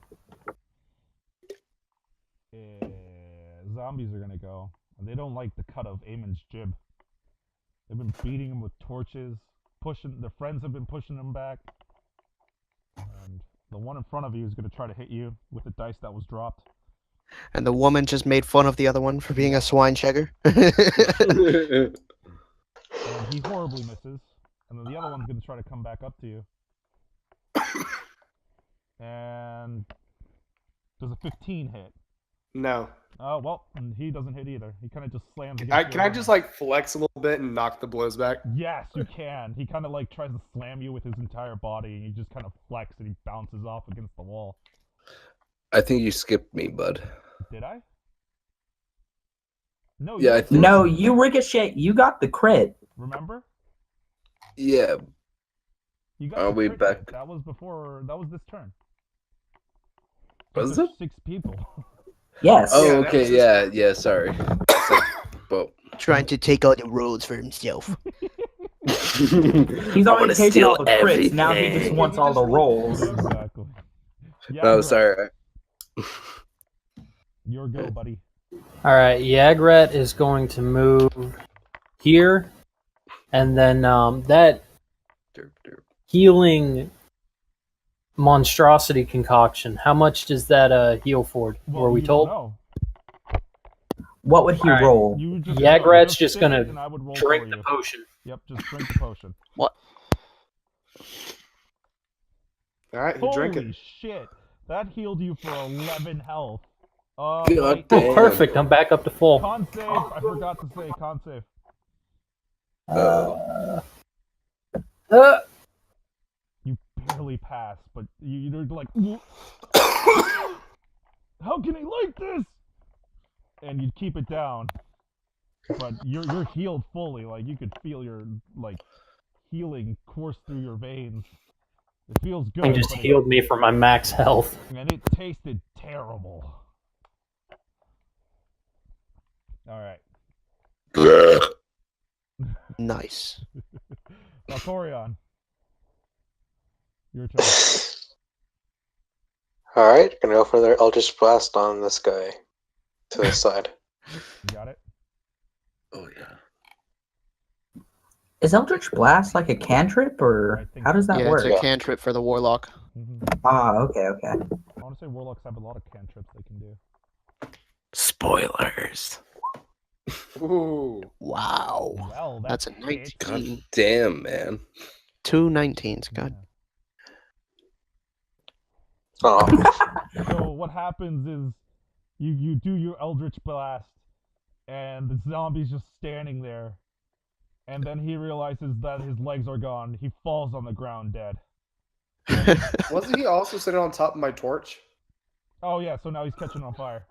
Zombies are gonna go. And they don't like the cut of Eamon's jib. They've been beating him with torches, their friends have been pushing him back. And the one in front of you is gonna try to hit you with the dice that was dropped. And the woman just made fun of the other one for being a swine shagger. And he horribly misses. And then the other one's gonna try to come back up to you. And does a 15 hit? No. Oh, well, and he doesn't hit either. He kind of just slams against Can your I armor. just like flex a little bit and knock the blows back? Yes, you can. He kind of like tries to slam you with his entire body, and you just kind of flex, and he bounces off against the wall. I think you skipped me, bud. Did I? No. Yeah, I you think- No, you ricochet. You got the crit. Remember? Yeah. You got Are the we crit back? hit. That was before. That was this turn. Was There's it? 6 people. Yes. Oh, Yeah, that okay. was Yeah. Sorry. Well, Trying to take all the roads for himself. He's I already wanna taken steal all the crits. Now he just everything. wants all the rolls. Exactly. Yeah. no, sorry. Your go, buddy. All right, Yagret is going to move here, and then that Derp, derp. healing monstrosity concoction. How much does that heal for? Well, Were we you told? don't know. What would he Alright. roll? You just Yagrat's just just stick gonna it, and I would roll Drink for the you. potion. Yep, just drink the potion. What? All right, you drink Holy it. shit! That healed you for 11 health. God Buddy, damn. Oh, perfect. I'm back up to full. con save. I forgot to say con save. You barely pass, but you're like, how can he like this? And you'd keep it down, but you're healed fully. Like you could feel your like healing course through your veins. It feels good. And just but healed me for my max health. and it tasted terrible. All right, Nice. Valkorion, your turn. Alright, gonna go for their Eldritch Blast on this guy. To the side. You got it. Oh yeah. Is Eldritch Blast like a cantrip, or I think how does so. that Yeah, work? it's a cantrip for the warlock. Okay. I want to say warlocks have a lot of cantrips they can do. Spoilers. Ooh. Wow. Well, That's a hit. 19. God damn, man. 2 19s. God. Oh, So what happens is you do your Eldritch Blast, and the zombie's just standing there, and then he realizes that his legs are gone. He falls on the ground dead. Wasn't he also sitting on top of my torch? Oh yeah, so now he's catching on fire.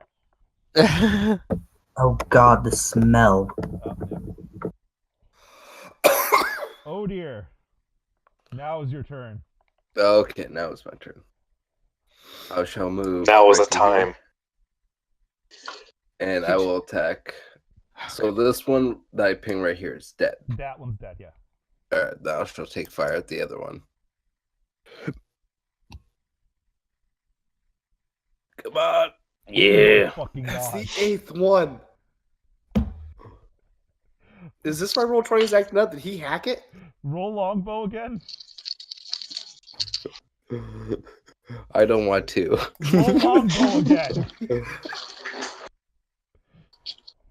Oh God, the smell. Yeah. Oh dear. Now is your turn. Okay, now it's my turn. I shall move. now was the right here, time. and I will attack. So this one that I ping right here is dead. That one's dead, yeah. Alright, now I shall take fire at the other one. Come on. Yeah. Fucking That's God. the 8th one. Is this why Roll20 is acting up? Did he hack it? Roll longbow again. I don't want to. Roll longbow again.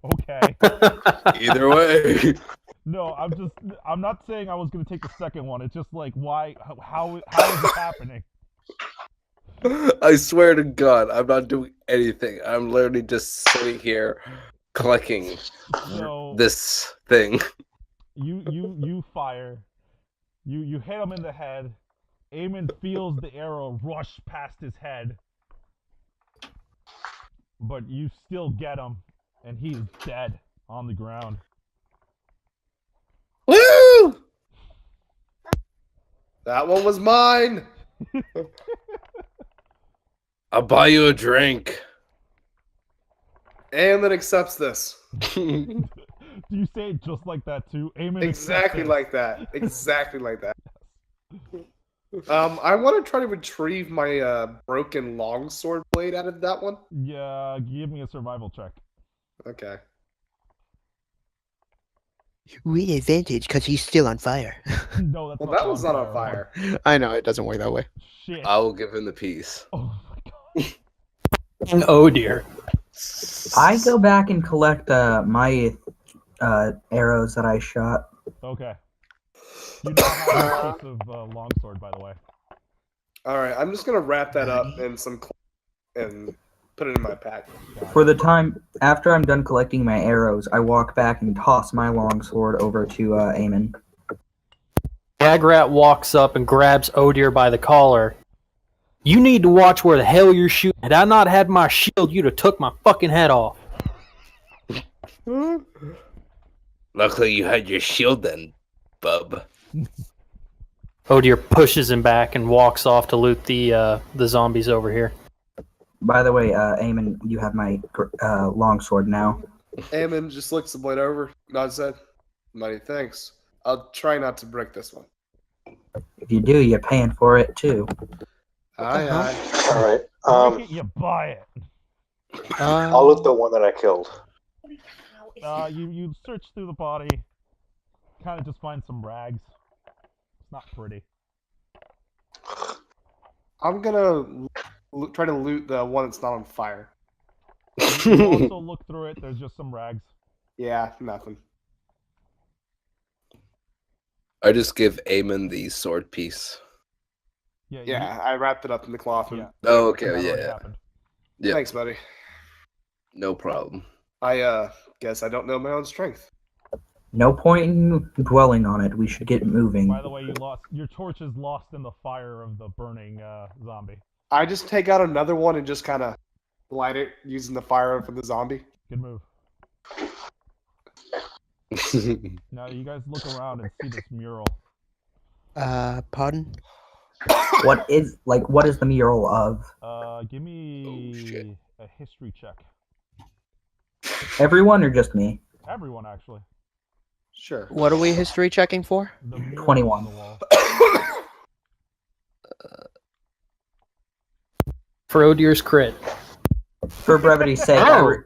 Okay. Either way. No, I'm not saying I was gonna take the second one. It's just like, why? How is it happening? I swear to God, I'm not doing anything. I'm literally just sitting here collecting So this thing. you fire. You hit him in the head. Eamon feels the arrow rush past his head, but you still get him, and he is dead on the ground. Woo! That one was mine. I'll buy you a drink. And then accepts this. Do you say it just like that too? Eamon Exactly accepted. like that. Exactly like that. I want to try to retrieve my broken longsword blade out of that one. Yeah, give me a survival check. Okay. We advantage because he's still on fire. No, that's Well, not that one's not on fire. I know, it doesn't work that way. Shit. I will give him the piece. Oh my God. Oh dear. I go back and collect my arrows that I shot. Okay. You now have a piece of longsword, by the way. All right, I'm just gonna wrap that up in some and put it in my pack. For the time after I'm done collecting my arrows, I walk back and toss my longsword over to Eamon. Yagrat walks up and grabs Odir by the collar. You need to watch where the hell you're shooting. Had I not had my shield, you'd have took my fucking head off. Luckily, you had your shield then, bub. Odir pushes him back and walks off to loot the zombies over here. By the way, Eamon, you have my longsword now. Eamon just looks the blade over, nods his head. Mighty thanks. I'll try not to break this one. If you do, you're paying for it too. Aye, aye. All right. Break it, you buy it. I'll loot the one that I killed. You search through the body, kind of just find some rags. It's not pretty. I'm gonna try to loot the one that's not on fire. You also look through it. There's just some rags. Yeah, nothing. I just give Eamon the sword piece. Yeah. Yeah, I wrapped it up in the cloth. And... Yeah. Oh, okay, That already yeah. happened. Yeah, Thanks, buddy. no problem. I guess I don't know my own strength. No point in dwelling on it. We should get moving. By the way, your torch is lost in the fire of the burning zombie. I just take out another one and just kind of light it using the fire from the zombie. Good move. Now you guys look around and see this mural. Pardon? What is the mural of? Give me shit. a history check. Everyone or just me? Everyone, actually. Sure. What are we history checking for? The mural 21. on the wall. For Odir's crit. For brevity's sake, Oh.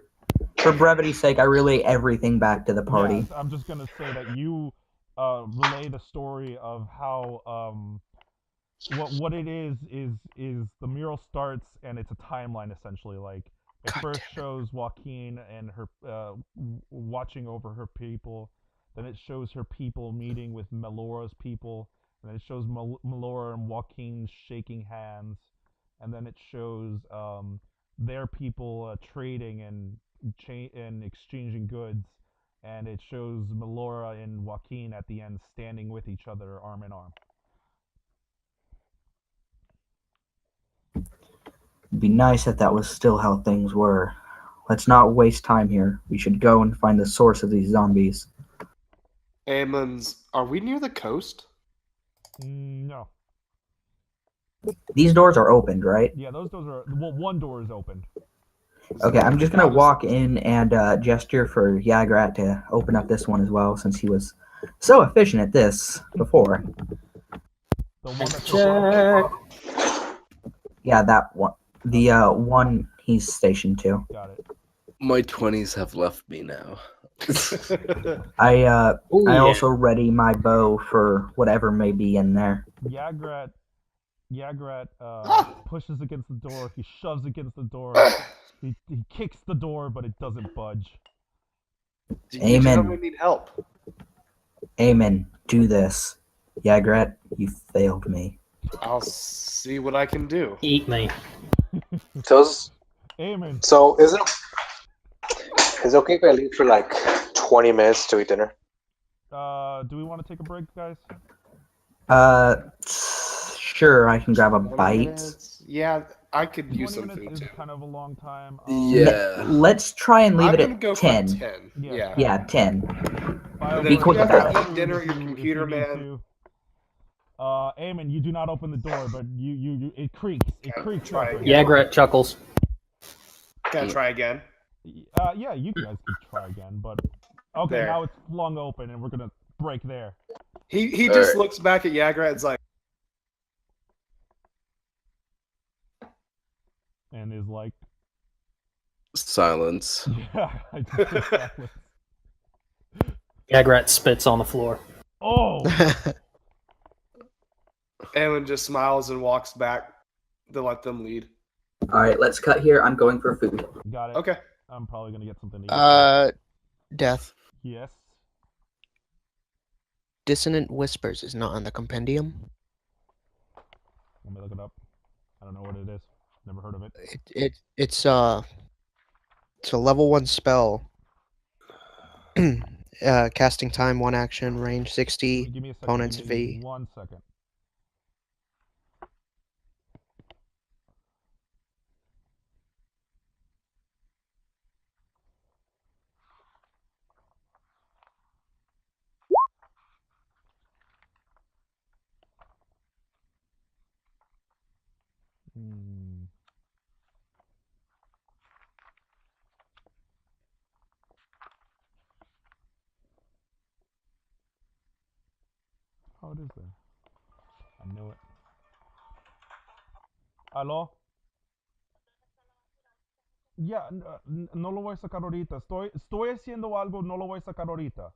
I relay everything back to the party. Yes, I'm just gonna say that you relay the story of how what it is the mural starts and it's a timeline essentially. Like it God first damn it. shows Joaquin and her watching over her people. Then it shows her people meeting with Melora's people. And then it shows Melora and Joaquin shaking hands. And then it shows their people trading and and exchanging goods. And it shows Melora and Joaquin at the end standing with each other, arm in arm. It'd be nice if that was still how things were. Let's not waste time here. We should go and find the source of these zombies. Amon's. Are we near the coast? No. These doors are opened, right? Yeah, those doors are. Well, one door is opened. Okay, I'm just gonna walk in and gesture for Yagrat to open up this one as well, since he was so efficient at this before. The one that's Check. Yeah, that one. The one he's stationed to. got it. My 20s have left me now. I Ooh, I yeah. also ready my bow for whatever may be in there. Yagrat pushes against the door. He shoves against the door. He kicks the door, but it doesn't budge. You Amen. gentlemen need help. Amen. Do this. Yagrat, you failed me. I'll see what I can do. Eat me. Amen. So is it okay if I leave for like 20 minutes to eat dinner? Do we want to take a break, guys? Sure, I can grab a 20 bite. minutes? Yeah, I could use 20 some minutes food is too. kind of a long time. Yeah. Let's try and leave I'm it gonna at go 10. for 10. Yeah. Yeah, 10. Bio, Be quick you with have that. to eat dinner at your if you computer, need man. to. Eamon, you do not open the door, but you it creaks. It creaks. Try open. again. Yagrat chuckles. Gotta try again. Yeah, you guys could try again, but okay, There. now it's flung open, and we're gonna break there. He All just right. looks back at Yagrat and's like, And is like, Silence. yeah, I just did that with- Yagrat spits on the floor. Oh, Alan just smiles and walks back to let them lead. Alright, let's cut here. I'm going for food. got it. Okay. I'm probably gonna get something to eat. Death. Yes. Dissonant Whispers is not on the compendium. Let me look it up. I don't know what it is. Never heard of it. It's a level 1 spell. Casting time 1 action, range 60. Give me a second. opponent's Give me V. 1 second. Hmm. Oh, it is there. I knew it. ¿Aló? Ya, no lo voy a sacar ahorita. Estoy haciendo algo, no lo voy a sacar ahorita.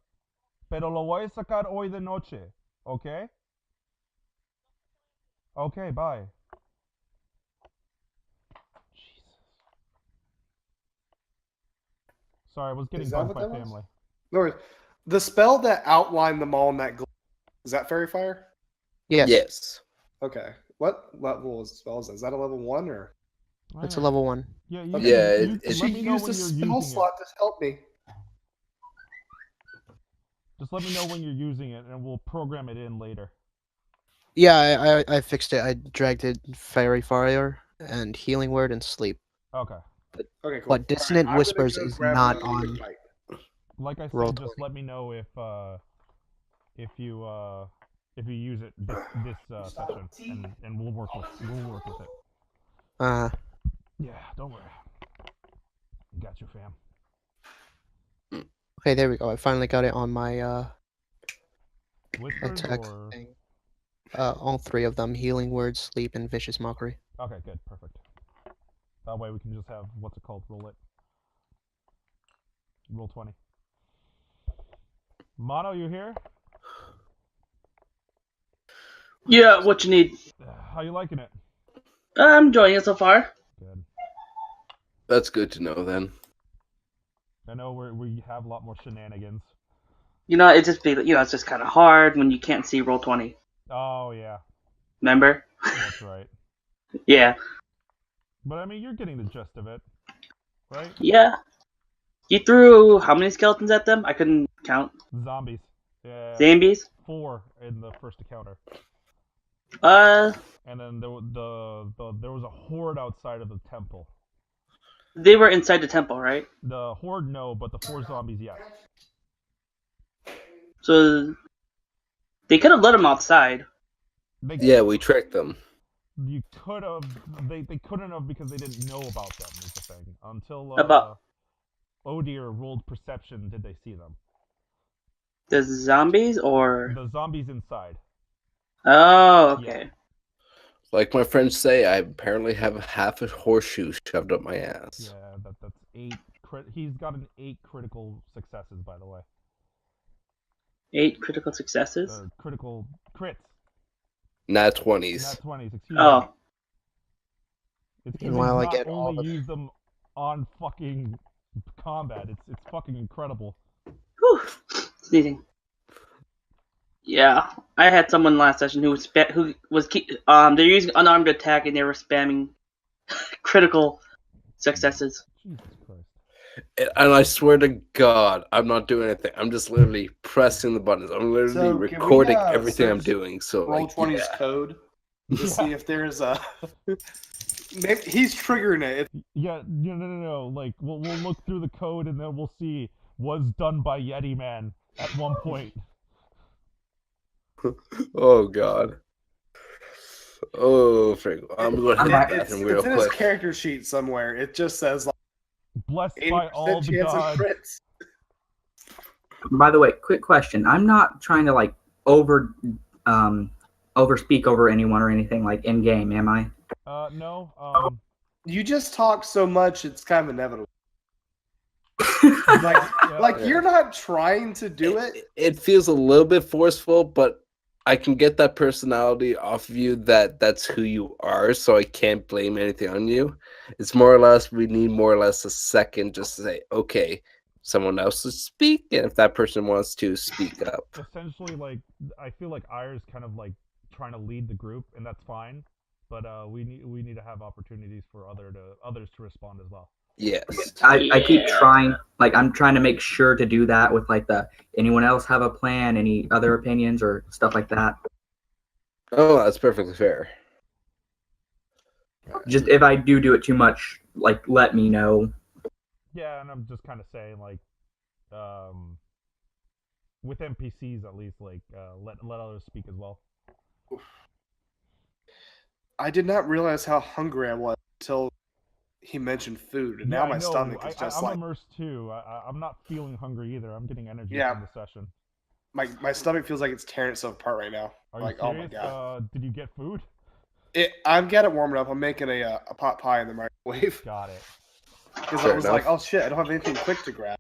Pero lo voy a sacar hoy de noche. ¿Ok? Okay, bye. Jesus. Sorry, I was getting Is that bugged what by that was? family. No worries. The spell that outlined them all in that is that Fairy Fire? Yes, Yes. Okay. What level is the spell? Is that a level 1 or? it's a level 1. Yeah, you, Okay. Yeah, you, it- you it- let She me know used when a you're spell using slot to help me. it. Just let me know when you're using it, and we'll program it in later. Yeah, I fixed it. I dragged it Fairy Fire and Healing Word and Sleep. Okay. Okay, cool. But Dissonant All right, I'm gonna Whispers go is grab not me a on. bite. Like I said, Roll just 20. let me know if you use it this session, and we'll work with it. Yeah, don't worry. Got you, fam. Okay, there we go. I finally got it on my Whispers attack or thing. All 3 of them: Healing Word, Sleep, and Vicious Mockery. okay, good, perfect. That way we can just have what's it called? Roll it. Roll 20. Mono, you here? Yeah, what you need? How you liking it? I'm enjoying it so far. Good. That's good to know then. I know we have a lot more shenanigans. It's just kind of hard when you can't see Roll20. Oh yeah, Remember? that's right. Yeah. But I mean, you're getting the gist of it, right? Yeah. You threw how many skeletons at them? I couldn't count. Zombies. Yeah. Zombies? 4 in the first encounter. And then there was a horde outside of the temple. They were inside the temple, right? The horde, no, but the 4 zombies, yes. So they could have let them outside. Yeah, we tricked them. You could have. They couldn't have because they didn't know about them. Is the thing. Until About Odir rolled perception, did they see them? the zombies or The zombies inside. Oh, okay. Yeah. Like my friends say, I apparently have half a horseshoe shoved up my ass. Yeah, that's 8. He's got 8 critical successes, by the way. 8 critical successes. Critical crits. Nat 20s. Nat 20s. Excuse me. Oh, It's because Meanwhile, I he's get not all only the- used them on fucking combat. It's fucking incredible. whew. Sneezing. Yeah, I had someone last session who was they're using unarmed attack and they were spamming critical successes. Jesus Christ. And I swear to God, I'm not doing anything. I'm just literally pressing the buttons. I'm literally So, can we, recording everything I'm search doing. So, like, Roll20's yeah. code to see if there's a. Maybe he's triggering it. Yeah, no. Like we'll look through the code and then we'll see was done by Yeti Man at one point. Oh God. Oh, frick. I'm going to hit the It's bathroom real in his quick. character sheet somewhere. It just says like Blessed 80% by all the chance of gods. crits. By the way, quick question. I'm not trying to like overspeak over anyone or anything like in game, am I? No. You just talk so much, it's kind of inevitable. Like you're not trying to do it. It feels a little bit forceful, but I can get that personality off of you that's who you are, so I can't blame anything on you. It's more or less, we need more or less a second just to say, okay, someone else to speak, and if that person wants to speak up. Essentially, like I feel like Ira's kind of like trying to lead the group, and that's fine. But we need to have opportunities for others to respond as well. Yes. I keep trying, like I'm trying to make sure to do that with like anyone else have a plan, any other opinions or stuff like that. Oh, that's perfectly fair. Just if I do it too much, like let me know. Yeah, and I'm just kind of saying like, with NPCs at least, like let others speak as well. I did not realize how hungry I was until he mentioned food, and Yeah, now I my know. stomach is just I'm like immersed too. I'm not feeling hungry either. I'm getting energy Yeah. from the session. my stomach feels like it's tearing itself apart right now. Are Like, you oh serious? my god. Did you get food? I've got it warming up. I'm making a pot pie in the microwave Got it. because I Fair was enough. like, oh shit, I don't have anything quick to grab.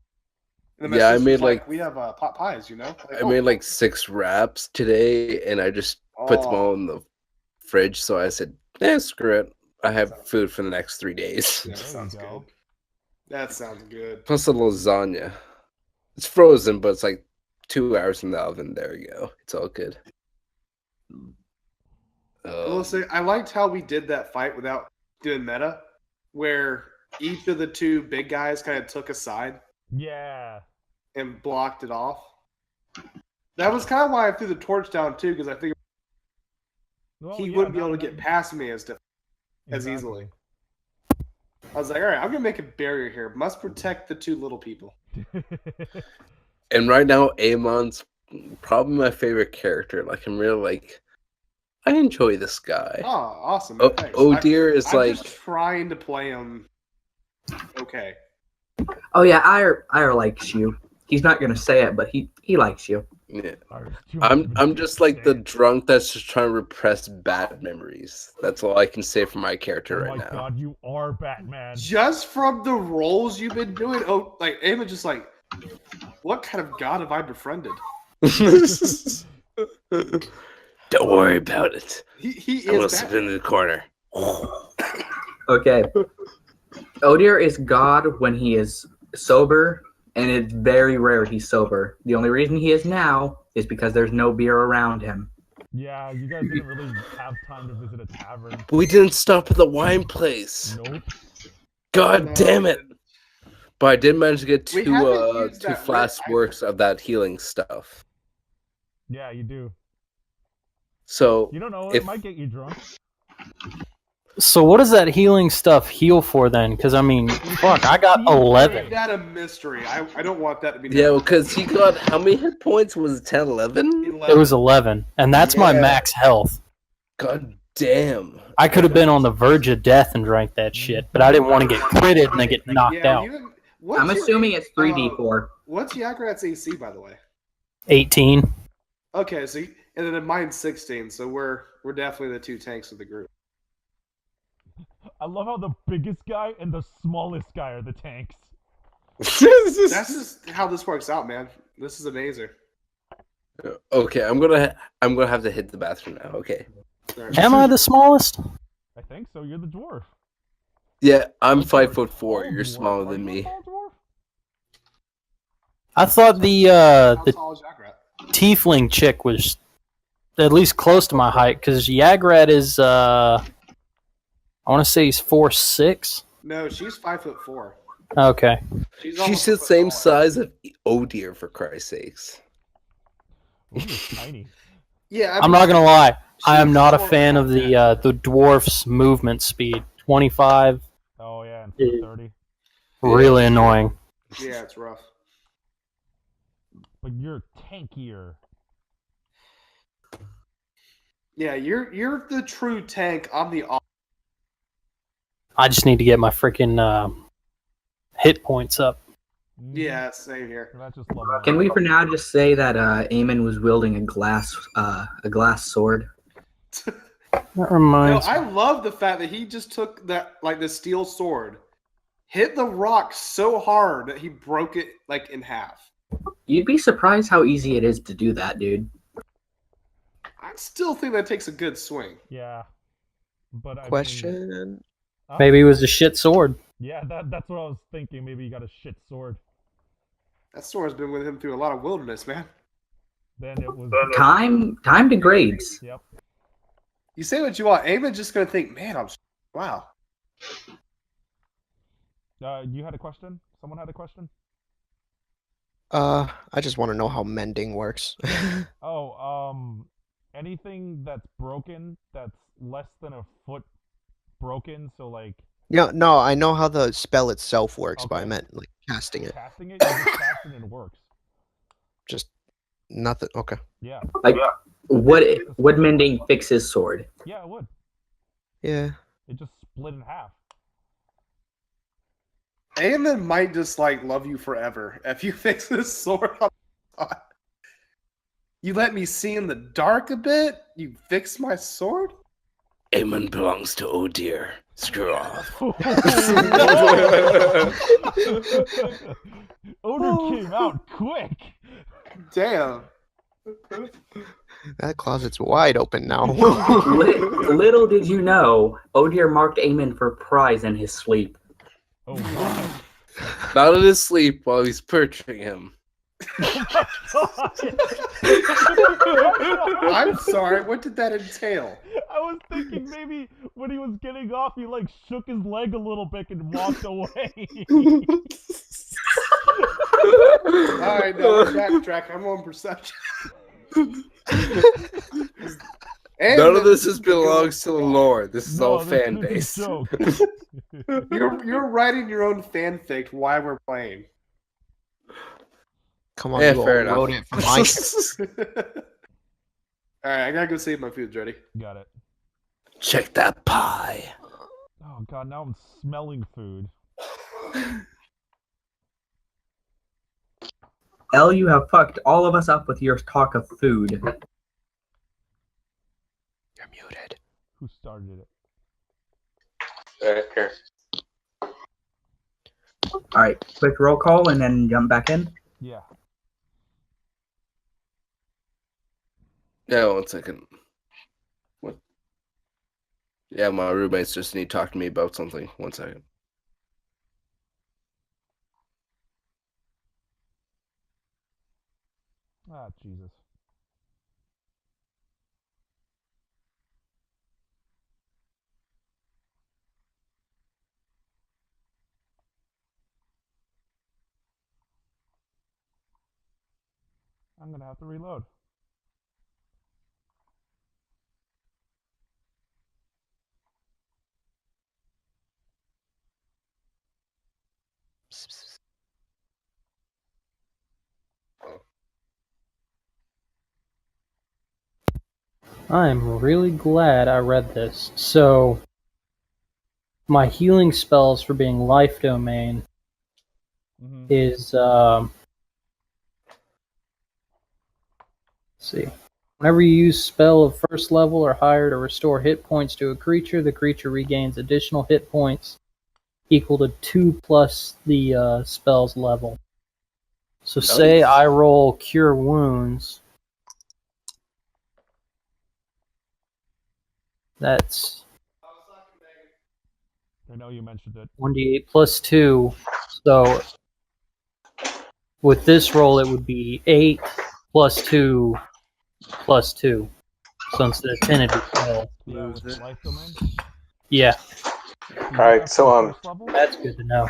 And then my Yeah, I sister's made, like- we have pot pies, you know. Like, I made like 6 wraps today, and I just put them all in the fridge, so I said, screw it. I have food for the next 3 days. Yeah, There you sounds go. good. That sounds good. Plus a lasagna. It's frozen, but it's like 2 hours in the oven. There you go. It's all good. I will say, I liked how we did that fight without doing meta, where each of the 2 big guys kind of took a side Yeah. and blocked it off. That was kind of why I threw the torch down too, because I figured Well, he yeah, wouldn't be able to that- get past me as exactly. easily. I was like, all right, I'm gonna make a barrier here. Must protect the 2 little people. And right now, Amon's probably my favorite character. Like, I'm really like, I enjoy this guy. Oh, awesome. Oh, Thanks. oh dear is I'm like, just trying to play him. Okay. Oh yeah, Ira likes you. He's not gonna say it, but he likes you. yeah. Too much of a I'm just like the dick. drunk that's just trying to repress bad memories. That's all I can say for my character Oh right my now. god, you are Batman. Just from the roles you've been doing, Ava just like, what kind of god have I befriended? Don't worry about it. He I'm gonna is slip into the corner. Okay. Odir is God when he is sober, and it's very rare he's sober. The only reason he is now is because there's no beer around him. Yeah, you guys didn't really have time to visit a tavern. We didn't stop at the wine place. Nope. God No, damn we it! didn't. But I did manage to get We two haven't used two that flask red works of that healing stuff. Yeah, you do. So You don't know, if it might get you drunk. So what does that healing stuff heal for then? Because I mean, fuck, I got Make 11. that a mystery. I don't want that to be. yeah, because he got how many hit points? Was it 10, 11? It was 11, and that's my Yeah. max health. God damn! I could have been on the verge of death and drank that shit, but I didn't want to get critted and then get knocked Yeah, out. I'm assuming it's 3d4. What's Yagrat's AC, by the way? 18. Okay, so and then mine's 16, so we're definitely the two tanks of the group. I love how the biggest guy and the smallest guy are the tanks. That's just how this works out, man. This is amazing. Okay, I'm gonna have to hit the bathroom now. Okay. Am I the smallest? I think so. You're the dwarf. Yeah, I'm You're a 5'4". tall You're dwarf. smaller Are than you a me. tall dwarf? I thought How the tall is Yagrat? tiefling chick was at least close to my height, because Yagrat is I want to say he's 4'6". No, she's 5'4". Okay. She's She's the a foot same taller. size of Odir, for Christ's sakes. Ooh, you're tiny. Yeah, I'm not gonna lie. I am she's not a short fan like of that. the dwarf's movement speed. 25, Oh yeah, and Yeah. 30. really annoying. Yeah, it's rough. But you're tankier. Yeah, you're the true tank. I'm the I just need to get my freaking hit points up. yeah, same here. That's just love. Can we for now just say that Eamon was wielding a glass sword? That No, reminds me. I love the fact that he just took that like the steel sword, hit the rock so hard that he broke it like in half. You'd be surprised how easy it is to do that, dude. I still think that takes a good swing. Yeah. But I mean, Question. Maybe it was a shit sword. yeah, that's what I was thinking. Maybe you got a shit sword. That sword's been with him through a lot of wilderness, man. Then it was. Time degrades. Yep. You say what you want. Eamon's just gonna think, man, wow. You had a question? Someone had a question? I just want to know how mending works. Oh, anything that's broken that's less than a foot broken, so like Yeah, no, I know how the spell itself works, but I Okay. meant like casting it. casting it, you just cast it and it works. Just nothing. Okay. Yeah. Like, would mending fix his sword? Yeah, it would. Yeah. It just split in half. Eamon might just like love you forever if you fix this sword on the spot. You let me see in the dark a bit? You fix my sword? Aemon belongs to Odir. Screw off. Odor came out quick. Damn. That closet's wide open now. Little did you know, Odir marked Eamon for prize in his sleep. Oh my. Not in his sleep while he's perching him. I'm sorry, what did that entail? I was thinking maybe when he was getting off, he like shook his leg a little bit and walked away. Alright, now let's backtrack. I'm on perception. None of this belongs to the Lord. This is all No, fan this is based. a joke. You're writing your own fanfic while we're playing. Come on, Yeah, you fair all wrote it for my. Alright, I gotta go save my food, ready? Got it. Check that pie. Oh god, now I'm smelling food. Elle, you have fucked all of us up with your talk of food. You're muted. Who started it? Here. Alright, quick roll call and then jump back in. Yeah. Yeah, 1 second. Yeah, my roommates just need to talk to me about something. 1 second. Ah, Jesus. I'm gonna have to reload. I'm really glad I read this. So, my healing spells for being life domain is, let's see. Whenever you use spell of first level or higher to restore hit points to a creature, the creature regains additional hit points equal to 2 plus the spell's level. So say I roll Cure Wounds. That's I know you mentioned it. 1d8 plus 2. So with this roll, it would be 8 plus 2 plus 2. So instead of 10, it'd be 12. Yeah, with life domain. Yeah, Alright, so First level? that's good to know.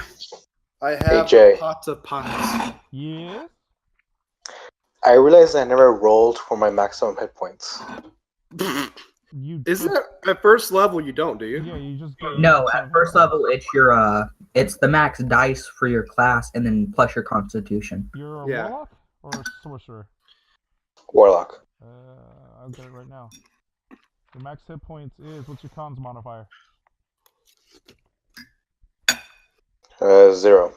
I have Jay. pots of puns. Yes. I realized I never rolled for my maximum hit points. You Isn't it at first level you don't, do you? Yeah, you just get No, at first level it's your it's the max dice for your class and then plus your constitution. You're a Yeah. warlock or a sorcerer? Warlock. I'll get it right now. Your max hit points is, what's your cons modifier? 0.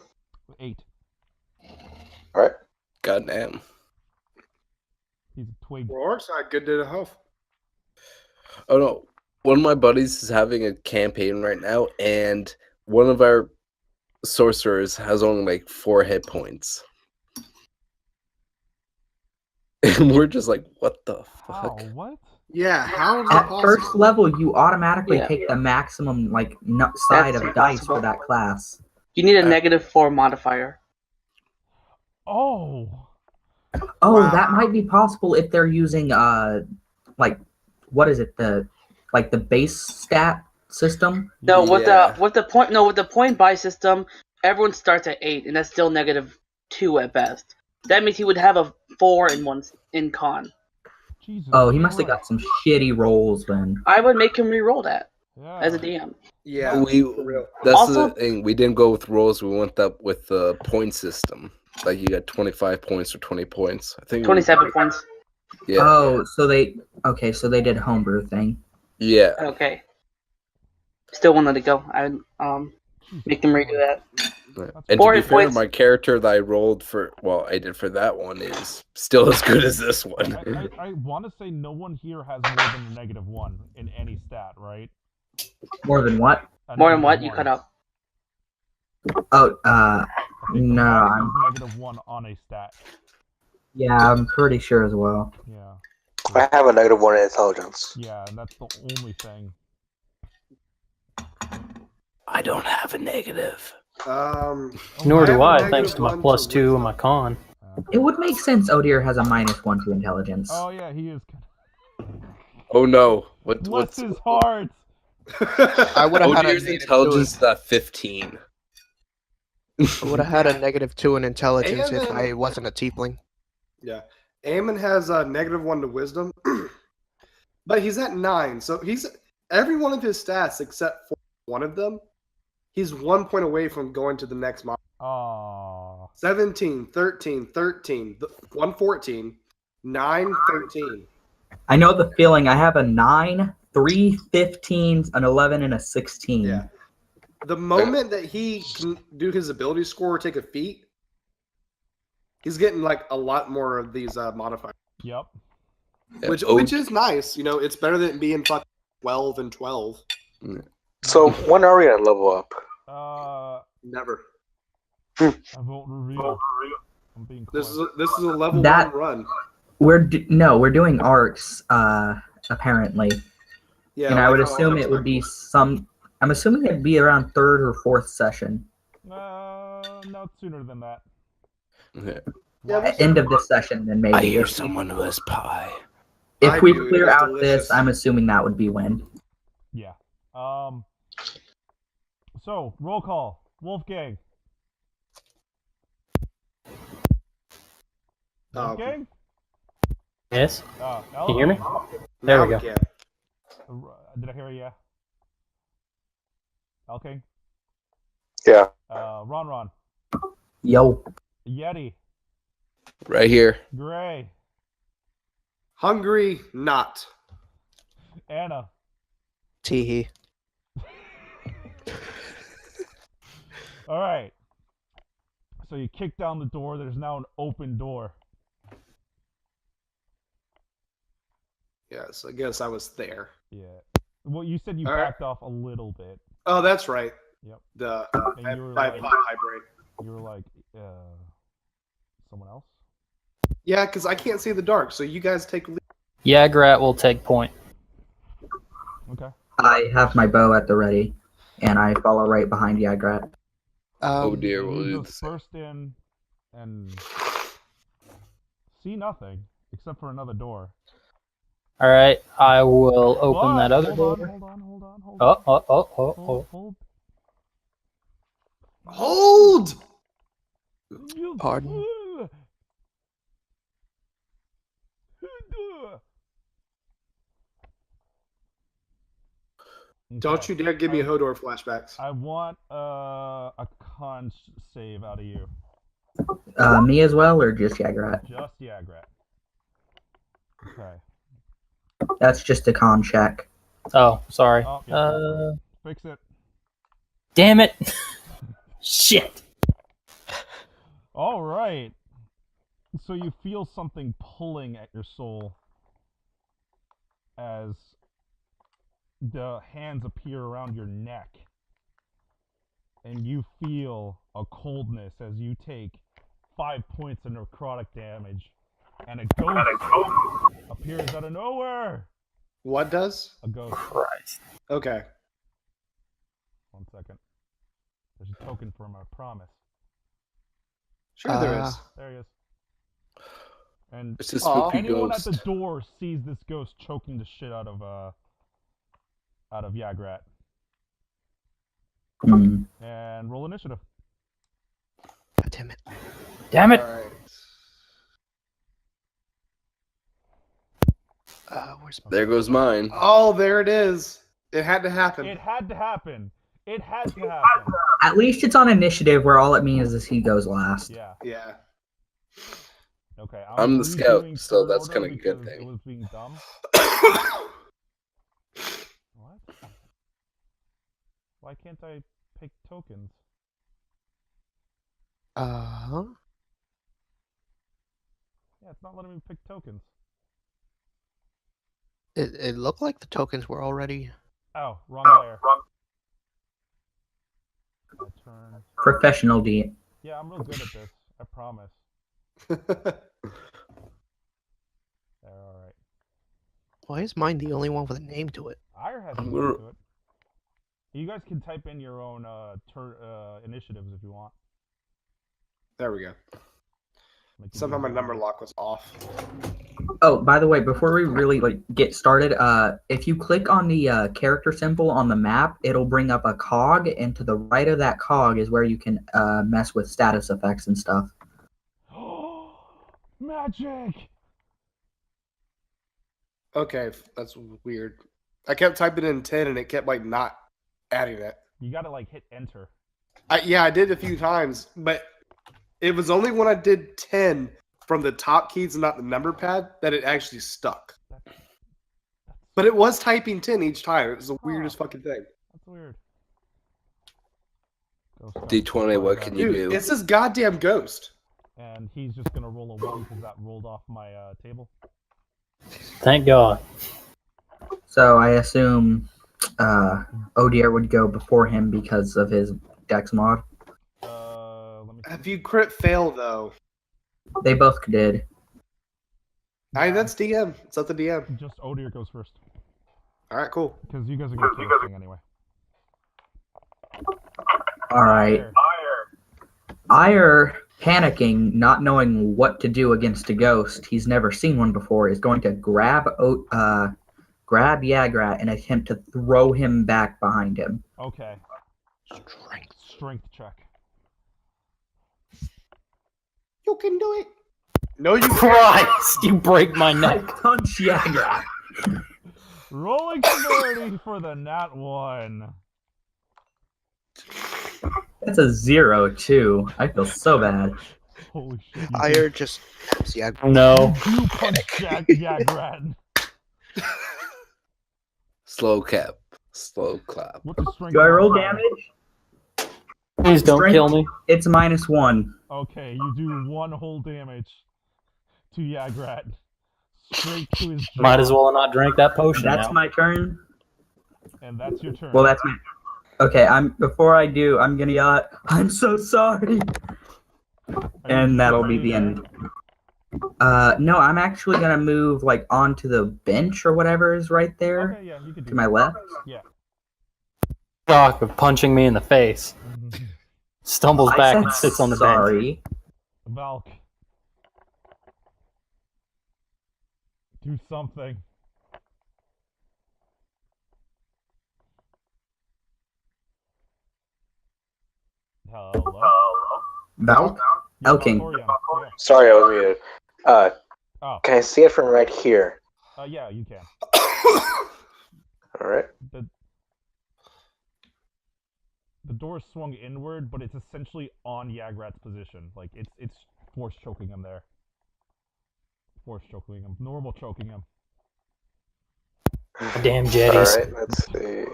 8. Alright. Goddamn. He's a twig. Well, Orc's not good to the health. Oh no, one of my buddies is having a campaign right now, and one of our sorcerers has only like 4 hit points. And we're just like, what the How? fuck? What? Yeah, how is it At possible? first level, you automatically Yeah. take the maximum side That's of dice impossible. for that class. You need a -4 modifier. Oh. Oh, Wow. that might be possible if they're using what is it, the base stat system? No, Yeah. with the point buy system, everyone starts at 8, and that's still -2 at best. That means he would have a 4 in con. Jesus. Oh, he must have Christ. got some shitty rolls then. I would make him re-roll that Yeah. as a DM. Yeah, for real. That's Also- the thing. We didn't go with rolls. We went up with the point system. Like you got 25 points or 20 points. I think 27 points. Yeah. Oh, so they did homebrew thing. Yeah. Okay. Still wanted to go. I make them redo that. And to 4 be hit fair, points. my character that I rolled for, well, I did for that one is still as good as this one. I want to say no one here has more than a -1 in any stat, right? More than what? More than what? You cut out. Oh, I think the no, max I'm- is -1 on a stat. yeah, I'm pretty sure as well. Yeah. I have a -1 in intelligence. Yeah, and that's the only thing. I don't have a negative. Nor do have a I, thanks to my -1 plus to 2 and wisdom. my con. It would make sense Odir has a -1 to intelligence. Oh yeah, he is. Oh no. Bless What's his heart. I would have had a Odier's negative intelligence is at 15. I would have had a -2 in intelligence And if then- I wasn't a tiefling. Yeah. Eamon has a -1 to wisdom, but he's at 9. So he's every one of his stats except for one of them. He's 1 point away from going to the next mod. Oh. 17, 13, 13, 114, 9, 13. I know the feeling. I have a 9, 3 15s, an 11, and a 16. Yeah. The moment that he can do his ability score or take a feat, he's getting like a lot more of these modifiers, Yep. which is nice. You know, it's better than being fucking 12 and 12. So when are we gonna level up? Never. I won't reveal. I'm being This close. is a level That- 1 run. We're doing arcs apparently. Yeah, and I would like how assume I it would be expected. some. I'm assuming it'd be around third or fourth session. No, sooner than that. Yeah. Yeah, Why? we'll End of this session, then maybe. I hear someone who has pie. If I we do, it clear was out delicious. this, I'm assuming that would be when. Yeah. So roll call. Wolfgang. Wolfgang. Yes. Can Can you hear me? Now There we go. can. Did I hear a yeah? Elking. Yeah. Ron. Yo. Yeti. Right here. Gray. Hungry, not. Anna. Teehee. All right. So you kick down the door. There's now an open door. Yes, I guess I was there. Yeah. Well, you said you All right. backed off a little bit. Oh, that's right. Yep. The And you were I like- vibrate. You were like, someone else? Yeah, because I can't see the dark, so you guys take lead. Yagrat will take point. Okay. I have my bow at the ready, and I follow right behind Yagrat. Oh dear, we'll You do the just same. burst in and see nothing except for another door. All right, I will open But- that other hold door. on. Oh. Hold! You- Pardon? Don't you dare give me Hodor flashbacks. I want a con save out of you. Me as well, or just Yagrat? Just Yagrat. Okay. That's just a con check. Oh, sorry. Oh, yeah, fix it. Damn it! Shit. All right. So you feel something pulling at your soul as the hands appear around your neck. And you feel a coldness as you take 5 points of necrotic damage. And a ghost appears out of nowhere. What does? A ghost. Christ. Okay. 1 second. There's a token for my promise. Sure there is. There he is. And It's a spooky anyone ghost. at the door sees this ghost choking the shit out of Yagrat. Hmm. And roll initiative. God damn it. Damn it! Alright. Where's my... There goes mine. Oh, there it is. It had to happen. It had to happen. It had to happen. At least it's on initiative, where all it means is he goes last. Yeah. Yeah. Okay. I'm the scout, redoing so third that's order kinda a good because thing. It was being dumb. What? Why can't I pick tokens? Uh-huh. Yeah, it's not letting me pick tokens. It looked like the tokens were already... Oh, wrong layer. My turn. Professional D. Yeah, I'm real good at this. I promise. There, alright. Why is mine the only one with a name to it? Ire has a I'm name gonna- to it. You guys can type in your own initiatives if you want. There we go. Make it Somehow my easier. number lock was off. Oh, by the way, before we really get started, if you click on the character symbol on the map, it'll bring up a cog, and to the right of that cog is where you can mess with status effects and stuff. Magic! Okay, that's weird. I kept typing in 10 and it kept like not adding it. You gotta like hit enter. Yeah, I did a few times, but it was only when I did 10 from the top keys and not the number pad that it actually stuck. But it was typing 10 each time. It was the weirdest fucking thing. That's weird. D20, what can you Dude, do? it's this goddamn ghost. And he's just gonna roll a 1 because that rolled off my table. Thank God. So I assume Odier would go before him because of his Dex mod. Let me see. If you crit fail, though, They both did. that's DM. It's up to DM. Just Odier goes first. All right, cool. Because you guys are gonna kill this thing anyway. All right. Ire, panicking, not knowing what to do against a ghost, he's never seen one before, is going to grab Yagrat and attempt to throw him back behind him. Okay. Strength check. You can do it. No, you can't. Christ, you break my I neck. punch Yagrat. Rolling severity for the nat 1. That's a 0, too. I feel so bad. Holy shit. Ire just taps Yagrat. No. You punch Yagrat. Slow cap. Slow clap. What's the strength? Do I roll modifier? damage? Please don't Strength- kill me. It's -1. Okay, you do 1 whole damage to Yagrat. Straight to his jaw. Might as well not drink that potion That's now. my turn. And that's your turn. Well, that's my... Okay, before I do, I'm gonna yell out, "I'm so sorry!" And that'll be the end. No, I'm actually gonna move, like, onto the bench or whatever is right there. Okay, yeah, you can do To my that. left. Yeah. Shock of punching me in the face. Stumbles I back said and sits on the bench. sorry. Valk. Do something. Hello? Valk? Yeah, Elking. Valkorian. Sorry, I was muted. Oh, Can I see it from right here? yeah, you can. All right. The door swung inward, but it's essentially on Yagrat's position. Like, it's force choking him there. Force choking him. Normal choking him. Damn All jetties. right. Let's see.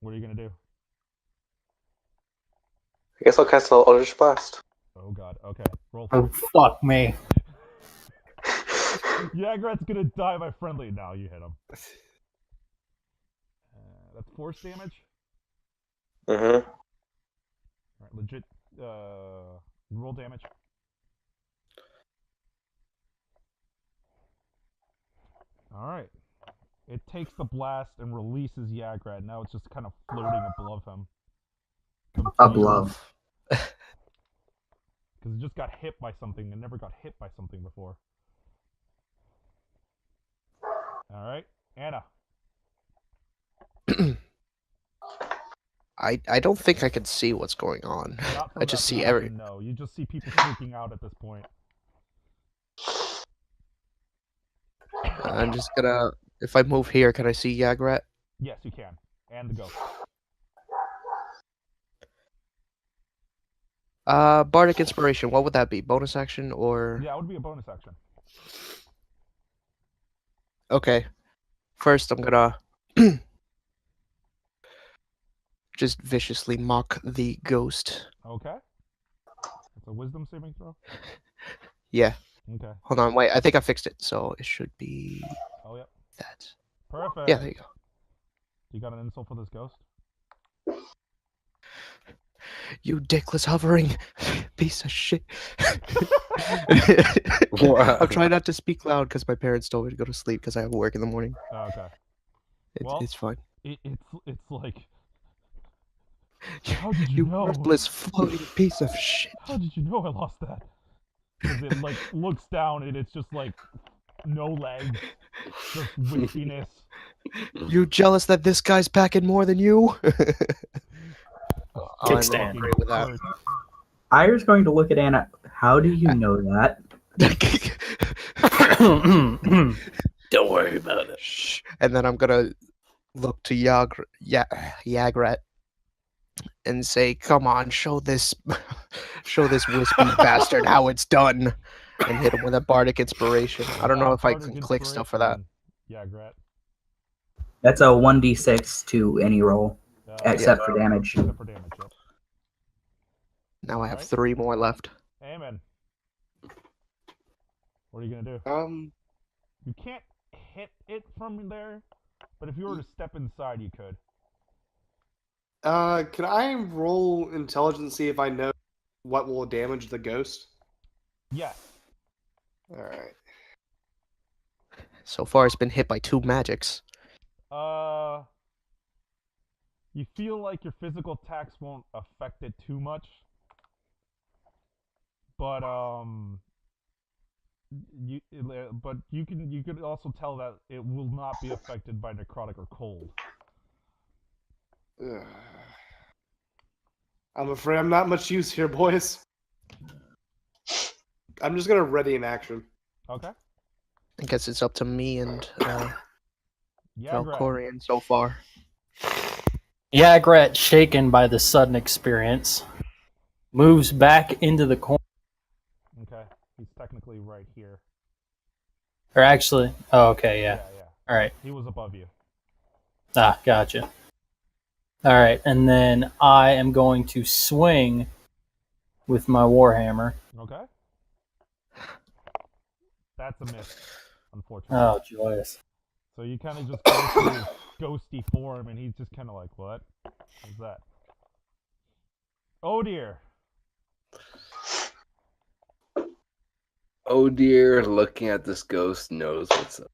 What are you gonna do? I guess I'll cast a little Eldritch Blast. Oh god, okay. Roll. Oh, fuck me. Yagrat's gonna die by friendly. Now you hit him. That's force damage? Mm-hmm. Alright, legit, roll damage. Alright. It takes the blast and releases Yagrat. Now it's just kind of floating above him. Above. Because it just got hit by something and never got hit by something before. Alright, Anna. I don't think I can see what's going on. Not from I just that see position, No, you just see people freaking out at this point. I'm just gonna. If I move here, can I see Yagrat? Yes, you can. And the ghost. Bardic Inspiration. What would that be? Bonus action or? Yeah, it would be a bonus action. Okay. First, I'm gonna just viciously mock the ghost. Okay. It's a wisdom saving throw? Yeah. Okay. Hold on, wait. I think I fixed it, so it should be Oh, yep. that. Perfect. Yeah, there you go. You got an insult for this ghost? You dickless hovering piece of shit. Wow. I'm trying not to speak loud because my parents told me to go to sleep because I have work in the morning. Oh, okay. It's, it's fine. It's like... How did you You know? worthless floating piece of shit. How did you know I lost that? Because it, like, looks down and it's just, like, no legs. Just wispiness. You jealous that this guy's packing more than you? I'm Kickstand. angry with that. Ire's going to look at Anna. How do you know that? Don't worry about it. Shh. And then I'm gonna look to Yagrat and say, "Come on, show this wispy bastard how it's done," and hit him with a bardic inspiration. I don't know if I can click stuff for that. Yagrat. That's a 1d6 to any roll, except for damage. Except for damage, yep. Now I have Alright. 3 more left. Amen. What are you gonna do? You can't hit it from there, but if you were to step inside, you could. Can I roll intelligence to see if I know what will damage the ghost? Yes. Alright. So far, it's been hit by 2 magics. You feel like your physical attacks won't affect it too much, but you could also tell that it will not be affected by necrotic or cold. I'm afraid I'm not much use here, boys. I'm just gonna ready an action. Okay. I guess it's up to me and Yagrat. Valkorian so far. Yagrat, shaken by the sudden experience, moves back into the corner. Okay. He's technically right here. Or actually, oh, okay, yeah. Yeah. All right. He was above you. Ah, gotcha. All right, and then I am going to swing with my Warhammer. Okay. That's a miss, unfortunately. Oh, joyous. So you kind of just go through his ghosty form, and he's just kind of like, what? What's that? Oh, dear. Oh dear, looking at this ghost knows what's up.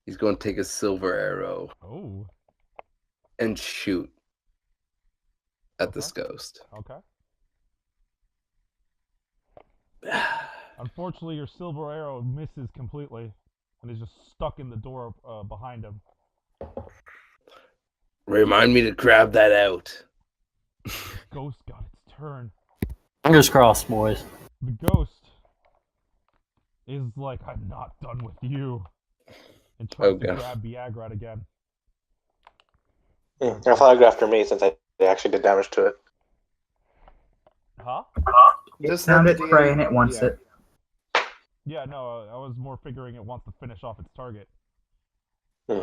He's going to take a silver arrow Oh, and shoot at Okay. this ghost. okay. Unfortunately, your silver arrow misses completely, and is just stuck in the door behind him. Remind me to grab that out. Ghost got its turn. Fingers crossed, boys. The ghost is like, I'm not done with you, and tries to Okay. grab Biagrat again. I thought I'd go after me since I actually did damage to it. Huh? It Just found let it the prey DM and it wants yeah. it. Yeah, no, I was more figuring it wants to finish off its target. Hmm.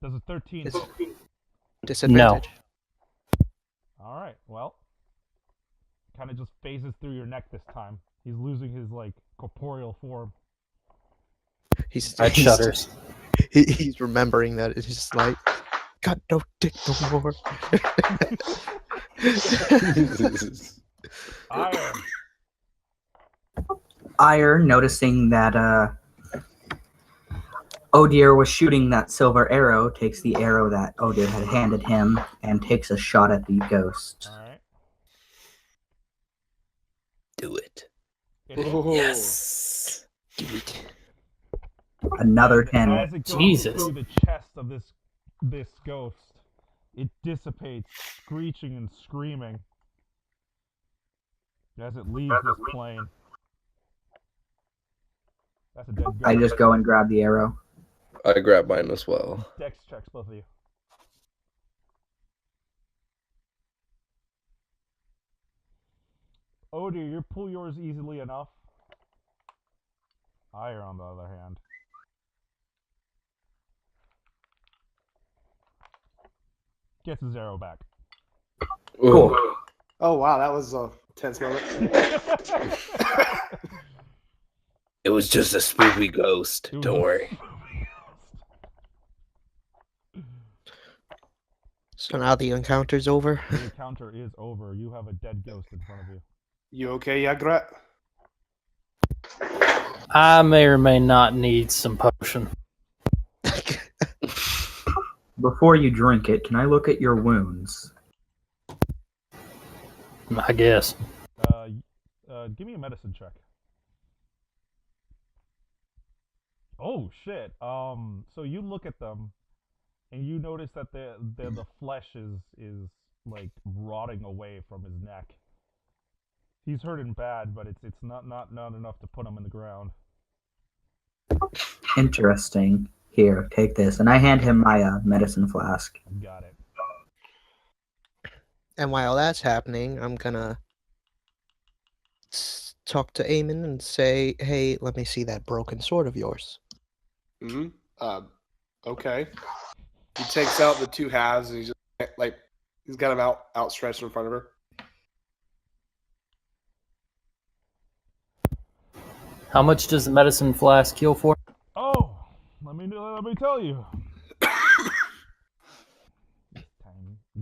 Does a 13 Dis- hit? Disadvantage. Alright, well. Kind of just phases through your neck this time. He's losing his, like, corporeal form. Red shudders. He's remembering that it's just like, got no dick no more. Iron. Ire, noticing that Odir was shooting that silver arrow, takes the arrow that Odir had handed him and takes a shot at the ghost. Alright. Do it. It hits. Oh. Yes. Another 10. As it goes Jesus. through the chest of this ghost, it dissipates, screeching and screaming as it leaves this plane. That's a dead ghost. I just go and grab the arrow. I grab mine as well. Dex checks, both of you. Oh dear, you pull yours easily enough. Ire, on the other hand. Gets his arrow back. Cool. Oh wow, that was a tense moment. It was just a spooky ghost. It was Don't a worry. So now the encounter's over. The encounter is over. You have a dead ghost in front of you. You okay, Yagrat? I may or may not need some potion. Before you drink it, can I look at your wounds? I guess. Give me a medicine check. Oh shit. So you look at them, and you notice that the flesh is like rotting away from his neck. He's hurting bad, but it's not enough to put him in the ground. Interesting. Here, take this. And I hand him my medicine flask. Got it. And while that's happening, I'm gonna talk to Eamon and say, hey, let me see that broken sword of yours. Mm-hmm. Okay. He takes out the two halves and he's just like he's got them outstretched in front of her. How much does the medicine flask heal for? Oh, let me tell you.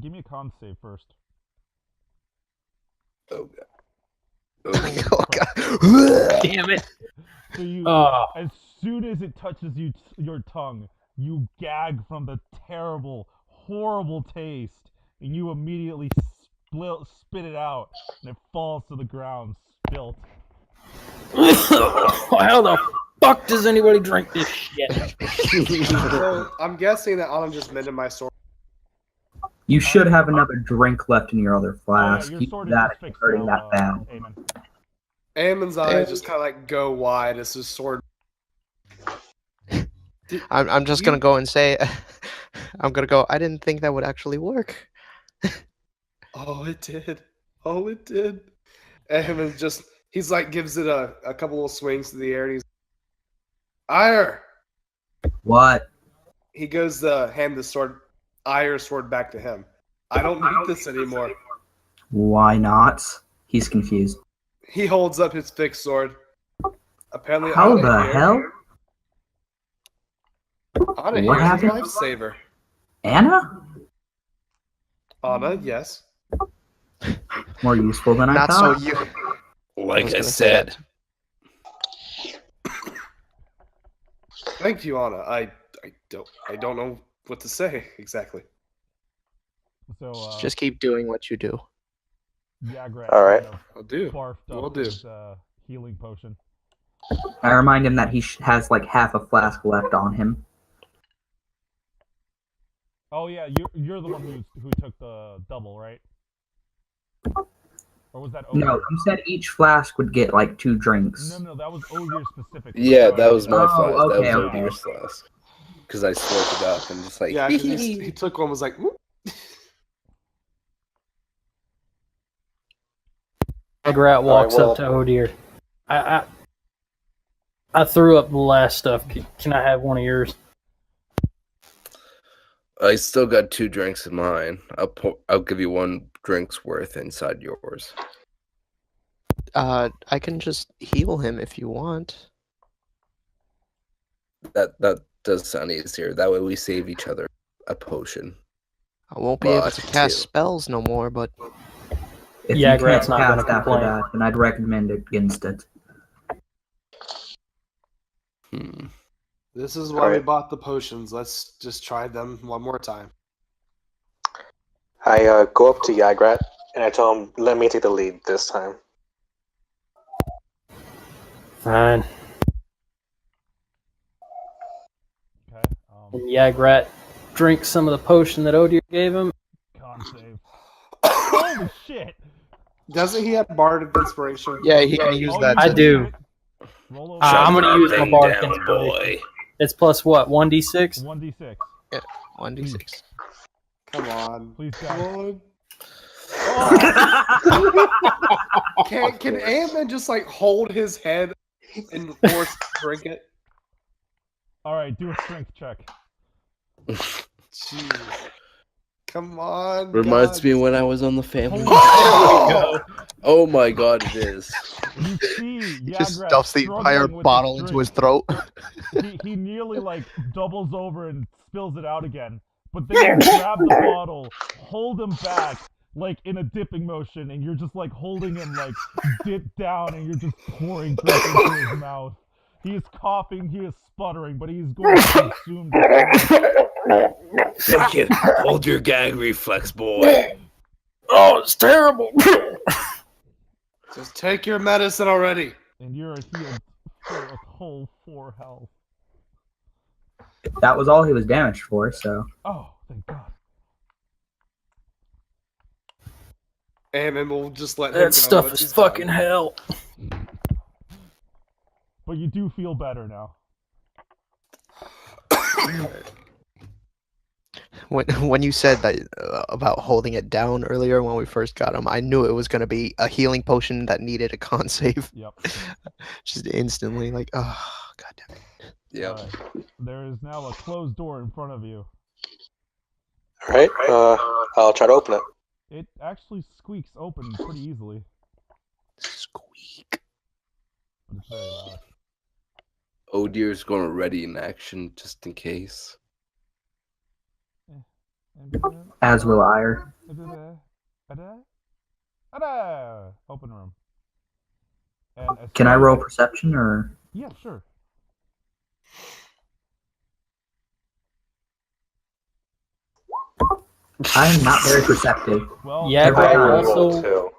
Give me a con save first. Oh god. Oh, God. Damn it! So you, Oh, as soon as it touches your tongue, you gag from the terrible, horrible taste, and you immediately spit it out, and it falls to the ground, spilt. how the fuck does anybody drink this shit? So I'm guessing that Anna just mended my sword. You should have another drink left in your other flask. Your You sword do is that just if you're fixed hurting now, that bad. Eamon. Amon's eyes just kind of like go wide as his sword. I'm just gonna go and say, I'm gonna go. I didn't think that would actually work. Oh, it did. Oh, it did. Amon just, he's like, gives it a couple little swings to the air, and he's, Ire! What? He goes to hand the sword, Ire's sword back to him. I don't need this anymore. Why not? He's confused. He holds up his fixed sword. Apparently, How Anna the here- hell? Anna What here's a happened? lifesaver. Anna? Anna, yes. More useful than I Not so thought. you. Like was I gonna say said, Thank you, Anna. I don't know what to say exactly. So, Just keep doing what you do. Yagrat All right. kind of I'll do. barfed Will up do. his healing potion. I remind him that he has like half a flask left on him. Oh yeah, you're the one who took the double, right? Or was that Ogier? No, you said each flask would get like 2 drinks. No, that was Ogier specifically. yeah, that was my Oh, flask. okay, That was okay. Odier's flask. Because I slurped it up and just like, Yeah, because he took one, was like, whoop. Agrat walks well- up to Odir. I threw up the last stuff. Can I have one of yours? I still got 2 drinks in mine. I'll give you 1 drink's worth inside yours. I can just heal him if you want. That does sound easier. That way we save each other a potion. I won't be able But to cast two. spells no more, but If Yeah, you can't Grat's not gonna cast after complain. that, then I'd recommend against it. This is why we Alright. bought the potions. Let's just try them one more time. I go up to Yagrat and I tell him, let me take the lead this time. fine. Okay. And Yagrat drinks some of the potion that Odir gave him. Con save. Holy shit! Doesn't he have Bard of Inspiration? yeah, he can use Oh, that. you I can do. it? Roll over. I'm gonna use my Thing Bard down, Inspiration. boy. It's plus what? 1d6? 1d6. 1d6. Come on. Please, Come God. on. Can Amon just like hold his head and force drink it? Alright, do a strength check. Jeez. Come on. Reminds God. me when I was on the family. Holy Oh my god, it is. You see He just Yagrat stuffs the entire struggling with bottle this into his drink. throat. He nearly like doubles over and spills it out again. But then you grab the bottle, hold him back, like in a dipping motion, and you're just like holding him like dipped down, and you're just pouring drink into his mouth. He is coughing, he is sputtering, but he's going to consume the drink. Thank you. Hold your gag reflex, boy. Oh, it's terrible. Just take your medicine already. And you're healed for a whole 4 health. That was all he was damaged for, so. Oh, thank God. Amon will just let him That go stuff once is he's done. fucking hell. But you do feel better now. When you said that about holding it down earlier when we first got him, I knew it was going to be a healing potion that needed a con save. Yep. Just instantly, like, oh, god damn it. Yep. Alright. There is now a closed door in front of you. Alright, I'll try to open it. It actually squeaks open pretty easily, Squeak. but it's very loud. Odier's going ready in action just in case. As will Ire. Open room. And as Can I soon roll as- perception or? Yeah, sure. I'm not very perceptive. Well, Yagrat I rolled also two.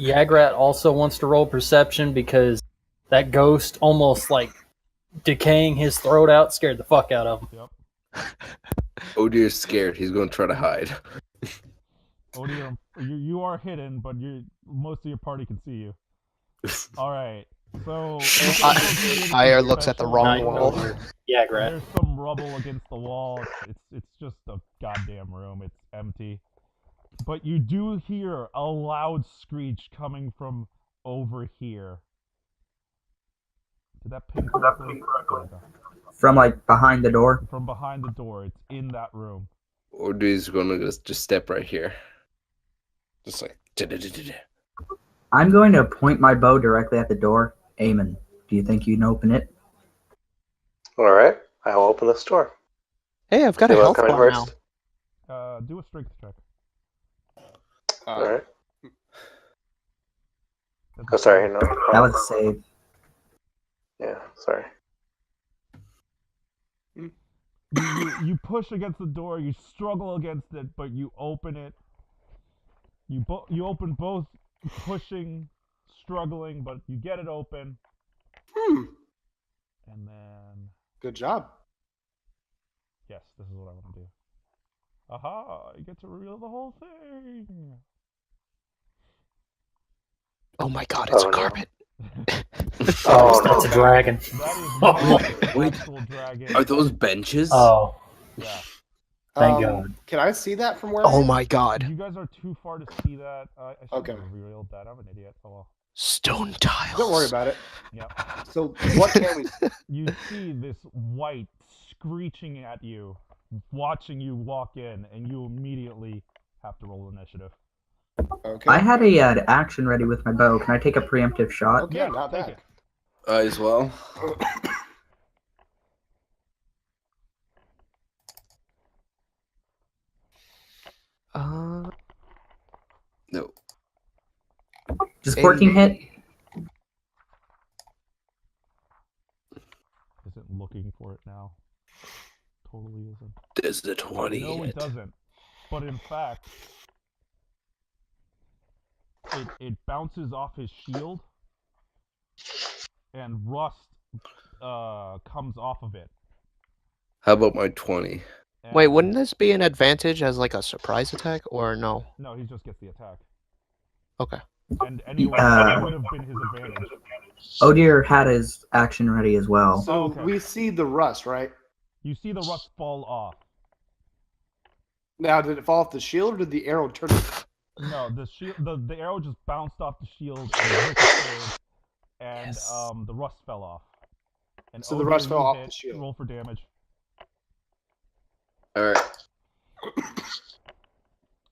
Yagrat also wants to roll perception because that ghost almost like decaying his throat out scared the fuck out of him. Yep. Oh dear, scared. He's going to try to hide. Oh dear, you are hidden, but most of your party can see you. All right. So Ire looks at the wrong Nice. wall. Yagrat. There's some rubble against the wall. It's just a goddamn room. It's empty. But you do hear a loud screech coming from over here. Did that ping correctly? Okay. From like behind the door. From behind the door. It's in that room. Oh dear, he's going to just step right here. Just like. I'm going to point my bow directly at the door. Eamon, do you think you can open it? All right, I will open this door. Hey, I've got a You wanna health come in bar now. first? Do a strength check. All right. Oh, sorry, no. That was a save. Yeah, sorry. You push against the door. You struggle against it, but you open it. You open both, pushing, struggling, but you get it open. And then, Good job. yes, this is what I want to do. Aha! You get to reveal the whole thing. Oh my god, it's Oh, a no. carpet. Oh, That's a no. dragon. That is not an Wait. actual dragon. Are those benches? Oh, Yeah. thank God. Can I see that from where? Oh my god. You guys are too far to see that. I should Okay. have revealed that. I'm an idiot. Oh well. Stone tiles. Don't worry about it. Yeah. So what can we? You see this white screeching at you, watching you walk in, and you immediately have to roll initiative. Okay. I had a action ready with my bow. Can I take a preemptive shot? Okay, Yeah, not take bad. it. As well. No. Does 14 hit? Isn't looking for it now. Totally isn't. Does the 20 No, it hit? doesn't. But in fact, it bounces off his shield, and rust comes off of it. How about my 20? Wait, And- wouldn't this be an advantage as like a surprise attack or no? No, he just gets the attack. Okay. And anyway, that would have been his advantage. Odir had his action ready as well. So okay. we see the rust, right? You see the rust fall off. Now, did it fall off the shield, or did the arrow turn? No, the shield, the arrow just bounced off the shield and ricocheted, and Yes. the rust fell off. And So the Odir, rust fell you off hit. the shield. Roll for damage. Alright.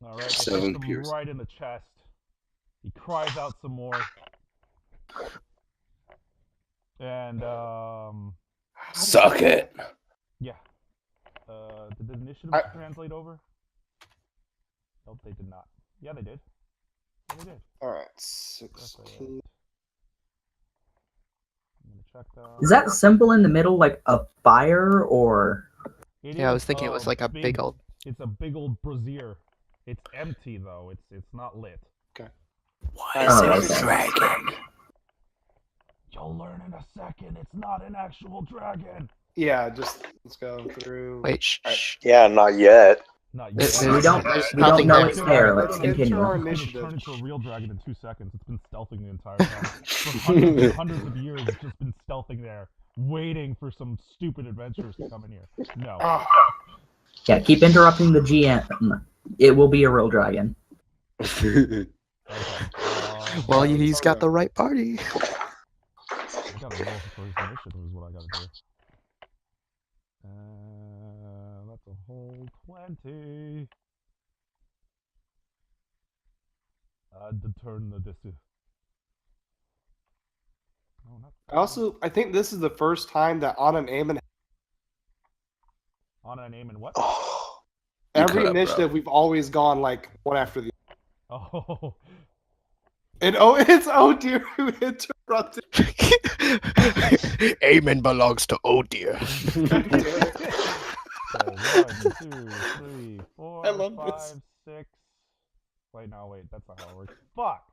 All right, it 7 hits him pierce. right in the chest. He cries out some more, and Suck it. yeah. Did the initiative I- translate over? Nope, they did not. Yeah, they did. Yeah, they did. All right, That's it. 16. I'm gonna check that. Is that symbol in the middle like a fire or? It Yeah, I is was thinking it was like a big old. It's a big old brazier. It's empty though. It's not lit. Why is Oh, it a okay. dragon? You'll learn in a second. It's not an actual dragon. Yeah, just let's go through. Wait, shh. Alright. shh. Yeah, not yet. Not There- yet. there's- We don't. there's We don't nothing know there. it's there. Let's Let's get to continue. our It's gonna initiative. turn into a real dragon in 2 seconds. It's been stealthing the entire time. For hundreds and hundreds of years, it's just been stealthing there, waiting for some stupid adventurers to come in here. No. Ah, Yeah, keep interrupting the GM. It will be a real dragon. Okay. Well, he's got the right party. I gotta roll for his initiative is what I gotta do. That's a whole 20. To turn the distance. No, not I think this is the first time that Anna and Eamon, on a name and what? Oh, You every cut up, bro. initiative, we've always gone like one after the. Oh, And oh, it's oh dear who interrupted. Amen belongs to oh dear. So 1, 2, 3, 4, I love 5, this. 6. Wait, no, wait, that's not how it works. Fuck!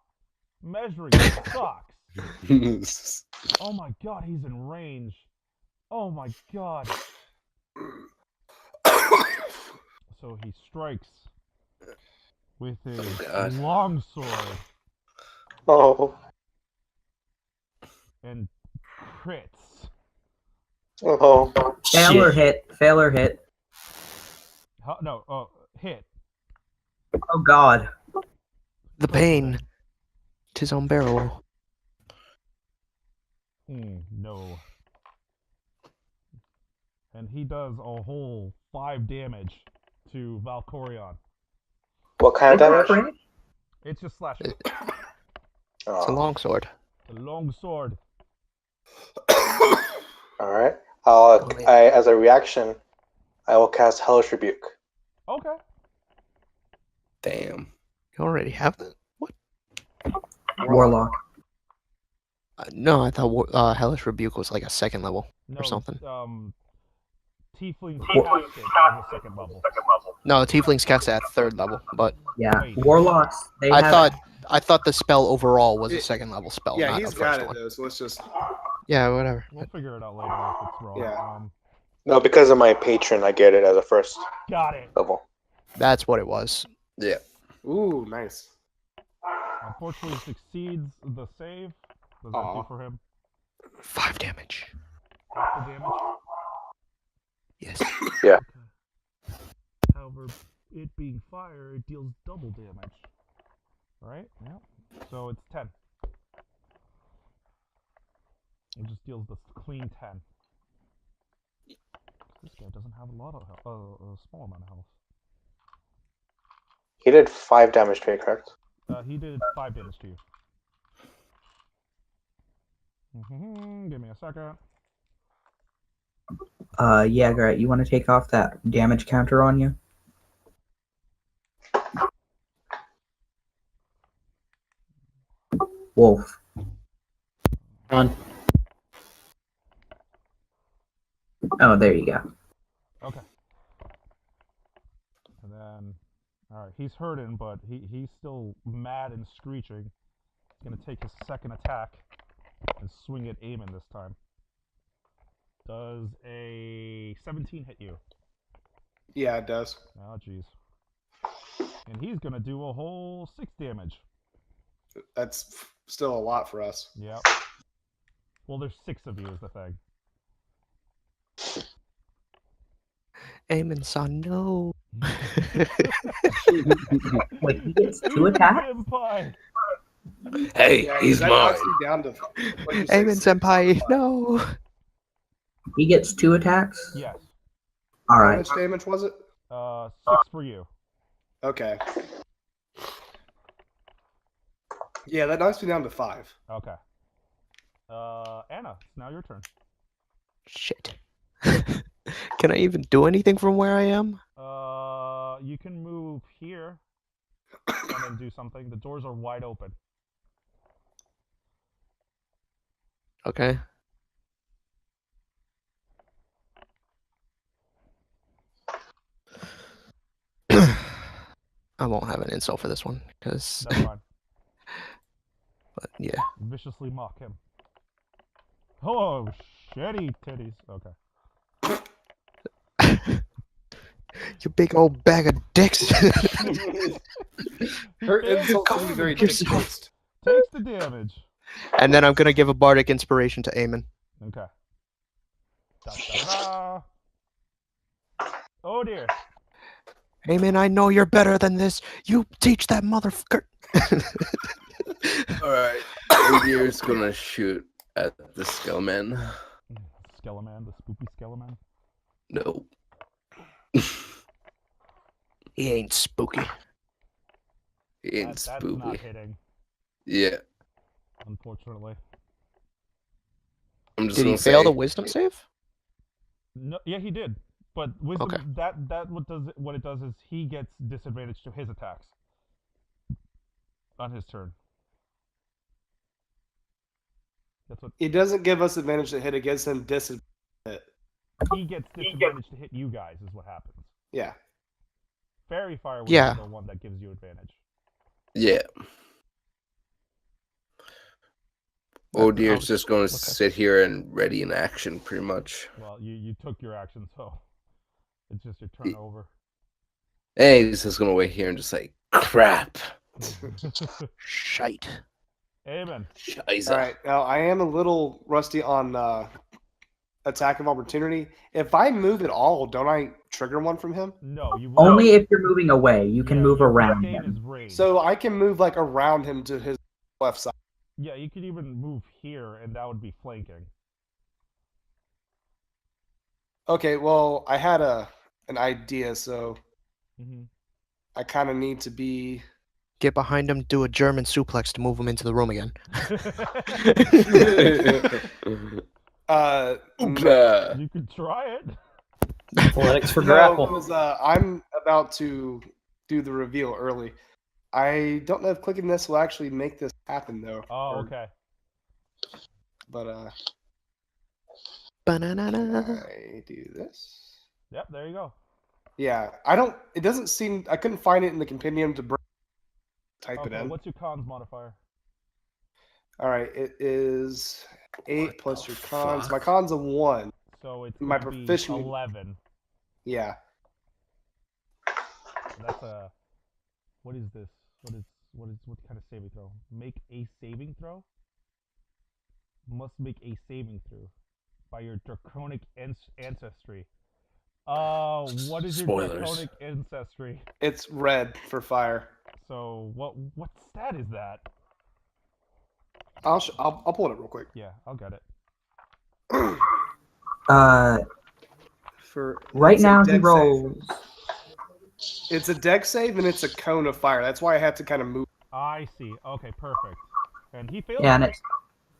Measuring sucks. Oh my god, he's in range. Oh my god. So he strikes with his God. long sword Oh. and crits. Oh. Fail or hit. Fail or hit. Hit. Oh God. The pain. 'Tis unbearable. No. And he does a whole 5 damage to Valkorion. What kind of damage? Crit? It's just slashing. It's a Oh. longsword. The long sword. All right. As a reaction, I will cast Hellish Rebuke. Okay. Damn. You already have that? What? Warlock. No, I thought Hellish Rebuke was like a second level No, or something. Tiefling cast it as a second level. No, Tieflings cast it at third level, but Yeah. Wait. Warlocks. They I have. thought the spell overall was a second level spell, Yeah, not he's a got first it one. though. So let's just. Yeah, whatever. We'll figure it out later if it's wrong. Yeah. No, because of my patron, I get it as a first Got it. level. That's what it was. Yeah. Ooh, nice. Unfortunately, succeeds the save. Does that Aw. do for him? 5 damage. Half the damage? Yes. Yeah. Okay. However, it being fire, it deals double damage. Right? Yeah. So it's 10. It just deals the clean 10. This guy doesn't have a lot of health. A small amount of health. He did 5 damage to you, correct? He did 5 damage to you. Give me a second. Yeah, Garrett, you want to take off that damage counter on you? Wolf. On. Oh, there you go. Okay. And then, alright, he's hurting, but he's still mad and screeching. He's gonna take his second attack and swing at Eamon this time. Does a 17 hit you? Yeah, it does. Oh, jeez. And he's gonna do a whole 6 damage. That's still a lot for us. Yep. Well, there's 6 of you is the thing. Aemon son, no. Wait, he gets 2 attacks? Senpai! Hey, Yeah, he's that mine. knocks you down to. What'd you say, Aemon 6? senpai, no. He gets 2 attacks? Yes. All How right. much damage was it? 6 for you. Okay. Yeah, that knocks me down to 5. Okay. Anna, it's now your turn. Shit. Can I even do anything from where I am? You can move here and then do something. The doors are wide open. Okay. I won't have an insult for this one, because... That's fine. But, yeah. Viciously mock him. Oh, shitty titties. Okay. You big old bag of dicks. Her insult is very dick-based. Takes the damage. And then I'm going to give a bardic inspiration to Eamon. Okay. Da, da, da. Oh dear. Eamon, I know you're better than this. You teach that motherfucker. Alright. Odier's gonna shoot at the Skellman. Skeleman, the spoopy Skeleman. No. He ain't spooky. He ain't That's spooky. not hitting, Yeah. unfortunately. I'm just Did he gonna fail say, the wisdom save? No, yeah, he did. But wisdom, Okay. that what it does is he gets disadvantage to his attacks on his turn. That's what It doesn't give us advantage to hit against him. Disadvantage. he gets disadvantage to hit you guys. Is what happens. Yeah. Fairy fire would Yeah. be the one that gives you advantage. Yeah. Oh I dear's was- just going to okay. sit here and ready in action, pretty much. Well, you took your action, so it's just your turn over. Hey, he's just going to wait here and just like, crap. Shite. Amen. Scheiße. All right. Now I am a little rusty on attack of opportunity. If I move at all, don't I trigger one from him? No, you Only if you're moving away. You can Yeah, move your around gain is him. rage. So I can move like around him to his left side. Yeah, you could even move here, and that would be flanking. Okay. Well, I had an idea, so Mm-hmm. I kind of need to be. Get behind him, do a German suplex to move him into the room again. Oopla. You could try it. Athletics for No, grapple. because I'm about to do the reveal early. I don't know if clicking this will actually make this happen though. Oh, okay. But Banana. I do this. Yep, there you go. Yeah, I don't. It doesn't seem. I couldn't find it in the compendium to type it Okay, in. what's your cons modifier? All right, it is 8 What plus the your cons. fuck? My cons a 1. So it's My gonna be proficient- 11. Yeah. That's a. What is this? What kind of saving throw? Make a saving throw. Must make a saving throw by your draconic ancestry. What is your Spoilers. draconic ancestry? It's red for fire. So what stat is that? I'll pull it up real quick. Yeah, I'll get it. For Right it's a now he dex save. rolls. It's a dex save and it's a cone of fire. That's why I had to kind of move. I see. Okay, perfect. And he failed. Yeah, and it's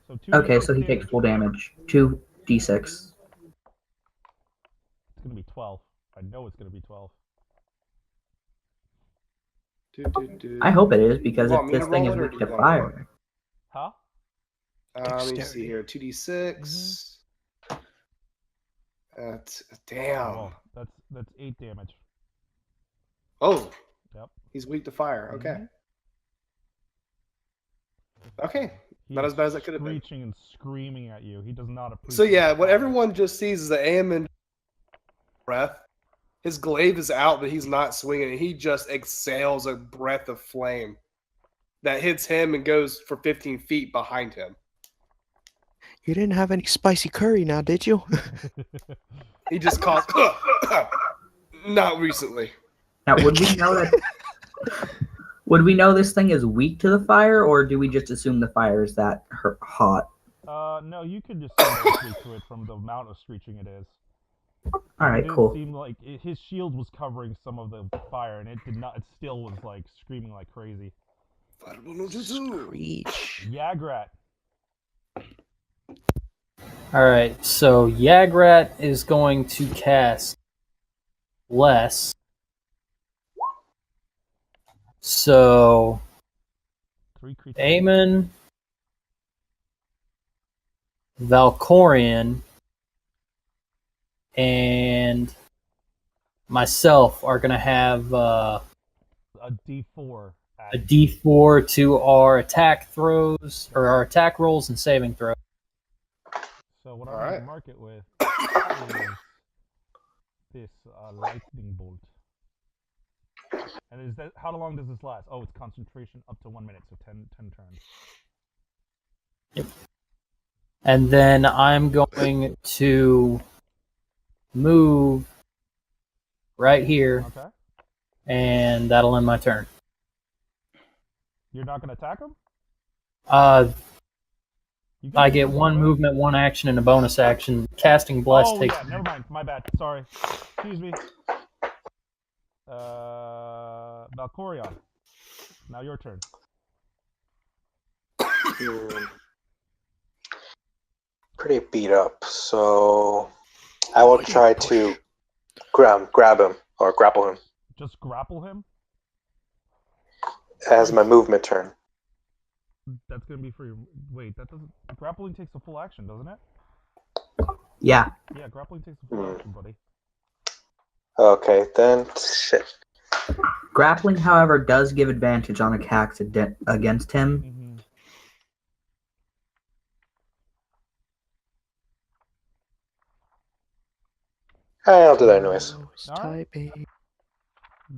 So 2d6 okay. So he damage. takes full damage. 2d6. It's gonna be 12. I know it's gonna be 12. I hope it is because You if want me to this thing roll is it, or weak do to you want me to roll it? fire, Huh? Let me see Dexterity. here. 2d6. Damn. Oh, that's 8 damage. Oh. Yep. He's weak to fire. Okay. Mhm. Okay. He Not is as bad as it could have been. Screeching and screaming at you. He does not appreciate. So yeah, what fire. everyone just sees is the Aemon breath. His glaive is out, but he's not swinging it. He just exhales a breath of flame that hits him and goes for 15 feet behind him. You didn't have any spicy curry now, did you? He just calls. Not recently. now would we know that? Would we know this thing is weak to the fire, or do we just assume the fire is that hot? No, you could just speak to it from the amount of screeching it is. All It right, didn't cool. seem like his shield was covering some of the fire, and it did not. It still was like screaming like crazy. Reach. Yagrat. Alright, so Yagrat is going to cast less. So 3 creatures. Aemon, Valkorian, and myself are going to have A D4. a D4 to our attack throws, or our attack rolls and saving throws. So what I'm All going right. to mark it with is this lightning bolt. And is that how long does this last? Oh, it's concentration up to 1 minute, so 10 turns. And then I'm going to move right here, Okay. and that'll end my turn. You're not going to attack him? You can I do get something, one right? movement, one action, and a bonus action. Casting Bless Oh takes. yeah, never mind. My bad. Sorry. Excuse me. Valkorion. Now your turn. Pretty beat up, so I will try to grab him or grapple him Just grapple him. as my movement turn. That's gonna be for your. Wait, that doesn't. Grappling takes a full action, doesn't it? Yeah. Yeah, grappling takes a full action, buddy. Okay, then shit. Grappling, however, does give advantage on attacks against him. Mm-hmm. I'll do that anyways. Who's All right. typing?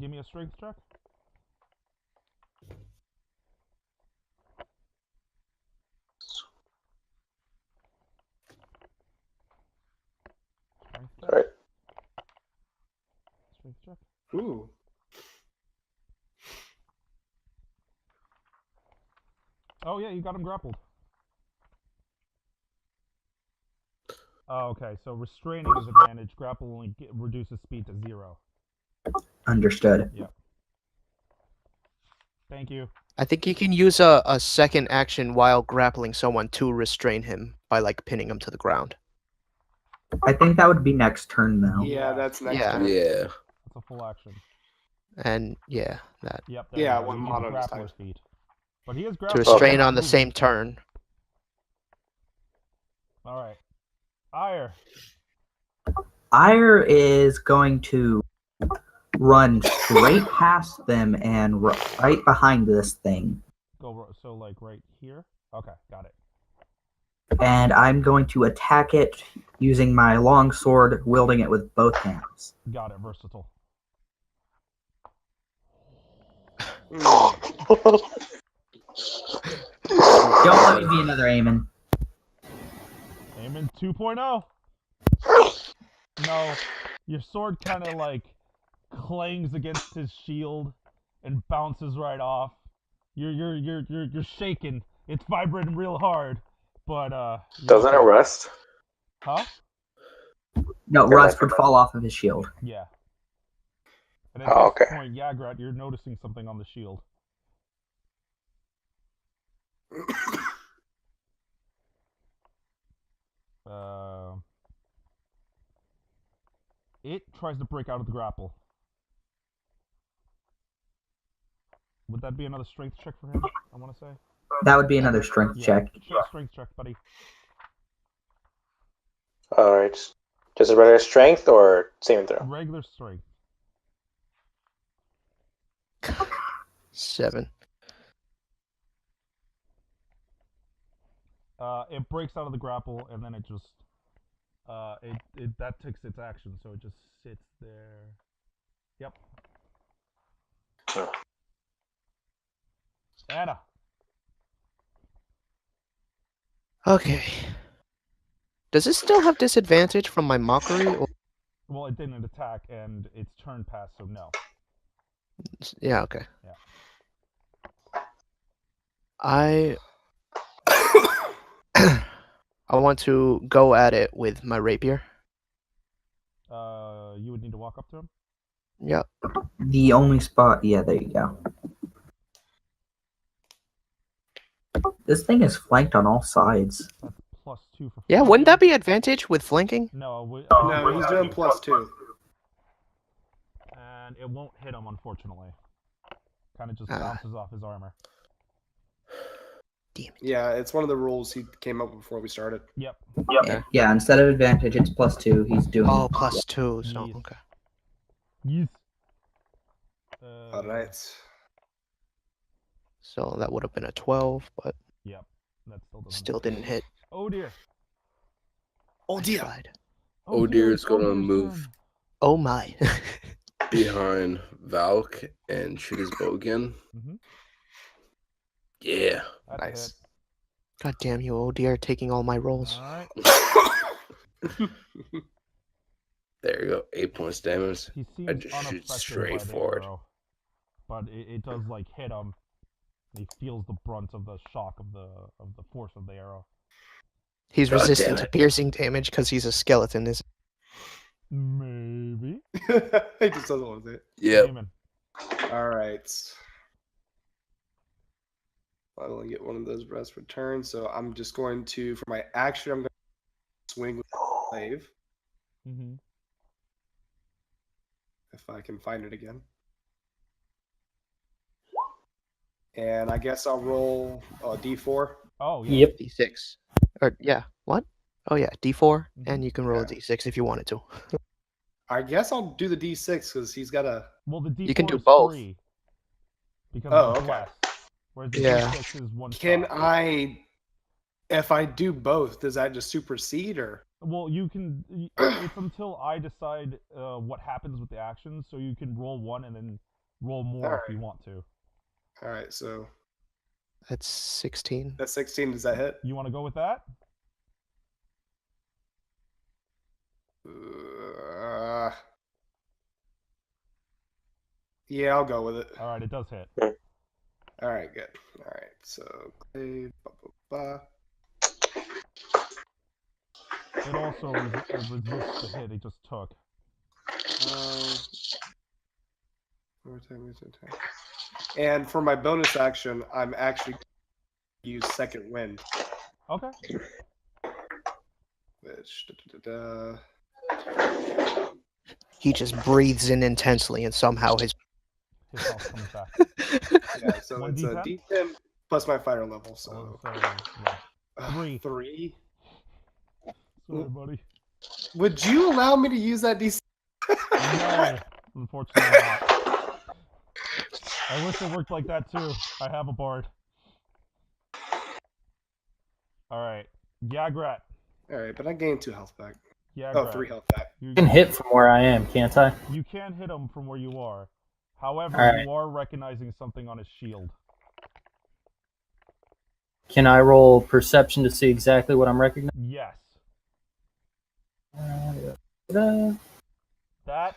Give me a strength check. Strength check. Alright. Strength check. Ooh. Oh yeah, you got him grappled. Oh, okay. So restraining is advantage. Grapple only reduces speed to 0. Understood. Yep. Thank you. I think you can use a second action while grappling someone to restrain him by like pinning him to the ground. I think that would be next turn, though. Yeah, that's next Yeah. turn. Yeah. That's a full action. And yeah, that Yep. There Yeah, you go. one You use mono this grappler time. speed. But he is to grappled. restrain on the same turn. All right. Ire. Ire is going to run straight past them and right behind this thing. So like right here. Okay, got it. And I'm going to attack it using my long sword, wielding it with both hands. Got it. Versatile. Don't let me be another Eamon. Eamon 2.0. No, your sword kind of like clangs against his shield and bounces right off. You're shaking. It's vibrating real hard, but Doesn't it rust? Huh? No, Yeah, rust that's would right. fall off of his shield. Yeah. And at Oh, this okay. point, Yagrat, you're noticing something on the shield. It tries to break out of the grapple. Would that be another strength check for him? I want to say. That would be another strength Yeah. check. Strength check, buddy. Alright. Just a regular strength or saving throw? Regular strength. 7. It breaks out of the grapple and then it just that takes its action, so it just sits there. Yep. Oh. Anna. Okay. Does it still have disadvantage from my mockery? Or... Well, it didn't attack and its turn passed, so no. Yeah, okay. Yeah. I want to go at it with my rapier. You would need to walk up to him. Yep. The only spot... Yeah, there you go. This thing is flanked on all sides. That's +2 for. Yeah, wouldn't that be advantage with flanking? No. No, he's doing +2. And it won't hit him, unfortunately. Kind of just Ah. bounces off his armor. Damn it. Yeah, it's one of the rules he came up with before we started. Yep. Yeah, instead of advantage, it's +2. He's doing... Oh, +2, so Yes. okay. Yes. Alright. So that would have been a 12, but Yep. That still doesn't. still didn't hit. Oh dear. Oh I dear. tried. Oh dear, it's gonna dear's move. turn. Oh my. Behind Valk and shoot his bow again. Mhm. Yeah. That's a Nice. hit. God damn you, oh dear, taking all my rolls. All right. There you go. 8 points damage. He seems I just shoot unaffected straight by the forward. arrow, but it does like hit him. He feels the brunt of the shock of the force of the arrow. He's God resistant damn to it. piercing damage because he's a skeleton, is Maybe. He just doesn't want to say it. Yep. Demon. Alright. I only get one of those rest returns, so I'm just going to, for my action, I'm going to swing with the glaive, Mm-hmm. if I can find it again. And I guess I'll roll a d4. Oh yeah. Yep. D6. Or yeah, what? Oh yeah, D4, and you can roll a Yeah. D6 if you wanted to. I guess I'll do the d6 because he's got a. Well, the D4 You can do is both. free because Oh, it's okay. less. Whereas the Yeah. D6 is one Can shot. I? If I do both, does that just supersede or? Well, you can. It's until I decide what happens with the actions, so you can roll one and then roll more if you want to. All right, so That's 16. that's 16. Does that hit? You want to go with that? Yeah, I'll go with it. All right, it does hit. All right, good. All right, so clay, It also resists the hit it just took. And for my bonus action, I'm actually going to use second wind. Okay. Which He just breathes in intensely, and somehow his His health comes back. yeah, so One it's a D10? D10 plus my fighter level. So yeah. 3. 3. Sorry, buddy. Would you allow me to use that D6? No, unfortunately not. I wish it worked like that too. I have a bard. Alright. Yagrat. All right, but I gained 2 health back. Yagrat. Oh, 3 health back. You I can hit from where I am, can't I? You can hit him from where you are. However, Alright. you are recognizing something on his shield. Can I roll perception to see exactly what I'm recognizing? Yes. Uh, That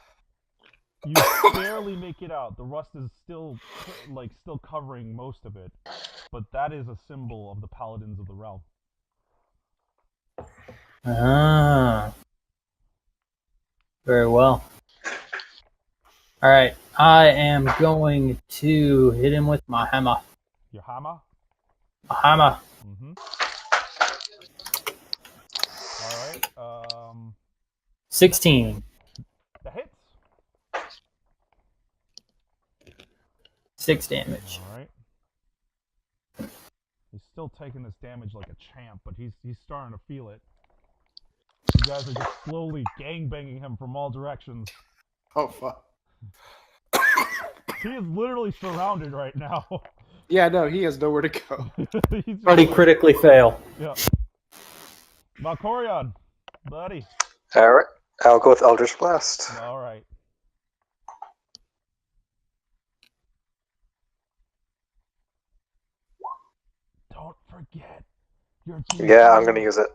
you barely make it out. The rust is still covering most of it. But that is a symbol of the paladins of the realm. Ah. Very well. Alright, I am going to hit him with my hammer. Your hammer? My hammer. Mm-hmm. Alright. 16. That hits. 6 damage. Alright. He's still taking this damage like a champ, but he's starting to feel it. You guys are just slowly gangbanging him from all directions. Oh, fuck. He is literally surrounded right now. Yeah, no, he has nowhere to go. He's Already critically fail. Yeah. Valkorion, buddy. All right. I'll go with Eldritch Blast. All right. Don't forget your Yeah, I'm going to use it.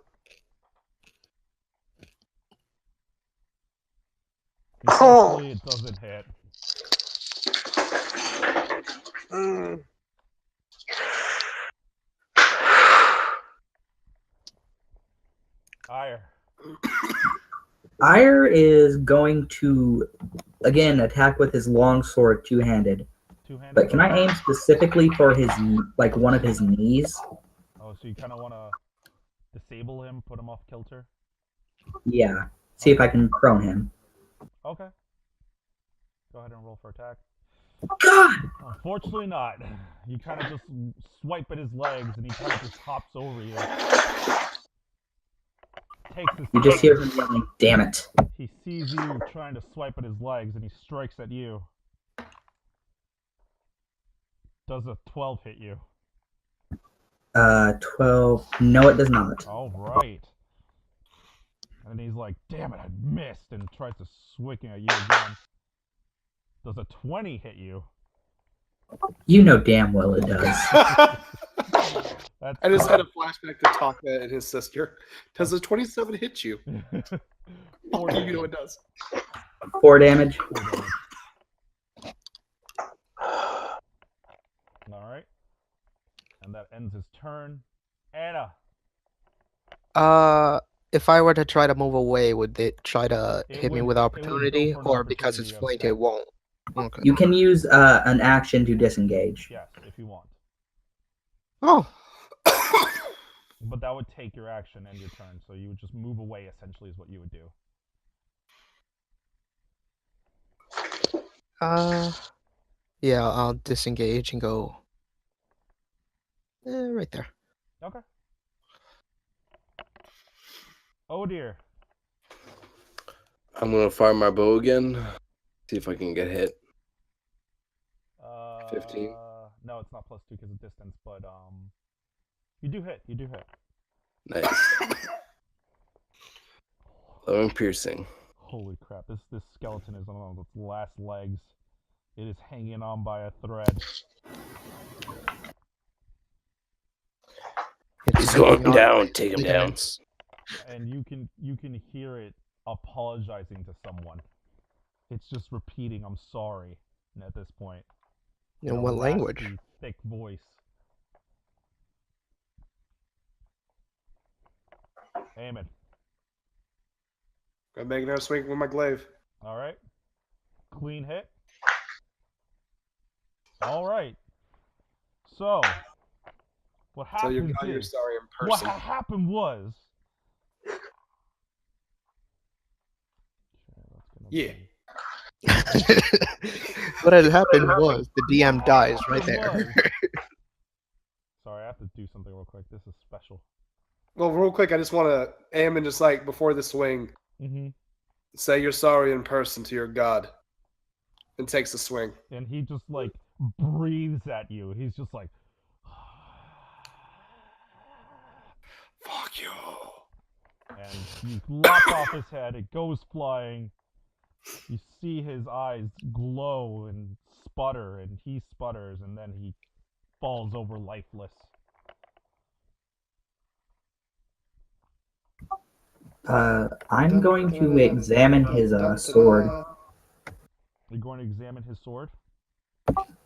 Unfortunately, it doesn't hit. Ire. Ire is going to, again, attack with his long sword two-handed. Two-handed. But can I aim specifically for his, like, one of his knees? Oh, so you kind of want to disable him, put him off kilter? Yeah. See if I can prone him. Okay. Go ahead and roll for attack. God! Unfortunately not. You kind of just swipe at his legs and he kind of just hops over you. Takes his You just turn. hear him yelling, "Damn it." He sees you trying to swipe at his legs and he strikes at you. Does a 12 hit you? 12. No, it does not. All right. And then he's like, damn it, I missed, and tries to swing at you again. Does a 20 hit you? You know damn well it does. That's I just had a flashback to Taka and his sister. Does a 27 hit you? 4 You know it does. 4 damage. 4 damage. All right. And that ends his turn. Anna. If I were to try to move away, would it try to It hit me would- with it would opportunity, go for an or because it's opportunity flanked, attack. it won't? Okay. You can use an action to disengage. Yes, if you want. Oh. But that would take your action and your turn, so you would just move away, essentially, is what you would do. Yeah, I'll disengage and go Right there. Okay. Oh dear. I'm gonna fire my bow again. See if I can get hit. 15. No, it's not +2 because of distance, but you do hit. You do hit. Nice. 11 piercing. Holy crap! This skeleton is on its last legs. It is hanging on by a thread. He's going down. Take him down. And you can hear it apologizing to someone. It's just repeating, "I'm sorry." At this point. In what language? Raspy, thick voice. Amen. I'm making a swing with my glaive. All right. Clean hit. All right. So, what Tell your happened? God you're sorry in What person. happened was. Yeah. What had happened was the DM dies right there. Sorry, I have to do something real quick. This is special. Well, real quick, I just want to aim and just like before the swing, say you're sorry in person to your God, and takes the swing. And he just like breathes at you. He's just like, "Fuck you!" And you lop off his head. It goes flying. You see his eyes glow and sputter, and he sputters, and then he falls over lifeless. I'm going to examine his sword. You're going to examine his sword?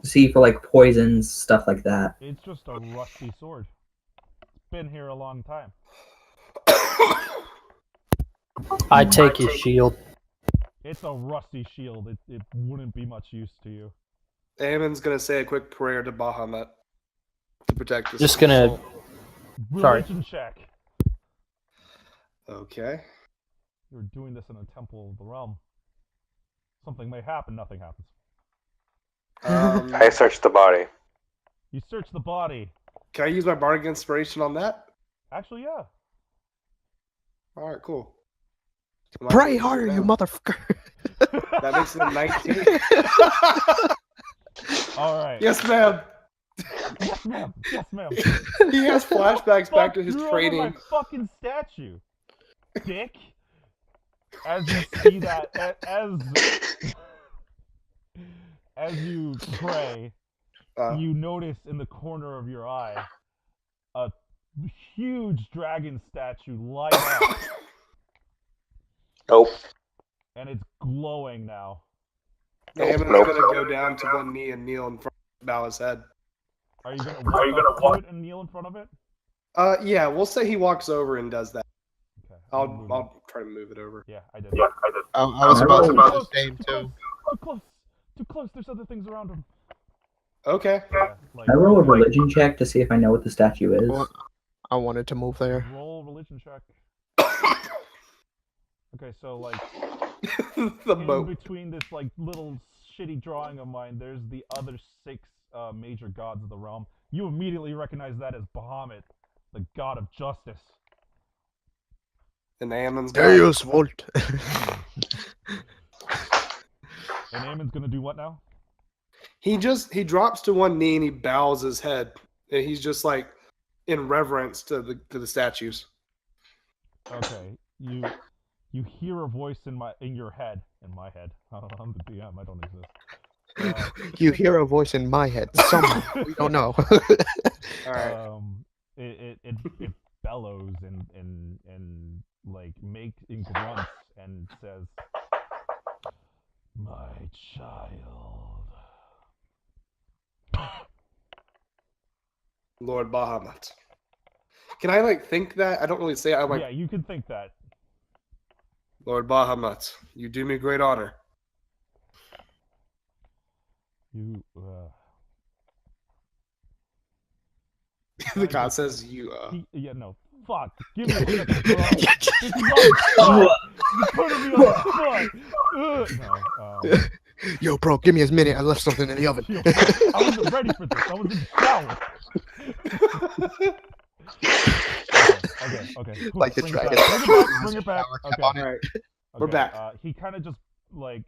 See for like poisons, stuff like that. It's just a rusty sword. It's been here a long time. I take his shield. It's a rusty shield. It wouldn't be much use to you. Amon's gonna say a quick prayer to Bahamut to protect this. Just gonna. Sorry. Religion check. Okay. You're doing this in a temple of the realm. Something may happen. Nothing happens. I searched the body. You search the body. Can I use my bardic inspiration on that? Actually, yeah. All right, cool. Pray harder, you motherfucker. That makes it a 19. All right. Yes, ma'am. Yes, ma'am. Yes, ma'am. He has flashbacks back to his You're training. over my fucking statue, dick. As you see that, as you pray, you notice in the corner of your eye a huge dragon statue light up. Nope. And it's glowing now. Amon's gonna go down to one knee and kneel in front, bow his head. Are you gonna walk up to it and kneel in front of it? Yeah, we'll say he walks over and does that. Okay. I'll try to move it over. Yeah, I did. I was about to do the same too. Too close. Too close. There's other things around him. Okay. Yeah, like, I roll a religion check to see if I know what the statue is. Well, I wanted to move there. roll religion check. Okay, so like The in boat. between this like little shitty drawing of mine, there's the other 6 major gods of the realm. You immediately recognize that as Bahamut, the god of justice. And Amon's Deus Volt. And Amon's gonna do what now? He drops to one knee and he bows his head. And he's just like in reverence to the statues. Okay, you hear a voice in your head. In my head. I'm the DM. I don't exist. You hear a voice in my head. Someone we don't know. All right. It bellows and like in grunts and says, "My child." Lord Bahamut. Can I like think that? I don't really say it. I'm like, Yeah, you can think that. Lord Bahamut, you do me great honor. You The god says you yeah, no. Fuck. Give me a second, bro. This is on the You're putting me on the spot. No. Yo, bro, give me a minute. I left something in the oven. I wasn't ready for this. I was in the shower. Okay. Like the Bring dragon. Bring it back. Okay. All right, we're Okay, back. He kind of just like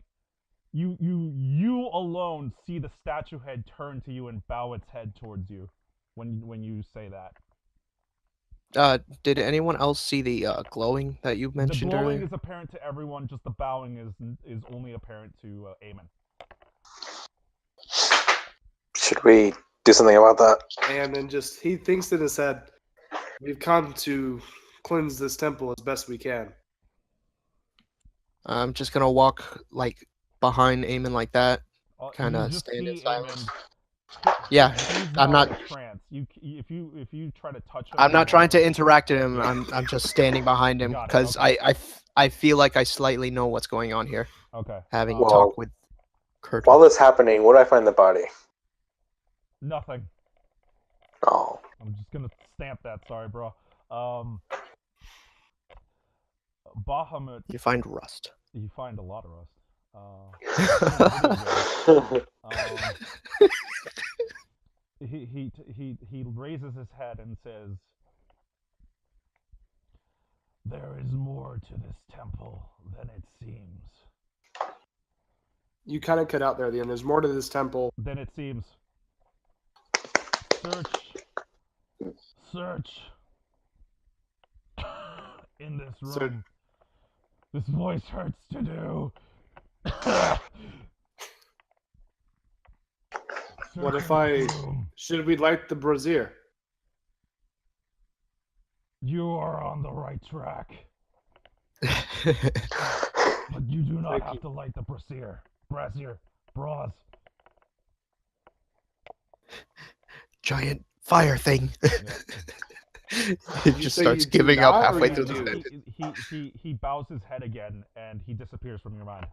you alone see the statue head turn to you and bow its head towards you when you say that. Did anyone else see the glowing that you mentioned The glowing earlier? is apparent to everyone. Just the bowing is only apparent to Eamon. Should we do something about that? And then he thinks in his head, we've come to cleanse this temple as best we can. I'm just gonna walk like behind Eamon like that, kind You of just stand in see silence. Eamon. Yeah, He's I'm now not. in a trance. If you try to touch him, I'm not trying to interact. interact with him. I'm just standing behind him Got it, because okay. I feel like I slightly know what's going on here. Okay. Having Well, talked with Kurt. While this is happening, where do I find the body? Nothing. Oh. I'm just gonna stamp that. Sorry, bro. Bahamut. You find rust. You find a lot of rust. He raises his head and says, "There is more to this temple than it seems." You kind of cut out there at the end. There's more to this temple than it seems. Search in this room. This voice hurts to do. What if should we light the brazier? You are on the right track. But you do not have to light the brazier. Bras. Giant fire thing. It just starts you giving do up not, or halfway you through do? the sentence. He bows his head again and he disappears from your mind.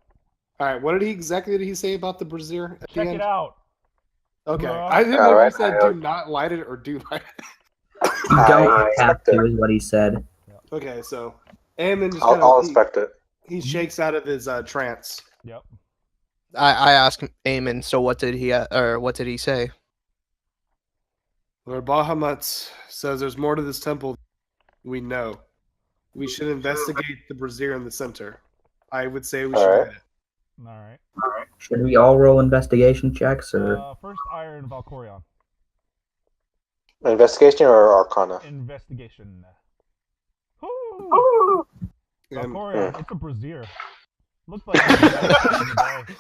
All right, what exactly did he say about the brazier at the Check end? it out. Okay, Bruh. I didn't know if he said do not light it or do light it. You don't have to, is what he said. Okay, so Ammon just I'll inspect it. He shakes out of his trance. Yep. I asked Eamon, so what did he say? Lord Bahamut says there's more to this temple than we know. We should investigate the brazier in the center. I would say we should light it. All right. Should we all roll investigation checks, or First, Iron Valkorion. Investigation or Arcana? Investigation. Um, Valkorion, it's a brazier. Looks like it's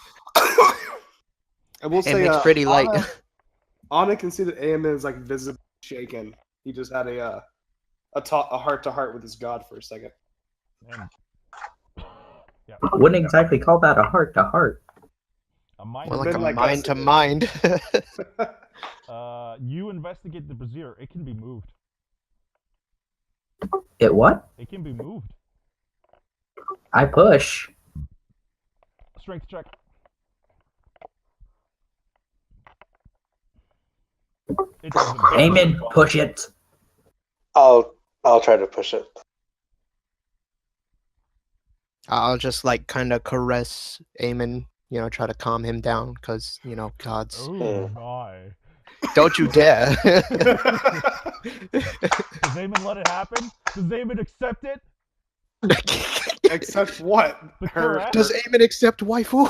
I will say, it's pretty light. Anna can see that Ammon is like visibly shaken. He just had a heart to heart with his god for a second. Yeah. wouldn't exactly call that a heart to heart. More like a mind to mind. You investigate the brazier. It can be moved. It what? It can be moved. I push. Strength check. It doesn't. Amen, push it. I'll try to push it. I'll just like kind of caress Eamon, try to calm him down because, gods. Oh my. Don't you dare. Does Eamon let it happen? Does Eamon accept it? Accept what? Does Eamon accept waifu?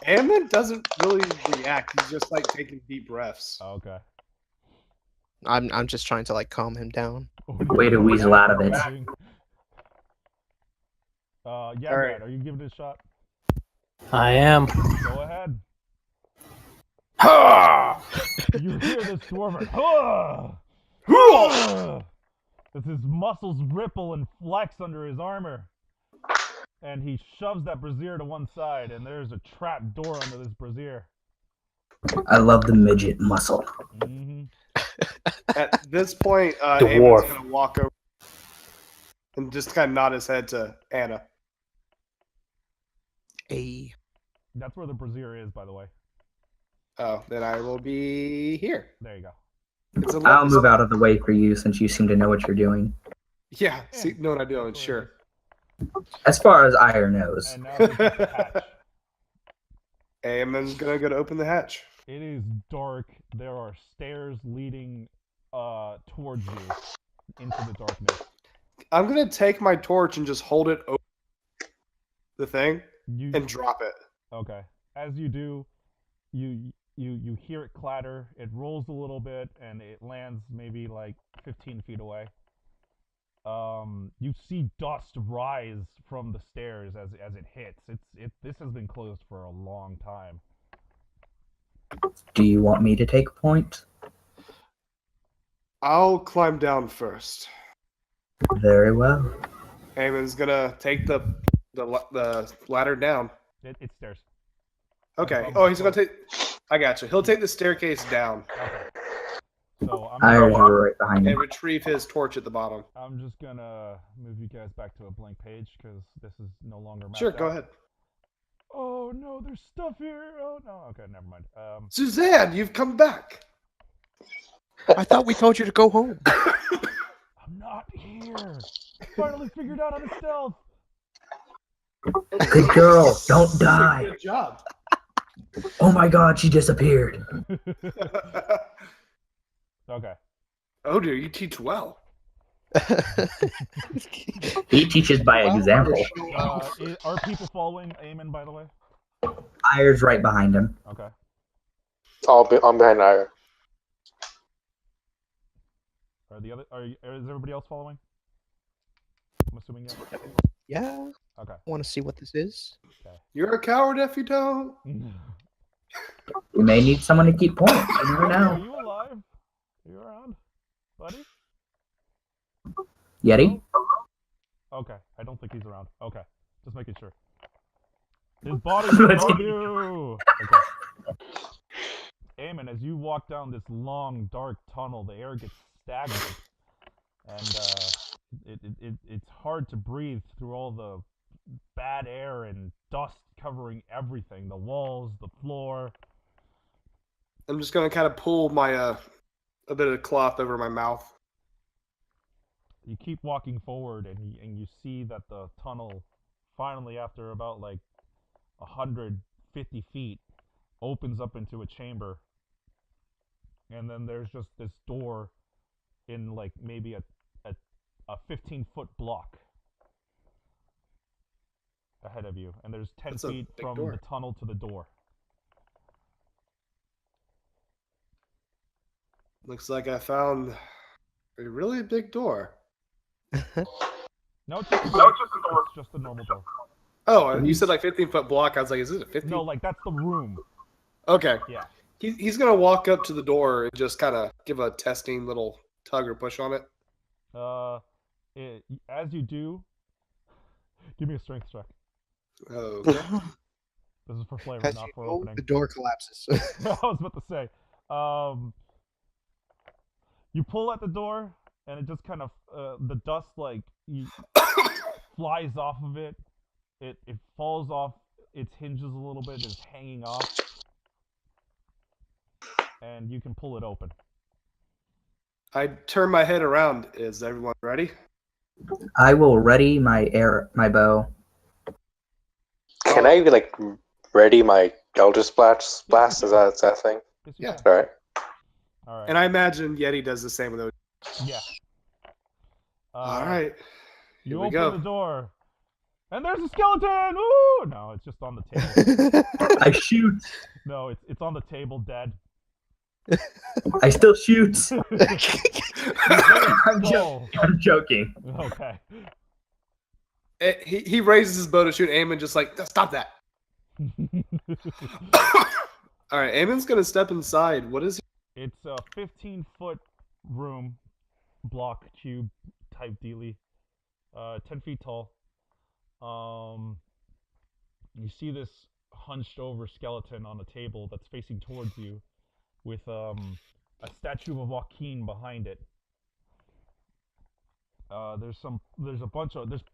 Ammon doesn't really react. He's just like taking deep breaths. Oh, okay. I'm just trying to like calm him down. Way to weasel out of it. Yeah, right. Are you giving it a shot? I am. Go ahead. Ha! You hear this dwarven. Ha! Ha! As his muscles ripple and flex under his armor. And he shoves that brazier to one side, and there's a trap door under this brazier. I love the midget muscle. Mm-hmm. At this point, Dwarf. Ammon's going to walk over and just kind of nod his head to Anna. Hey. That's where the brazier is, by the way. Oh, then I will be here. There you go. I'll move out of the way for you since you seem to know what you're doing. Yeah, see, know what I'm doing, sure. As far as Ire knows. And now the hatch. Ammon's going to go to open the hatch. It is dark. There are stairs leading towards you into the darkness. I'm gonna take my torch and just hold it over the thing You and drop it. okay? As you do, you hear it clatter. It rolls a little bit and it lands maybe like 15 feet away. You see dust rise from the stairs as it hits. This has been closed for a long time. Do you want me to take point? I'll climb down first. Very well. Eamon's gonna take the ladder down. It's stairs. Okay. Oh, he's gonna take. I got you. He'll take the staircase down Okay. So Iron's right behind and him. retrieve his torch at the bottom. I'm just gonna move you guys back to a blank page because this is no longer mapped Sure, go out. ahead. Oh no, there's stuff here. Oh no. Okay, never mind. Suzanne, you've come back. I thought we told you to go home. I'm not here. Finally figured out how to stealth. Good girl, don't die. Good job. Oh my god, she disappeared. Okay. Oh dear, you teach well. He teaches by example. Are people following Eamon, by the way? Iron's right behind him. Okay. I'm behind Iron. Is everybody else following? I'm assuming yes. Yeah. Okay. I want to see what this is. You're a coward if you don't. We may need someone to keep point. You never Are know. you alive? Are you around, buddy? Yeti? Okay. I don't think he's around. Okay. Just making sure. His body's on you. Okay. Eamon, as you walk down this long, dark tunnel, the air gets stagnant, and it's hard to breathe through all the bad air and dust covering everything, the walls, the floor. I'm just gonna kind of pull my a bit of cloth over my mouth. You keep walking forward, and you see that the tunnel, finally, after about like 150 feet, opens up into a chamber. And then there's just this door in like maybe a 15-foot block ahead of you, and there's 10 That's a feet big from door. the tunnel to the door. Looks like I found a really big door. No, it's just a door. It's just a normal door. Oh, and you said like 15-foot block. I was like, is it a 15? No, like that's the room. Okay. Yeah. He's gonna walk up to the door and just kind of give a testing little tug or push on it. As you do, give me a strength check. Okay. This is for flavor, As not you for go, opening. the door collapses. I was about to say. You pull at the door, and it just kind of the dust flies off of it. It falls off its hinges a little bit. It's hanging off, and you can pull it open. I turn my head around. Is everyone ready? I will ready my bow. Can I like ready my Eldritch Blast? Is that a thing? Yes, you Yeah. can. All right. All right. And I imagine Yeti does the same with those. Yeah. All right. You Here we open go. the door, and there's a skeleton. Ooh! No, it's just on the table. I shoot. No, it's on the table, dead. I still shoot. I'm I'm joking. Okay. He raises his bow to shoot Eamon, just like, stop that. All right, Eamon's gonna step inside. What is it? It's a 15-foot room, block cube type dealie, 10 feet tall. You see this hunched over skeleton on a table that's facing towards you, with a statue of Joaquin behind it. There's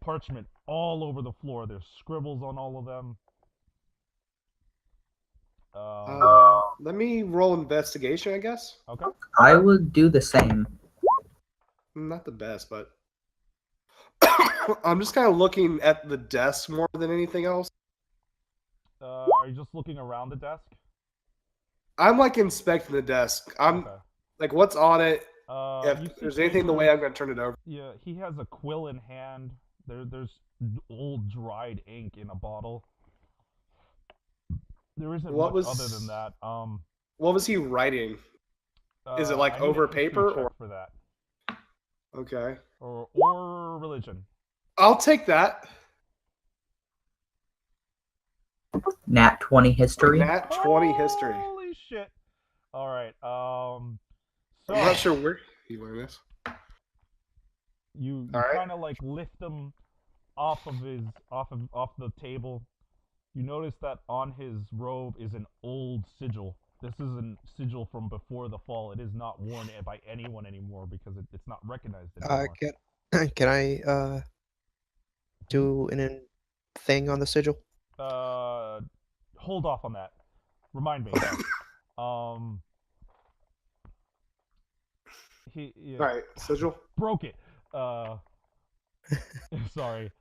parchment all over the floor. There's scribbles on all of them. Let me roll investigation, I guess. Okay. I would do the same. Not the best, but I'm just kind of looking at the desk more than anything else. Are you just looking around the desk? I'm like inspecting the desk. I'm Okay. like, what's on it? You If see there's anything in the way, papers. I'm gonna turn it over. Yeah, he has a quill in hand. There's old dried ink in a bottle. There isn't What much other than was that. what was he writing? Is it like I need a over history paper check or for that, okay? or religion. I'll take that. Nat 20 history. Nat 20 history. Holy shit! All right. So I'm not sure where you learned this. you All right. kind of like lift him off the table. You notice that on his robe is an old sigil. This is a sigil from before the fall. It is not worn by anyone anymore because it's not recognized anymore. Can I do an thing on the sigil? Hold off on that. Remind me. Um, All right, sigil. broke it. Sorry.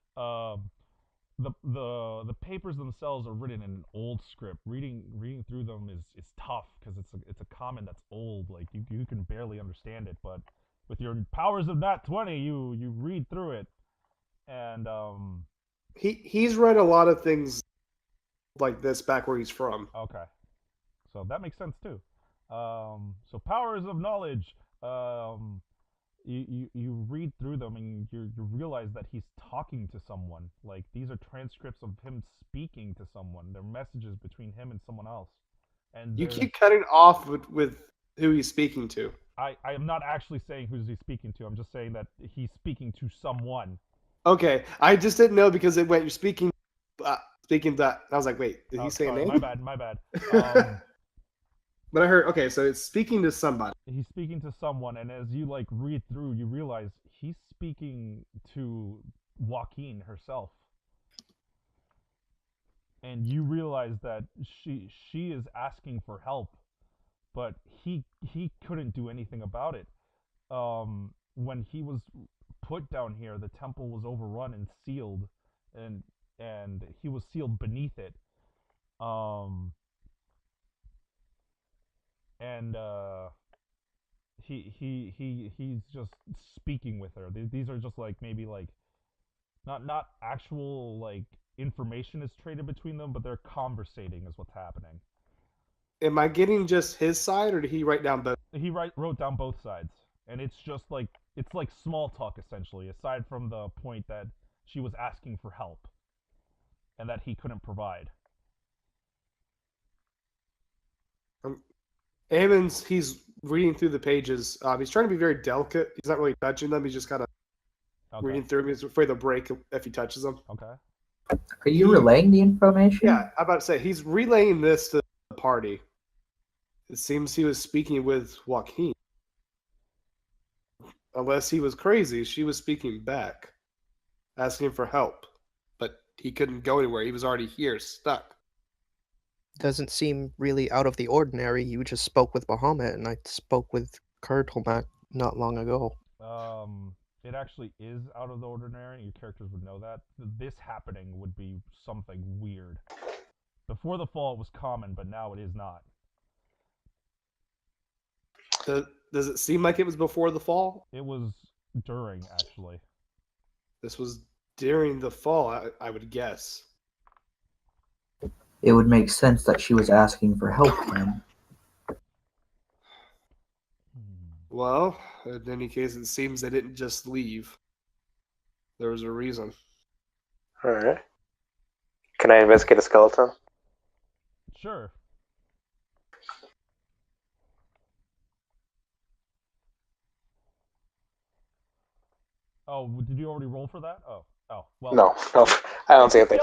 The papers themselves are written in an old script. Reading through them is tough because it's a comment that's old. Like you can barely understand it, but with your powers of Nat 20, you read through it, and He's read a lot of things like this back where he's from. okay, so that makes sense too. So powers of knowledge. You read through them and you realize that he's talking to someone. Like these are transcripts of him speaking to someone. They're messages between him and someone else. And You keep cutting off with who he's speaking to. I am not actually saying who's he speaking to. I'm just saying that he's speaking to someone. Okay, I just didn't know because it went. You're speaking that. I was like, wait, did he say sorry, a name? My bad. But I heard. Okay, so it's speaking to somebody. He's speaking to someone, and as you like read through, you realize he's speaking to Joaquin herself. And you realize that she is asking for help, but he couldn't do anything about it. When he was put down here, the temple was overrun and sealed, and he was sealed beneath it. And he's just speaking with her. These are just like maybe like not actual like information is traded between them, but they're conversating is what's happening. Am I getting just his side, or did he write down both? He wrote down both sides, and it's just like it's like small talk essentially. Aside from the point that she was asking for help, and that he couldn't provide. Eamon's he's reading through the pages. He's trying to be very delicate. He's not really touching them. He's just kind of reading through them. He's afraid they'll break if he touches them. Okay. Are you relaying the information? Yeah, I'm about to say he's relaying this to the party. It seems he was speaking with Joaquin. Unless he was crazy, she was speaking back, asking for help. But he couldn't go anywhere. He was already here, stuck. Doesn't seem really out of the ordinary. You just spoke with Bahamut, and I spoke with Kurtulmak not long ago. It actually is out of the ordinary. Your characters would know that. This happening would be something weird. Before the fall, it was common, but now it is not. Does it seem like it was before the fall? It was during, actually. This was during the fall, I would guess. It would make sense that she was asking for help then. Well, in any case, it seems they didn't just leave. There was a reason. Alright. Can I investigate a skeleton? Sure. Oh, did you already roll for that? Oh, well. No, I don't see anything.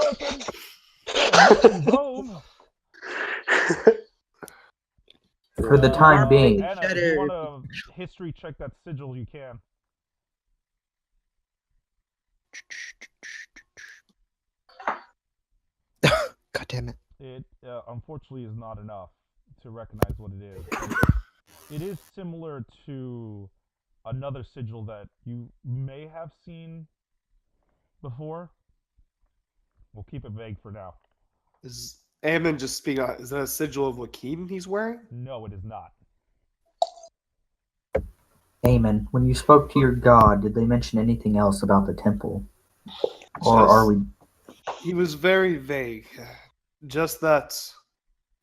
For the time being. Anna, if you want to history check that sigil, you can. God damn it. It unfortunately is not enough to recognize what it is. It is similar to another sigil that you may have seen before. We'll keep it vague for now. Aemon just speaking on, is that a sigil of Joaquin he's wearing? No, it is not. Aemon, when you spoke to your god, did they mention anything else about the temple? Or are we... He was very vague. Just that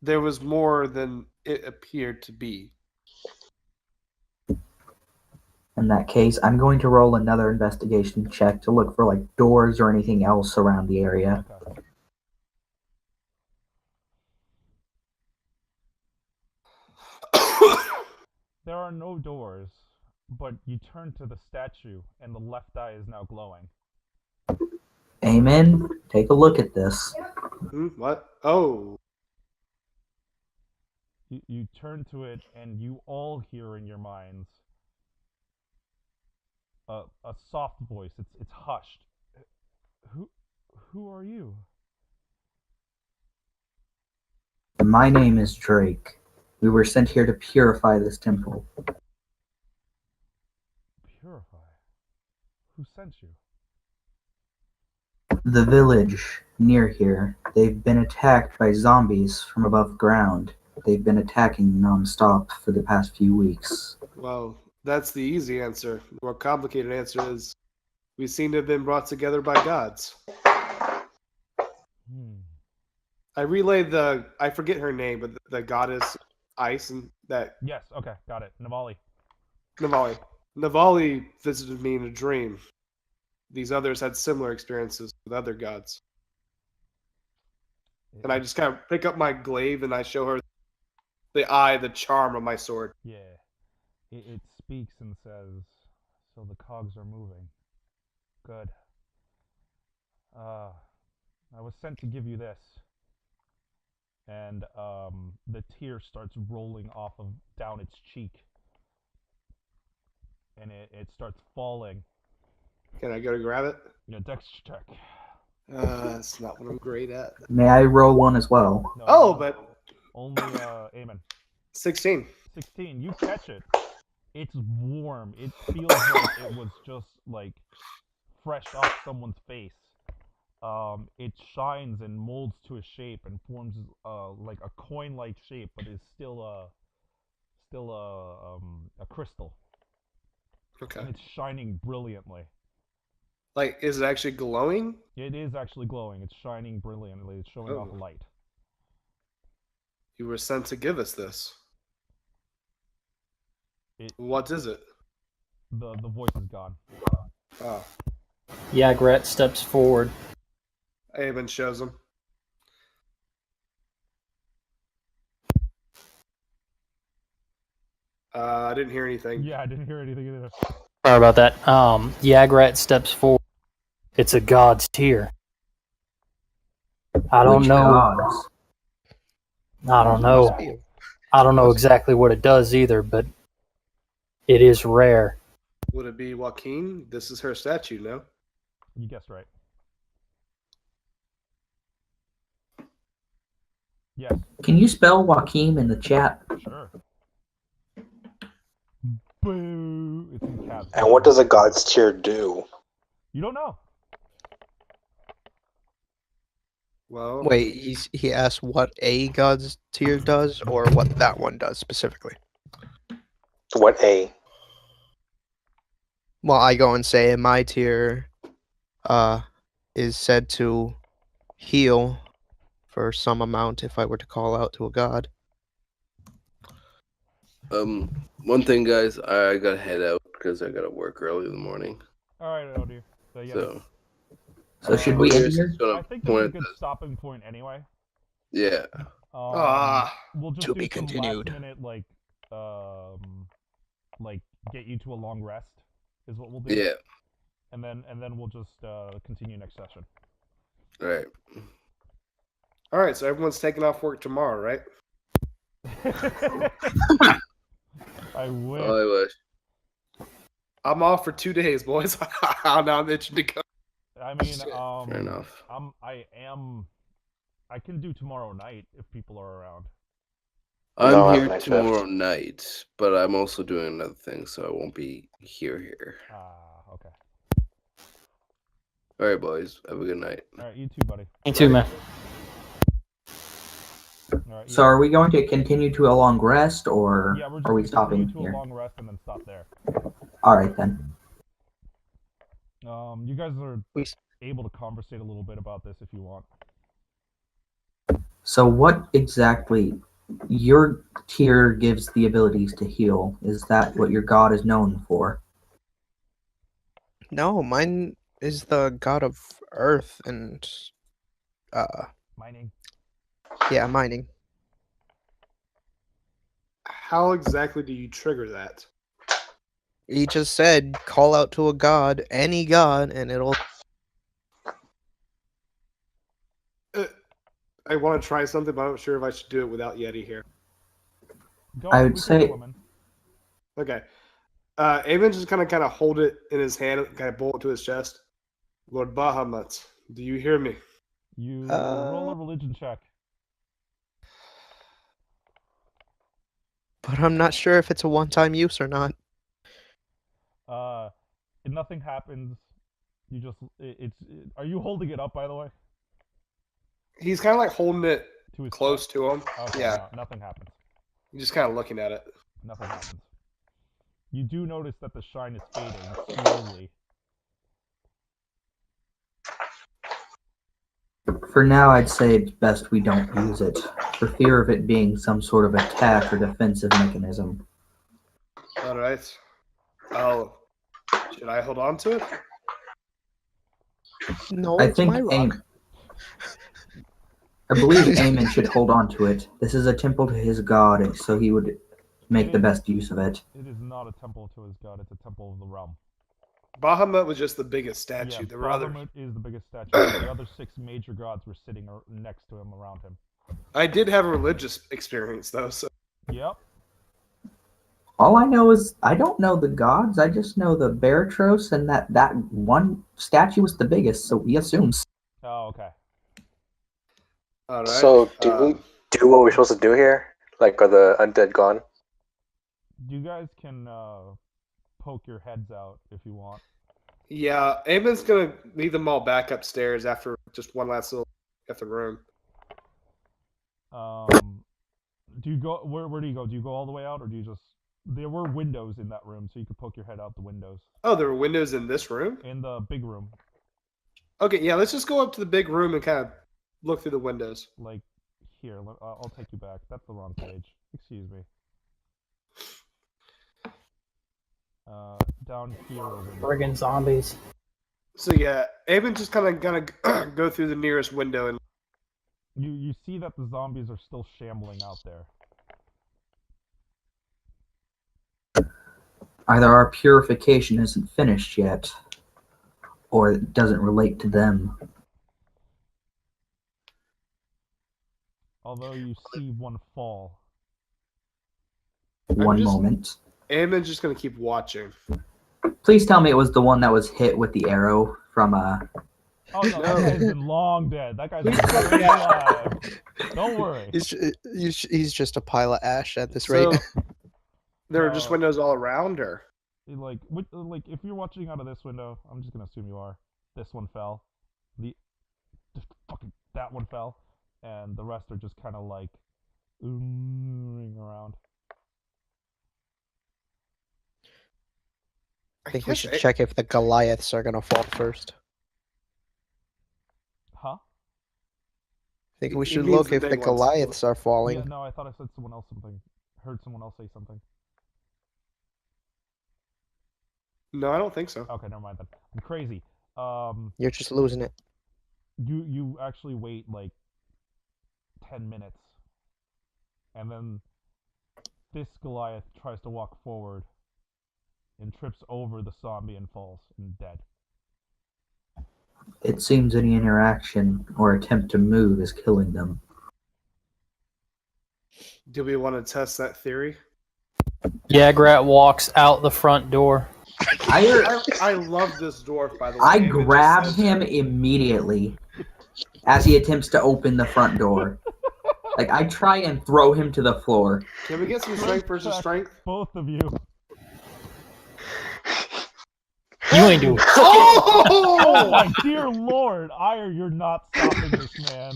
there was more than it appeared to be. In that case, I'm going to roll another investigation check to look for, like, doors or anything else around the area. Okay. There are no doors, but you turn to the statue, and the left eye is now glowing. Aemon, take a look at this. What? Oh. You turn to it, and you all hear in your minds a soft voice. It's hushed. Who are you? My name is Drake. We were sent here to purify this temple. Purify? Who sent you? The village near here. They've been attacked by zombies from above ground. They've been attacking non-stop for the past few weeks. Well, that's the easy answer. The more complicated answer is we seem to have been brought together by gods. I relayed I forget her name, but the goddess ice and that. Yes, okay, got it. Navali. Navali visited me in a dream. These others had similar experiences with other gods. And I just kind of pick up my glaive and I show her the charm of my sword. Yeah. It speaks and says, so the cogs are moving. Good. I was sent to give you this. And the tear starts rolling off of down its cheek. And it starts falling. Can I go to grab it? Yeah, dex check. That's not what I'm great at. May I roll one as well? No, but... Only Aemon. 16. 16. You catch it. It's warm. It feels like it was just, like, fresh off someone's face. It shines and molds to a shape and forms like a coin-like shape, but is still a crystal. Okay. And it's shining brilliantly. Like, is it actually glowing? It is actually glowing. It's shining brilliantly. It's showing off light. You were sent to give us this. What is it? The voice is gone. Oh. Yagrat steps forward. Aemon shows him. I didn't hear anything. Yeah, I didn't hear anything either. Sorry about that. Yagrat steps forward. It's a god's tear. I don't know. Gods? I don't know. I don't know exactly what it does either, but it is rare. Would it be Joaquin? This is her statue, no? You guessed right. Yes. Can you spell Joaquin in the chat? Sure. Boo! It's in caps. And what does a god's tear do? You don't know. Well, Wait, he asked what a god's tear does, or what that one does specifically. What a? Well, I go and say my tear is said to heal for some amount if I were to call out to a god. One thing, guys, I gotta head out because I gotta work early in the morning. All right, oh dear. So, yeah. So should we end here? I think that's a good stopping point anyway. Yeah. We'll just To do be some continued. last minute, like get you to a long rest is what we'll do. Yeah. And then we'll just continue next session. All right. all right, so everyone's taking off work tomorrow, right? I wish. Oh, I wish. I'm off for 2 days, boys. Now I'm itching to go. I mean, Fair enough. I can do tomorrow night if people are around. No, I'm I have here night tomorrow night, but I'm also doing another thing, so I won't be here. Okay. All right, boys. Have a good night. All right, you too, buddy. Me too, man. Alright, So are we going to continue to a long rest, or yeah, we're just are we gonna stopping continue to here? a long rest and then stop there. All right then. You guys are We able to conversate a little bit about this if you want. So what exactly your tier gives the abilities to heal? Is that what your god is known for? No, mine is the god of earth and Mining. yeah, mining. How exactly do you trigger that? He just said call out to a god, any god, and it'll. I want to try something, but I'm not sure if I should do it without Yeti here. Go I on, would we take say- the woman. Okay. Avon just kind of hold it in his hand, kind of pull it to his chest. Lord Bahamut, do you hear me? You roll a religion check. But I'm not sure if it's a one-time use or not. If nothing happens, you just are you holding it up, by the way? He's kind of like holding it To his close chest? to him. Okay, Yeah, no, nothing happens. he's just kind of looking at it. Nothing happens. You do notice that the shine is fading slowly. For now, I'd say it's best we don't use it, for fear of it being some sort of attack or defensive mechanism. All right. Oh, should I hold on to it? No, I it's think my rock. I believe Eamon should hold on to it. This is a temple to his god, so he would make the best use of it. It is not a temple to his god, it's a temple of the realm. Bahamut was just the biggest statue. Yeah, There were others. Bahamut is the biggest statue. The other 6 major gods were sitting next to him, around him. I did have a religious experience though, so Yep. All I know is I don't know the gods. I just know the Baratros, and that one statue was the biggest, so he assumes. Oh, okay. all right. So, do we do what we're supposed to do here? Like, are the undead gone? You guys can poke your heads out if you want. Yeah, Amon's gonna lead them all back upstairs after just one last little at the room. Do you go where do you go? Do you go all the way out, or do you just? There were windows in that room, so you could poke your head out the windows Oh, there were windows in this room? in the big room, Okay, yeah, let's just go up to the big room and kind of look through the windows. like here. I'll take you back. That's the wrong page. Excuse me. Down here. are windows. Friggin' zombies. So yeah, Amon's just kind of gonna go through the nearest window and You see that the zombies are still shambling out there. Either our purification isn't finished yet, or it doesn't relate to them. Although you see one fall. One just- moment. Amon's just gonna keep watching. Please tell me it was the one that was hit with the arrow from Oh no, that guy's been long dead. That guy's been very alive. Don't worry. He's just a pile of ash at this So rate. there are just No. windows all around her. Like if you're watching out of this window, I'm just gonna assume you are. This one fell. Fucking that one fell, and the rest are just kind of like moving around. I think we guess should check if the Goliaths are gonna fall first. Huh? I think He we should means look the if the big ones. Goliaths are falling. Yeah, no, I thought I said someone else something. Heard someone else say something. No, I don't think so. Okay, never mind then. I'm crazy. You're just losing it. You actually wait like 10 minutes, and then this Goliath tries to walk forward and trips over the zombie and falls and dead. It seems any interaction or attempt to move is killing them. Do we want to test that theory? Yagrat walks out the front door. I love this dwarf, by the way. I Amon just grab said him that. immediately as he attempts to open the front door. Like, I try and throw him to the floor. Can we get some strength versus strength? Both of you. You ain't doing Oh Oh! my dear lord, Ire, you're not stopping this man.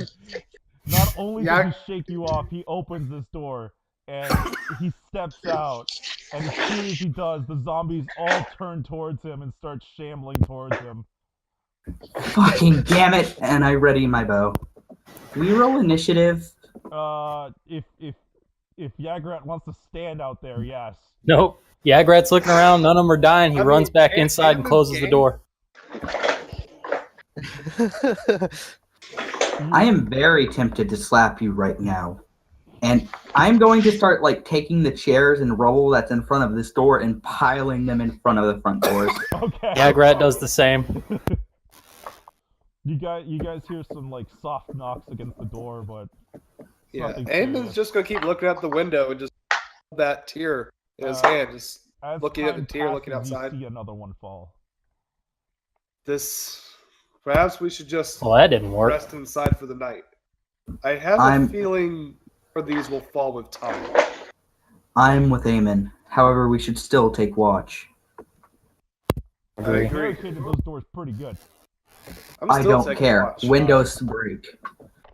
Not only Yeah. does he shake you off, he opens this door and he steps out. And as soon as he does, the zombies all turn towards him and start shambling towards him. Fucking damn it! And I ready my bow. Can we roll initiative? If Yagrat wants to stand out there, yes. Nope. Yagrat's looking around. None of them are dying. He I runs mean, back and inside and this closes the game- door. I am very tempted to slap you right now. And I'm going to start like taking the chairs and rubble that's in front of this door and piling them in front of the front doors. Okay. Yagrat does the same. You guys hear some like soft knocks against the door, but Yeah, nothing Eamon's serious. just gonna keep looking out the window and just hold that tear in his hand, just As looking at the time tear, looking passes, outside. You see another one fall. this. Perhaps we should just Well, that didn't work. rest inside for the night. I have I'm- a feeling for these will fall with time. I'm with Eamon. However, we should still take watch. I Agree. agree. Barricaded those doors pretty good. I'm I still don't taking care. watch. Windows break.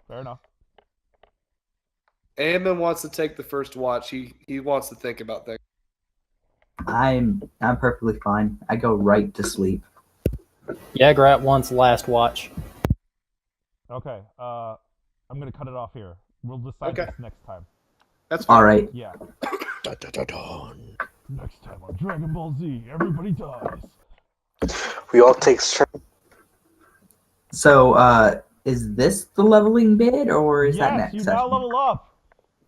Fair enough. Eamon wants to take the first watch. He wants to think about things. I'm perfectly fine. I go right to sleep. Yagrat wants last watch. Okay. I'm gonna cut it off here. We'll decide Okay. this next time. That's fine. All right. Yeah. Dun, dun, dun, dun. Next time on Dragon Ball Z, everybody dies. We all take turns. So, is this the leveling bid, or is that Yes, next you session? now level up.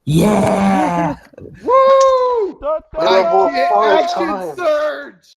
Yeah! Woo! Da, da, Level da. five Action times. surge!